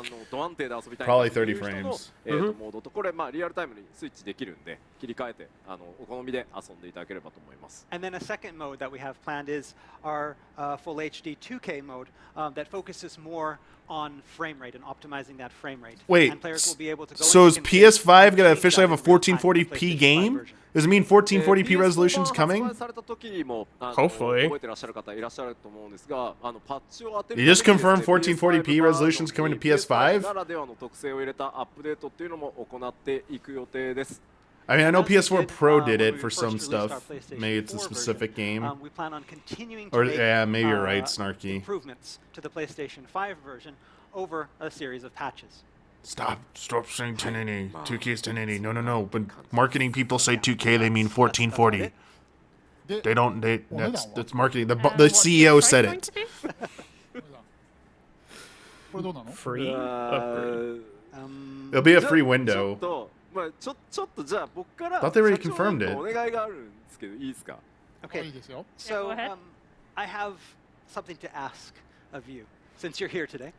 Probably 30 frames. モードとこれリアルタイムにスイッチできるんで切り替えてお好みで遊んでいただければと思います。 And then a second mode that we have planned is our full HD 2K mode that focuses more on frame rate and optimizing that frame rate. Wait, and players will be able to go so in is and configure PS5 going to change officially have a that in real time with the 1440p PlayStation 5 game? version. Does it mean 1440p resolution's coming? 発売された時も Hopefully. 覚えてらっしゃる方いらっしゃると思うんですがパッチを当てる You just ためにですね confirmed 1440p resolution's coming to PS5? ならではの特性を入れたアップデートっていうのも行っていく予定です。 I mean, I know As we PS4 did, Pro when did we it for first some released our stuff. PlayStation Maybe it's a 4 specific version, game. we plan on continuing to Or, make yeah, maybe you're right, Snarky. improvements to the PlayStation 5 version over a series of patches. Stop saying 1080. 2K is 1080. No. When marketing people say 2K, they mean 1440. で They don't. Well, That's marketing. The What's the the CEO price said going it. to be? これどうなの Free upgrade. It'll be a じゃあ free ちょ window. っとちょっとじゃあ僕から Thought they already 社長に confirmed it. お願いがあるんですけどいいですか Okay. いいですよ So go ahead. I have something to ask of you since you're here today.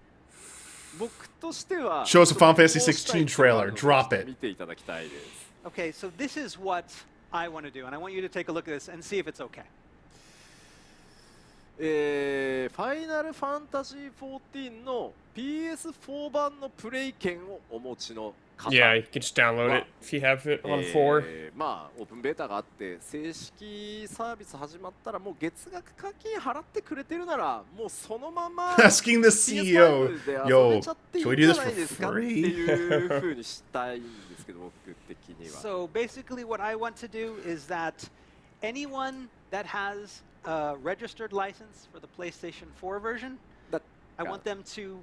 僕としては Show us a Final Fantasy ちょっとこうしたい 16 trailer. Drop it. 見ていただきたいです Okay, so this is what I want to do, and I want you to take a look at this and see if it's okay. ファイナルファンタジー14の PS4 版のプレイ券をお持ちの方 Yeah, you can just download it if you have it on 4. オープンベータがあって正式サービス始まったらもう月額課金払ってくれてるならもうそのまま Asking the CEO, PS5 で遊 yo, べちゃっていい can ん we じ do ゃ this な for いですかって free? いう風にしたいんですけど僕的には So basically, what I want to do is that anyone that has a registered license for the PlayStation 4 version, That- I want them to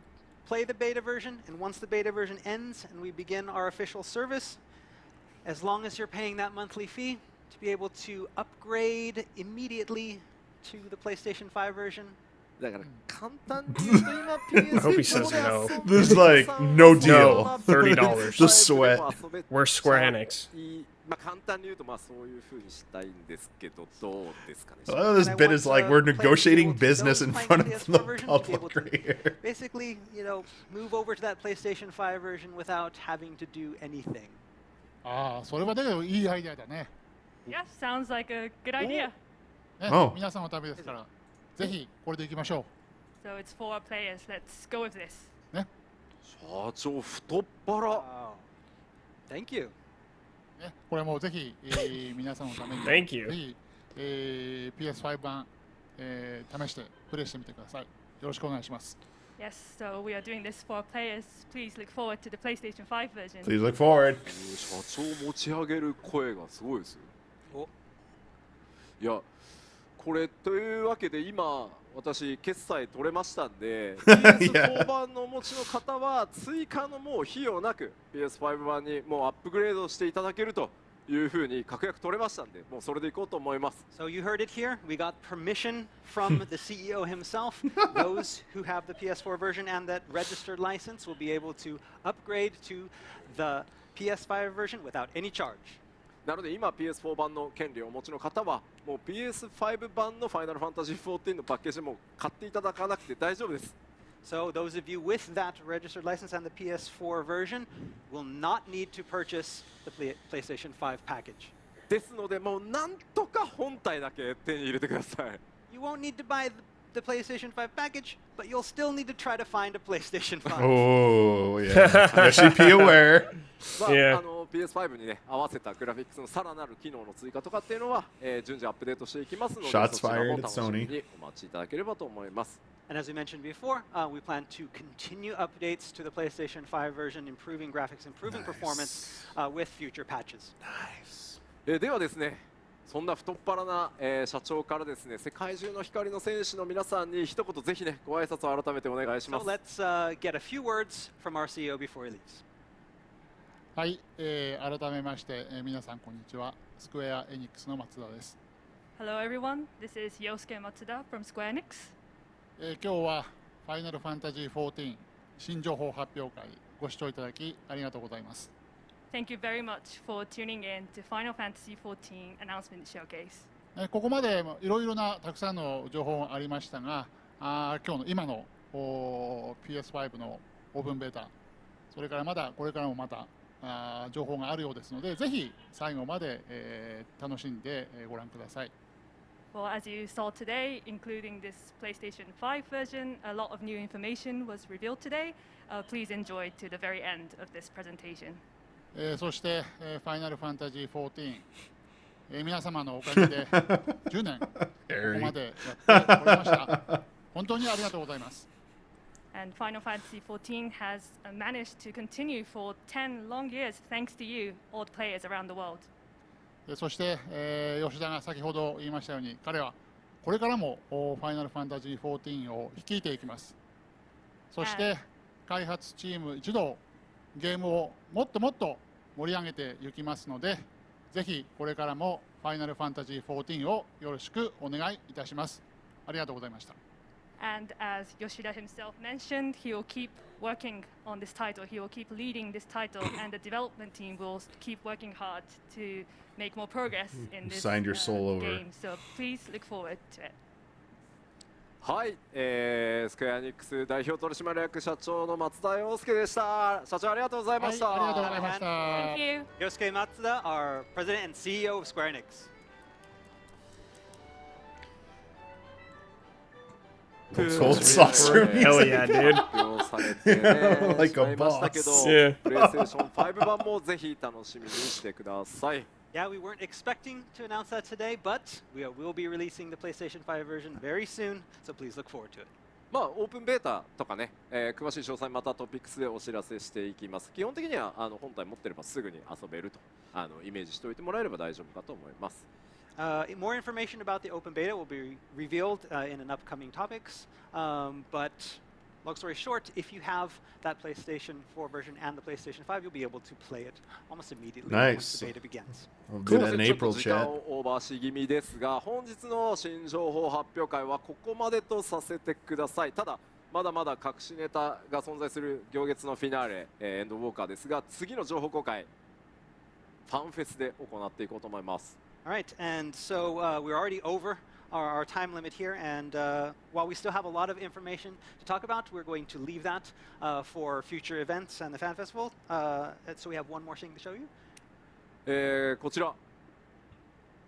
play the beta version, and once the beta version ends and we begin our official service, as long as you're paying that monthly fee, to be able to upgrade immediately to the PlayStation 5 version. だから簡単に言うと今 hope he says PS4 で no. 遊んで There's like no deal. No, $30. The sweat. We're Square Enix. 簡単に言うとそういう風にしたいんですけどどうですかね Oh, this And I bit want is like the we're players to be negotiating able to business those in playing front the of PS4 the version to be able public to right here. Basically, move over to that PlayStation 5 version without having to do anything. ああそれはだけどいいアイデアだね Yeah, sounds like a good idea. ね、Oh. 皆さんのためですからぜひこれでいきましょ So it's for our players. Let's go with this. うね社長太っ腹 Wow. Thank you. ねこれもぜひ、皆さんのために Thank you. ぜひ、PS5 版、試してプレイしてみてくださいよろしくお願いします Yes, so we are doing this for our players. Please look forward to the PlayStation 5 version. Please look forward. 社長持ち上げる声がすごいですよおいやこれというわけで今私決済取れましたんで PS4 版のお持ちの方は追加のもう費用なく PS5 版にもうアップグレードしていただけるというふうに確約取れましたんでもうそれでいこうと思います So you heard it here. We got permission from the CEO himself. Those who have the PS4 version and that registered license will be able to upgrade to the PS5 version without any charge. なので今 PS4 版の権利をお持ちの方はもう PS5 版のファイナルファンタジー14のパッケージも買っていただかなくて大丈夫です So those of you with that registered license and the PS4 version will not need to purchase the PlayStation 5 package. ですのでもうなんとか本体だけ手に入れてください You won't need to buy the the PlayStation 5 package, but you'll still need to try to find a PlayStation 5. Oh, yeah. SCP aware. まあ Yeah. PS5 にね合わせたグラフィックスのさらなる機能の追加とかっていうのは、順次アップデートしていきますので、 Shots そちらも fired at 楽しみにお待ちいただければと思います。 And as we mentioned before, we plan to continue updates to the PlayStation 5 version, improving graphics, improving performance with future patches. Nice. ではですね、そんな太っ腹な、社長からですね、世界中の光の戦士の皆さんに一言ぜひねご挨拶を改めてお願いし So ます。 let's get a few words from our CEO before he leaves. はい、改めまして、皆さんこんにちは。スクエアエニックスの松田です。 Hello, everyone. This is Yosuke Matsuda from Square Enix. 今日はファイナルファンタジー14新情報発表会ご視聴いただきありがとうございます。 Thank you very much for tuning in to Final Fantasy XIV Announcement Showcase. ここまでいろいろなたくさんの情報がありましたが、今のPS5 のオープンベータ、それからこれからもまた情報があるようですので、ぜひ最後まで、楽しんで、ご覧ください。 Well, as you saw today, including this PlayStation 5 version, a lot of new information was revealed today. Please enjoy to the very end of this presentation. そして、ファイナルファンタジー14、皆様のおかげで10年ここまでやってこれました。本当にありがとうございます。 And Final Fantasy XIV has managed to continue for 10 long years thanks to you, all the players around the world. そして、吉田が先ほど言いましたように、彼はこれからもファイナルファンタジー14を率いていきます。そして開発チーム一同ゲームをもっともっと盛り上げていきますので、ぜひこれからもファイナルファンタジー14をよろしくお願いいたします。ありがとうございました。 And as Yoshida himself mentioned, he will keep working on this title. He will keep leading this title, and the development team will keep working hard to make more progress in this Signed your soul over. game. So please look forward to it. はい、スクエアニックス代表取締役社長の松田洋介でした。社長ありがとうございました。はい、ありがとうございました。 Thank you. Yosuke Matsuda, our president and CEO of Square Enix. Cold saucer Hell yeah, dude. 発表されてね Like しま a いましたけど、 boss. Yeah. プレイステーション5版もぜひ楽しみにしてください。 Yeah, we weren't expecting to announce that today, but we will be releasing the PlayStation 5 version very soon, so please look forward to it. まあオープンベータとかね、詳しい詳細またトピックスでお知らせしていきます。基本的には本体持ってればすぐに遊べるとイメージしておいてもらえれば大丈夫かと思います。 More information about the open beta will be revealed in an upcoming topics, but long story short, if you have that PlayStation 4 version and the PlayStation 5, you'll be able to play it almost immediately once the Nice. beta begins. We'll す do いま that せ in ん、ちょっと April 時間 chat. をオーバーし気味ですが、本日の新情報発表会はここまでとさせてください。ただまだまだ隠しネタが存在する行月のフィナーレ、エンドウォーカーですが、次の情報公開ファンフェスで行っていこうと思います。 All right, and so we're already over our time limit here, and while we still have a lot of information to talk about, we're going to leave that for future events and the fan festival. So we have one more thing to show you. こちら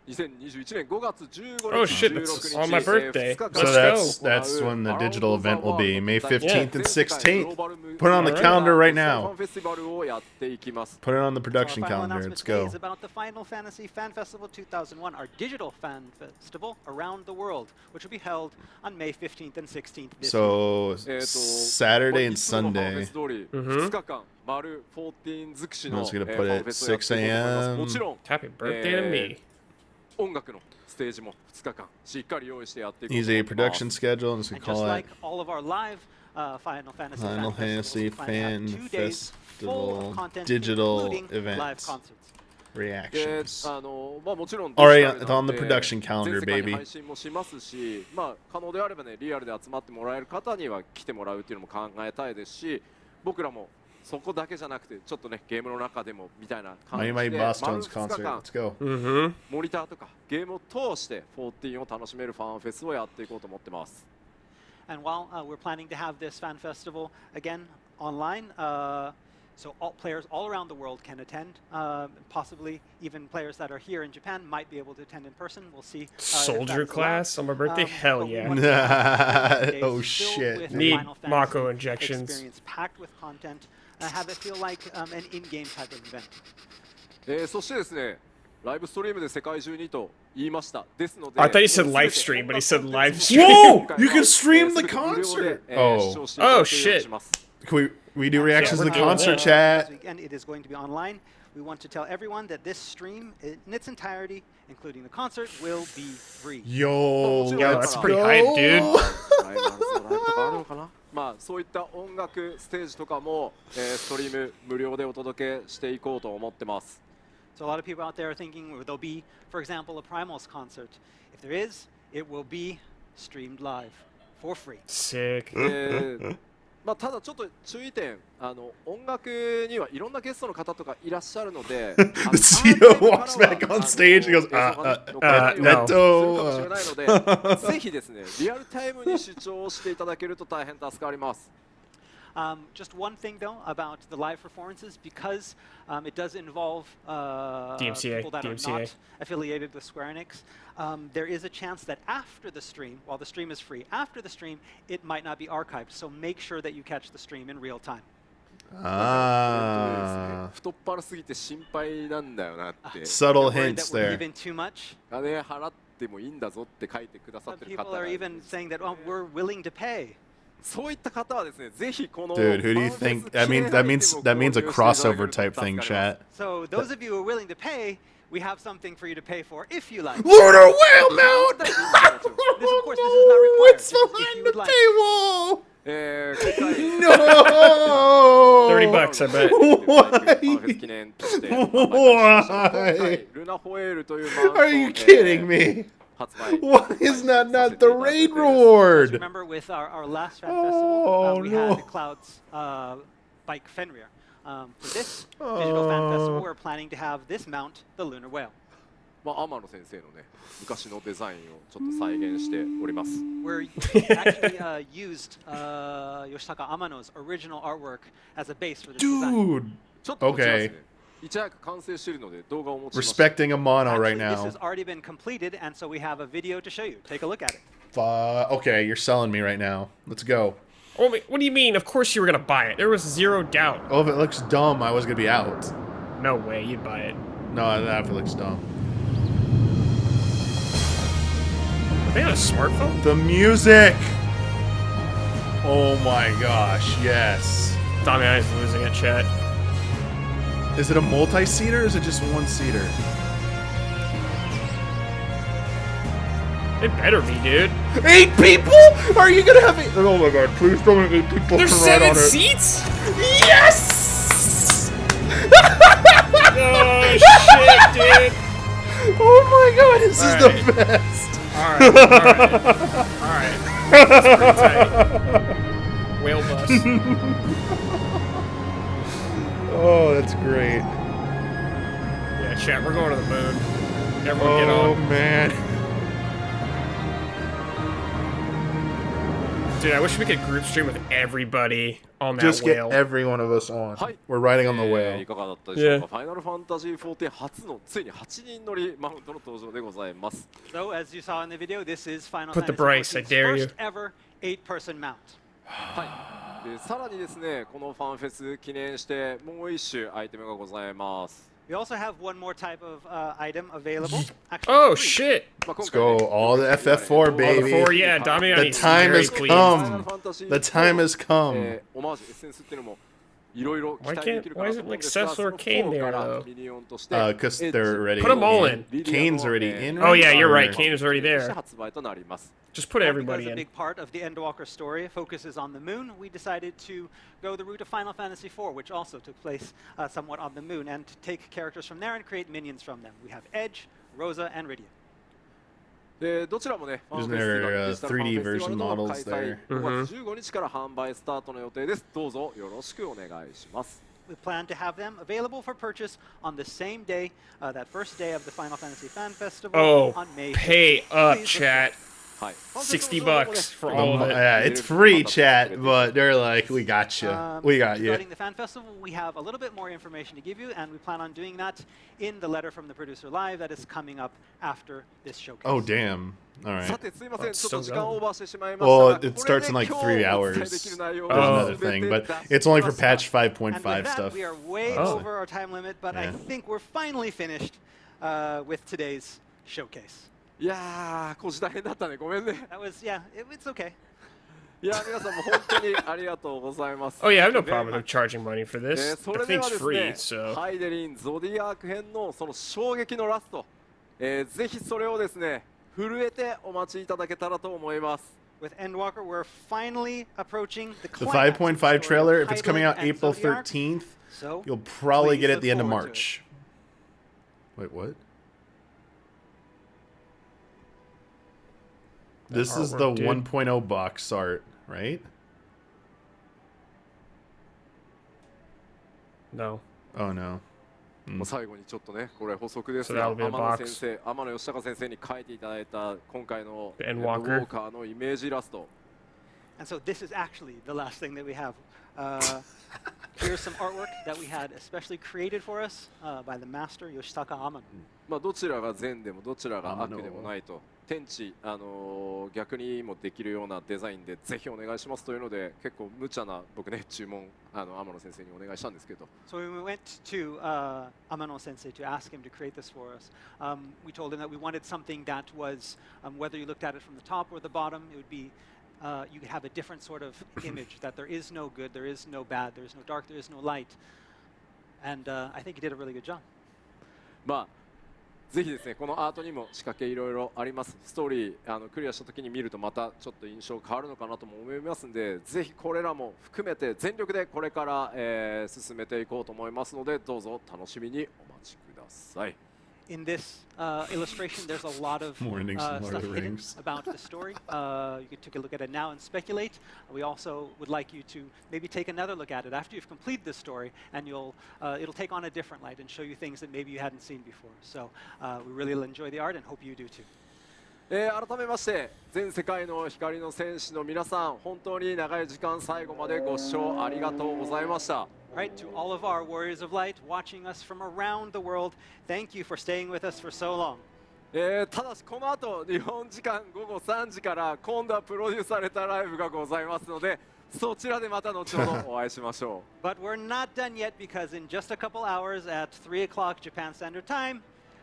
2021年5月15日 Oh shit, 16 it's 日 on my birthday. 2日間 So Let's go. that's when the digital event will be, May 15th and 16th. Put Put it on the calendar right now. フェスティバルをやっていきます。 Put it on the So production our final calendar. announcement Let's today go. is about the Final Fantasy Fan Festival 2001, our digital fan festival around the world, which will be held on May 15th and 16th this year. So Saturday and Sunday. 2日間丸14尽くしの I was gonna フ put ァン it フェスをやっていこうと思います。 6 もちろん Happy birthday to me. 音楽のステージも2日間しっかり用意してやっていこうと思 Easy います。 production schedule, and so we And just call it like all of our live Final Fantasy Final Fan Fantasy Festivals, we plan to have 2 days full Festival of content, digital including live events. concerts. で reactions. まあもちろん Already デジタルなんで on the production calendar, 全世界に baby. 配信もしますし、まあ可能であればねリアルで集まってもらえる方には来てもらうっていうのも考えたいですし、僕らもそこだけじゃなくてちょっとねゲームの中でもみたいな感じで My 丸 Boss 2 Tones 日 concert. 間 Let's go. Mm-hmm. モニターとかゲームを通して14を楽しめるファンフェスをやっていこうと思ってます。 And while we're planning to have this fan festival again online, So all players all around the world can attend. Possibly even players that are here in Japan might be able to attend in person. We'll see. If Soldier that's class on my birthday? allowed. Hell But we yeah. want to have 4 days Oh, filled shit, with dude. Need Final Fantasy Mako injections. experience packed with content. Have it feel like an in-game type of event. そしてですね、ライブストリームで世界中にと言いました。ですので、 I thought you said もう live 全て stream, but he said 音楽 live コンテン stream. ツ Whoa! も You can stream the 全て無料で concert. 視 Oh. 聴していただけるように shit. します。 Can we do reactions to we're the doing concert that. chat? This weekend, it is going to be online. We want to tell everyone that this stream, in its entirety, including the concert, will be free. Yo, Yo, let's that's pretty go. hype, dude. ライブとかあるのかな。まあそういった音楽ステージとかも、ストリーム無料でお届けしていこうと思ってます。 So a lot of people out there are thinking there'll be, for example, a Primals concert. If there is, it will be streamed live for free. Sick. まあただちょっと注意点、音楽にはいろんなゲストの方とかいらっしゃるので、The CEO walks back on stage and goes, Neto. かもしれないので、ぜひですね、リアルタイムに視聴していただけると大変助かります。 Just one thing though about the live performances, because it does involve DMCA, people that are DMCA. not affiliated with Square Enix. There is a chance that after the stream, while the stream is free, after the stream, it might not be archived. So make sure that you catch the stream in real time. Ah. 太っ腹すぎて心配なんだよなって。 Subtle Worried hints that we're there. giving too much. 金払ってもいいんだぞって書いてくださっ Some てる方 people が are even saying that, oh, we're willing to pay. そういった方はですね、ぜひこの Dude, who do you think? That means a crossover type thing, chat. So those of you who are willing to pay, we have something for you to pay for if you like. Lunar whale mount. This, of course, this is not required. What's This is if behind you the would like. paywall? 今回 No. $30, I bet. ファンフェス記念として販売開始しました。今回ルナホエールというマウント Are you kidding me? 発売 Why is that not the raid Just reward? remember, with our last fan Oh, festival, we no. had Cloud's bike Fenrir. For this digital fan festival, we're planning to have this mount, the Lunar Whale. まあ天野先生のね昔のデザインをちょっと再現しております。 We're actually used Yoshitaka Amano's original artwork as a base for this design. Dude. ちょっとこちらです Okay. ね。いち早く完成しているので動画をお持ちしました。 Respecting a mono right Actually, this now. has already been completed, and so we have a video to show you. Take a look at it. Okay, you're selling me right now. Let's go. Oh, wait, what do you mean? Of course you were gonna buy it. There was zero doubt. Oh, if it looks dumb, I was gonna be out. No way, you'd buy it. No, if it looks dumb. Are they on a smartphone? The music. Oh my gosh, yes. Damiani's losing it, chat. Is it a multi-seater or is it just one-seater? It better be, dude. 8 people? Are you gonna have 8? Oh my god, please don't have 8 people There's to ride 7 on it. seats? Yes! Oh, shit, dude. Oh my god, this is Alright. the best. Alright. That's pretty tight. Whale bus. Oh, that's great. Yeah, chat, we're going to the moon. Everyone get Oh on. man. Dude, I wish we could group stream with everybody on that Just get whale. every one of us on. はい We're riding on the い whale. かがだったでしょうか。 Yeah. ファイナルファンタジー14初のついに8人乗りマウントの登場でございます。 So, as you saw in the video, this is Final Put the Fantasy brace, I XIV's dare you. first ever 8-person mount. はい。でさらにですね、このファンフェス記念してもう一種アイテムがございます。 We also have one more type of item available. Actually, Oh, three. shit. まあ Let's 今回ね go. All the FF4, All the four, baby. yeah, Damiani The is time very has pleased. come. The time has come. オマージュエッセンスっていうのもいろいろ期 Why 待できるかな why と isn't 思うん like ですが、 Cecil そ or の Kane 4 か there ら though? ミニオンとして、 Because they're already Put 'em all in. in. Kane's already in. Oh, yeah, you're right. Or- Kane is already として there. 発売となります。 Just put Well, everybody because a in. big part of the Endwalker story focuses on the moon, we decided to go the route of Final Fantasy IV, which also took place somewhat on the moon, and to take characters from there and create minions from them. We have Edge, Rosa, and Rydia. でどちらもね、ファン Isn't フェスティバル there デジタルファン 3D フェスティバル version の models 開催 there? 5月15日から販売スタートの予定です。どうぞよろしくお願いします。 We plan to have them available for purchase on the same day, that first day of the Final Fantasy Fan Festival Oh, on May 15th. pay up, Please look chat. はい、 $60 for all of it. Yeah, it's free, chat, but they're like, we got you. We got you. Regarding the fan festival, we have a little bit more information to give you, and we plan on doing that in the letter from the producer live that is coming up after this showcase. Oh, damn. All さ right. てすいません、 It's ちょっと so 時間オーバーしてしまいました Well, が、 it starts in like これ 3 で今日お hours. 伝えできる内容を There's Oh. another 全 thing, て but 出し it's only for ました。 patch And with 5.5 that, stuff. we are way Oh. over our time limit, but I Yeah. think we're finally finished with today's showcase. いやー、こう大変だったね、ごめんね。 That was, yeah, it's okay. いやー、皆さんも本当にありがとうございます。 Oh yeah, I have no Thank you very problem with them charging money for this. そ The れで thing's はです free, ね、 so ハイデリンゾディアーク編のその衝撃のラスト、ぜひそれをですね、震えてお待ちいただけたらと思います。 With Endwalker, we're finally approaching the The climax of the 5.5 story trailer, of if it's coming out Hydaelyn and April Zodiac. 13th, So, you'll probably please get it at look the end of forward to March. Wait, what? This is the artwork, dude. 1.0 box art, right? no. Oh no. もう最後にちょっとね、これ補足です So が、 that'll be a 天野 box. 先生、天野義孝先生に書いていただいた今回の The エン Endwalker. ドウォーカーのイメージイラスト。 And so this is actually the last thing that we have. Here's some artwork that we had especially created for us by the master Yoshitaka Amano. まあどちらが善でもどちらが悪でもないと、天地、逆にもできるようなデザインでぜひお願いしますというので、結構無茶な僕ね注文天野先生にお願いしたんですけど。 So when we went to Amano Sensei to ask him to create this for us, we told him that we wanted something that was, whether you looked at it from the top or the bottom, it would be you could have a different sort of image, that there is no good, there is no bad, there is no dark, there is no light. And I think he did a really good job. まあぜひですね、このアートにも仕掛けいろいろあります。ストーリークリアした時に見るとまたちょっと印象変わるのかなとも思いますんで、ぜひこれらも含めて全力でこれから、進めていこうと思いますので、どうぞ楽しみにお待ちください。 In this illustration, there's a lot of More endings than Lord stuff of the hidden Rings. about the story. You can take a look at it now and speculate. We also would like you to maybe take another look at it after you've completed this story, and it'll take on a different light and show you things that maybe you hadn't seen before. So we really enjoy the art and hope you do too. 改めまして全世界の光の戦士の皆さん、本当に長い時間最後までご視聴ありがとうございました。 Right, to all of our warriors of light watching us from around the world, thank you for staying with us for so long. ただしこの後日本時間午後3時から今度はプロデュースされたライブがございますので、そちらでまた後ほどお会いしましょう。 But we're not done yet because in just a couple hours at 3 o'clock Japan Standard Time,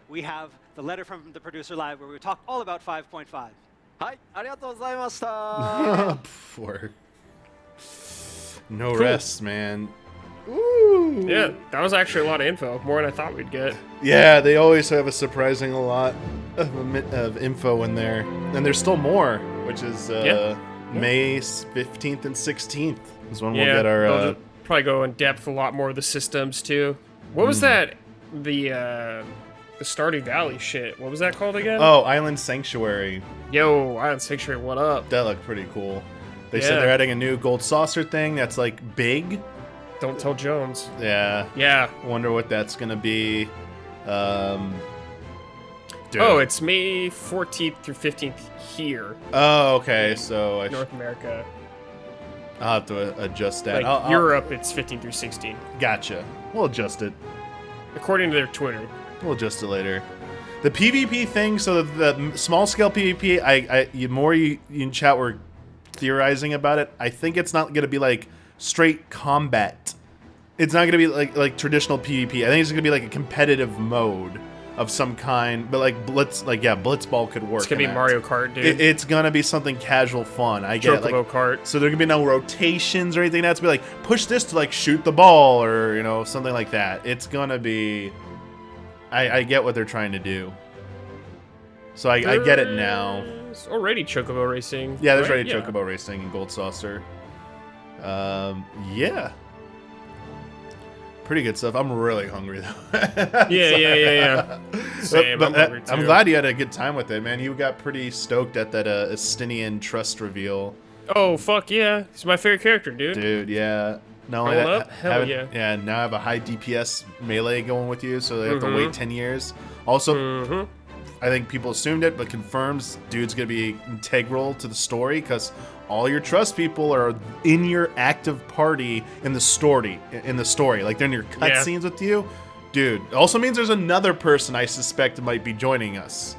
we have the letter from the producer live where we talk all about 5.5. はい、ありがとうございました。 For no rest, man. Ooh. Yeah, that was actually a lot of info, more than I thought we'd get. Yeah, they always have a surprising lot of info in there, and there's still more, which is May 15th and 16th is when we'll Yeah, get our. they'll probably go in depth a lot more of the systems too. What was that? The Stardew Valley shit. What was that called again? Oh, Island Sanctuary. Yo, Island Sanctuary, what up? That looked pretty cool. They said Yeah. they're adding a new gold saucer thing that's like big. Don't tell Jones. Yeah. Yeah. Wonder what that's gonna be. Dude. Oh, it's May 14th through 15th here, Oh, okay. So North America. I'll have to adjust that. Like Europe, it's 15 through 16, Gotcha. We'll adjust it. according to their Twitter. We'll adjust it later. The PvP thing, so the small scale PvP, the more you in chat were theorizing about it, I think it's not going to be like straight combat. It's not going to be like traditional PvP. I think it's going to be like a competitive mode of some kind, but like Blitzball could work. It's gonna be in that. Mario Kart, dude. It's going to be something casual fun. I get it. Chocobo Like, Kart. so there can be no rotations or anything. That's be like push this to like shoot the ball or something like that. It's gonna be. I get what they're trying to do. So I get it now. There's already Chocobo Racing. Yeah, there's right? already Chocobo Racing and Gold Saucer. Yeah. Pretty good stuff. I'm really hungry though. Yeah. Same. But I'm hungry too. I'm glad you had a good time with it, man. You got pretty stoked at that Estinian trust reveal. Oh fuck yeah! He's my favorite character, dude. Dude, yeah. Not only Roll that, up? Hell yeah. Yeah, now I have a high DPS melee going with you, so they have to wait 10 years. Also, I think people assumed it, but confirms dude's gonna be integral to the story because all your trust people are in your active party in the story. Like they're in your cutscenes with you. Dude, it also means there's another person I suspect might be joining us.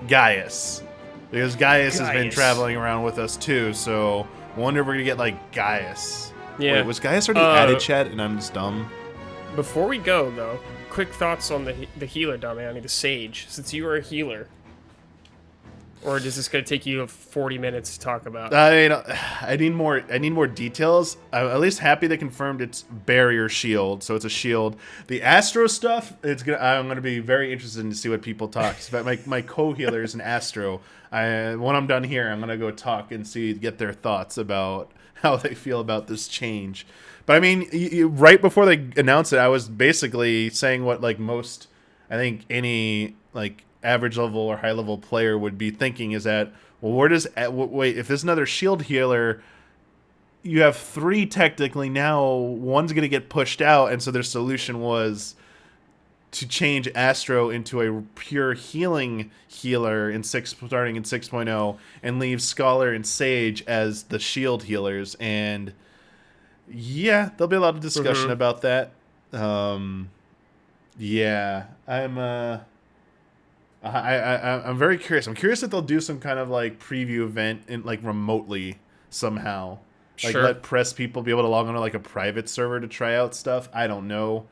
Gaius. Because Gaius has been traveling around with us too, so I wonder if we're gonna get like Gaius. Yeah. Wait, was Gaius already added, chat, and I'm just dumb? Before we go, though, quick thoughts on the healer, Damiani, the sage. Since you are a healer, or is this going to take you 40 minutes to talk about? I need more details. I'm at least happy they confirmed it's barrier shield, so it's a shield. The Astro stuff, I'm gonna be very interested to see what people talk. My co-healer is an Astro. When I'm done here, I'm gonna go talk and get their thoughts about how they feel about this change. But I mean, right before they announced it, I was basically saying what like most, I think any like average level or high level player would be thinking is that, well, wait, if there's another shield healer, you have 3 technically now, one's going to get pushed out, and so their solution was to change Astro into a pure healing healer starting in 6.0 and leave Scholar and Sage as the shield healers. And yeah, there'll be a lot of discussion about that. Yeah, I'm very curious. I'm curious if they'll do some kind of like preview event like remotely somehow. Like let press people be able to log on to like a private server to try out stuff. I don't know.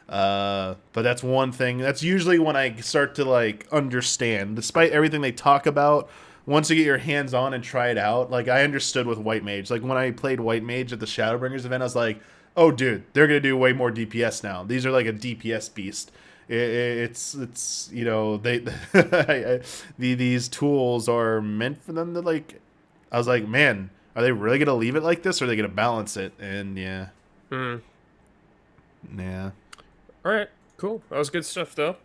But that's one thing. That's usually when I start to like understand. Despite everything they talk about, once you get your hands on and try it out, like I understood with White Mage. Like when I played White Mage at the Shadowbringers event, I was like, oh dude, they're gonna do way more DPS now. These are like a DPS beast. It's you know, these tools are meant for them to like. I was like, man, are they really gonna leave it like this, or are they gonna balance it? And yeah, yeah. All right, cool. That was good stuff, though.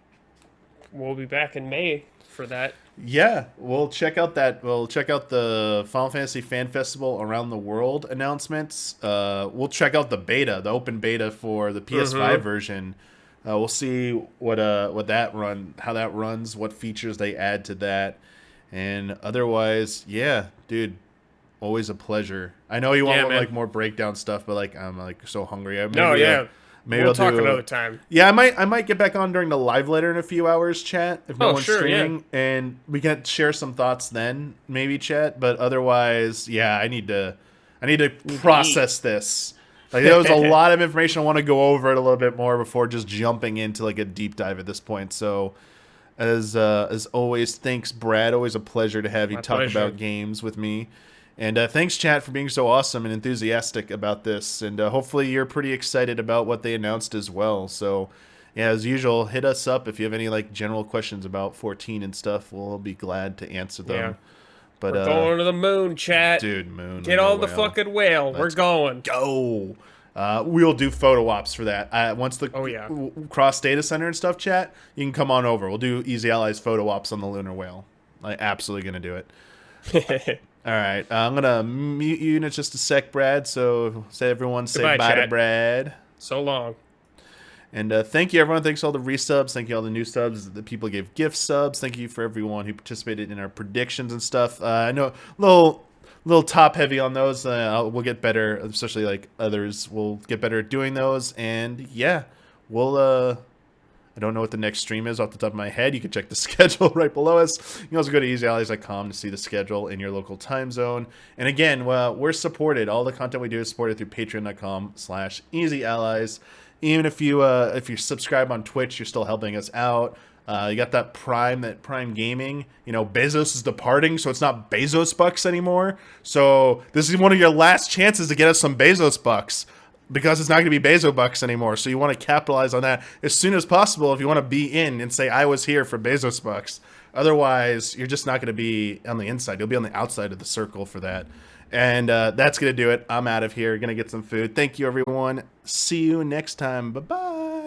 We'll be back in May for that. Yeah, we'll check out the Final Fantasy Fan Festival Around the World announcements. We'll check out the beta, the open beta for the PS5 version. We'll see how that runs, what features they add to that, and otherwise, yeah, dude, always a pleasure. I know you want like more breakdown stuff, but like I'm like so hungry. Maybe we'll talk another time. Yeah, I might get back on during the live later in a few hours, chat, if no one's streaming, and we can share some thoughts then, maybe, chat. But otherwise, yeah, I need to process this. Like there was a lot of information. I want to go over it a little bit more before just jumping into like a deep dive at this point. So, as always, thanks, Brad. Always a pleasure to have you talk about games with me. And thanks, chat, for being so awesome and enthusiastic about this. And hopefully you're pretty excited about what they announced as well. So, yeah, as usual, hit us up if you have any like general questions about 14 and stuff. We'll be glad to answer them. Yeah. But we're going to the moon, chat. Dude, moon. Get on the fucking whale. We're going. Go. We'll do photo ops for that. Once the cross data center and stuff, chat, you can come on over. We'll do Easy Allies photo ops on the lunar whale. I'm absolutely going to do it. All right, I'm gonna mute you in just a sec, Brad. So everyone say bye to Brad. So long. And thank you, everyone. Thanks to all the resubs. Thank you all the new subs. The people gave gift subs. Thank you for everyone who participated in our predictions and stuff. I know a little top heavy on those. We'll get better, especially like others. We'll get better at doing those. And yeah, we'll. I don't know what the next stream is off the top of my head. You can check the schedule right below us. You can also go to easyallies.com to see the schedule in your local time zone. And again, we're supported. All the content we do is supported through patreon.com/easyallies. Even if you subscribe on Twitch, you're still helping us out. You got that Prime Gaming. You know, Bezos is departing, so it's not Bezos bucks anymore. So this is one of your last chances to get us some Bezos bucks, because it's not going to be Bezos bucks anymore. So you want to capitalize on that as soon as possible if you want to be in and say, I was here for Bezos bucks. Otherwise, you're just not going to be on the inside. You'll be on the outside of the circle for that. And that's going to do it. I'm out of here. Going to get some food. Thank you, everyone. See you next time. Bye-bye.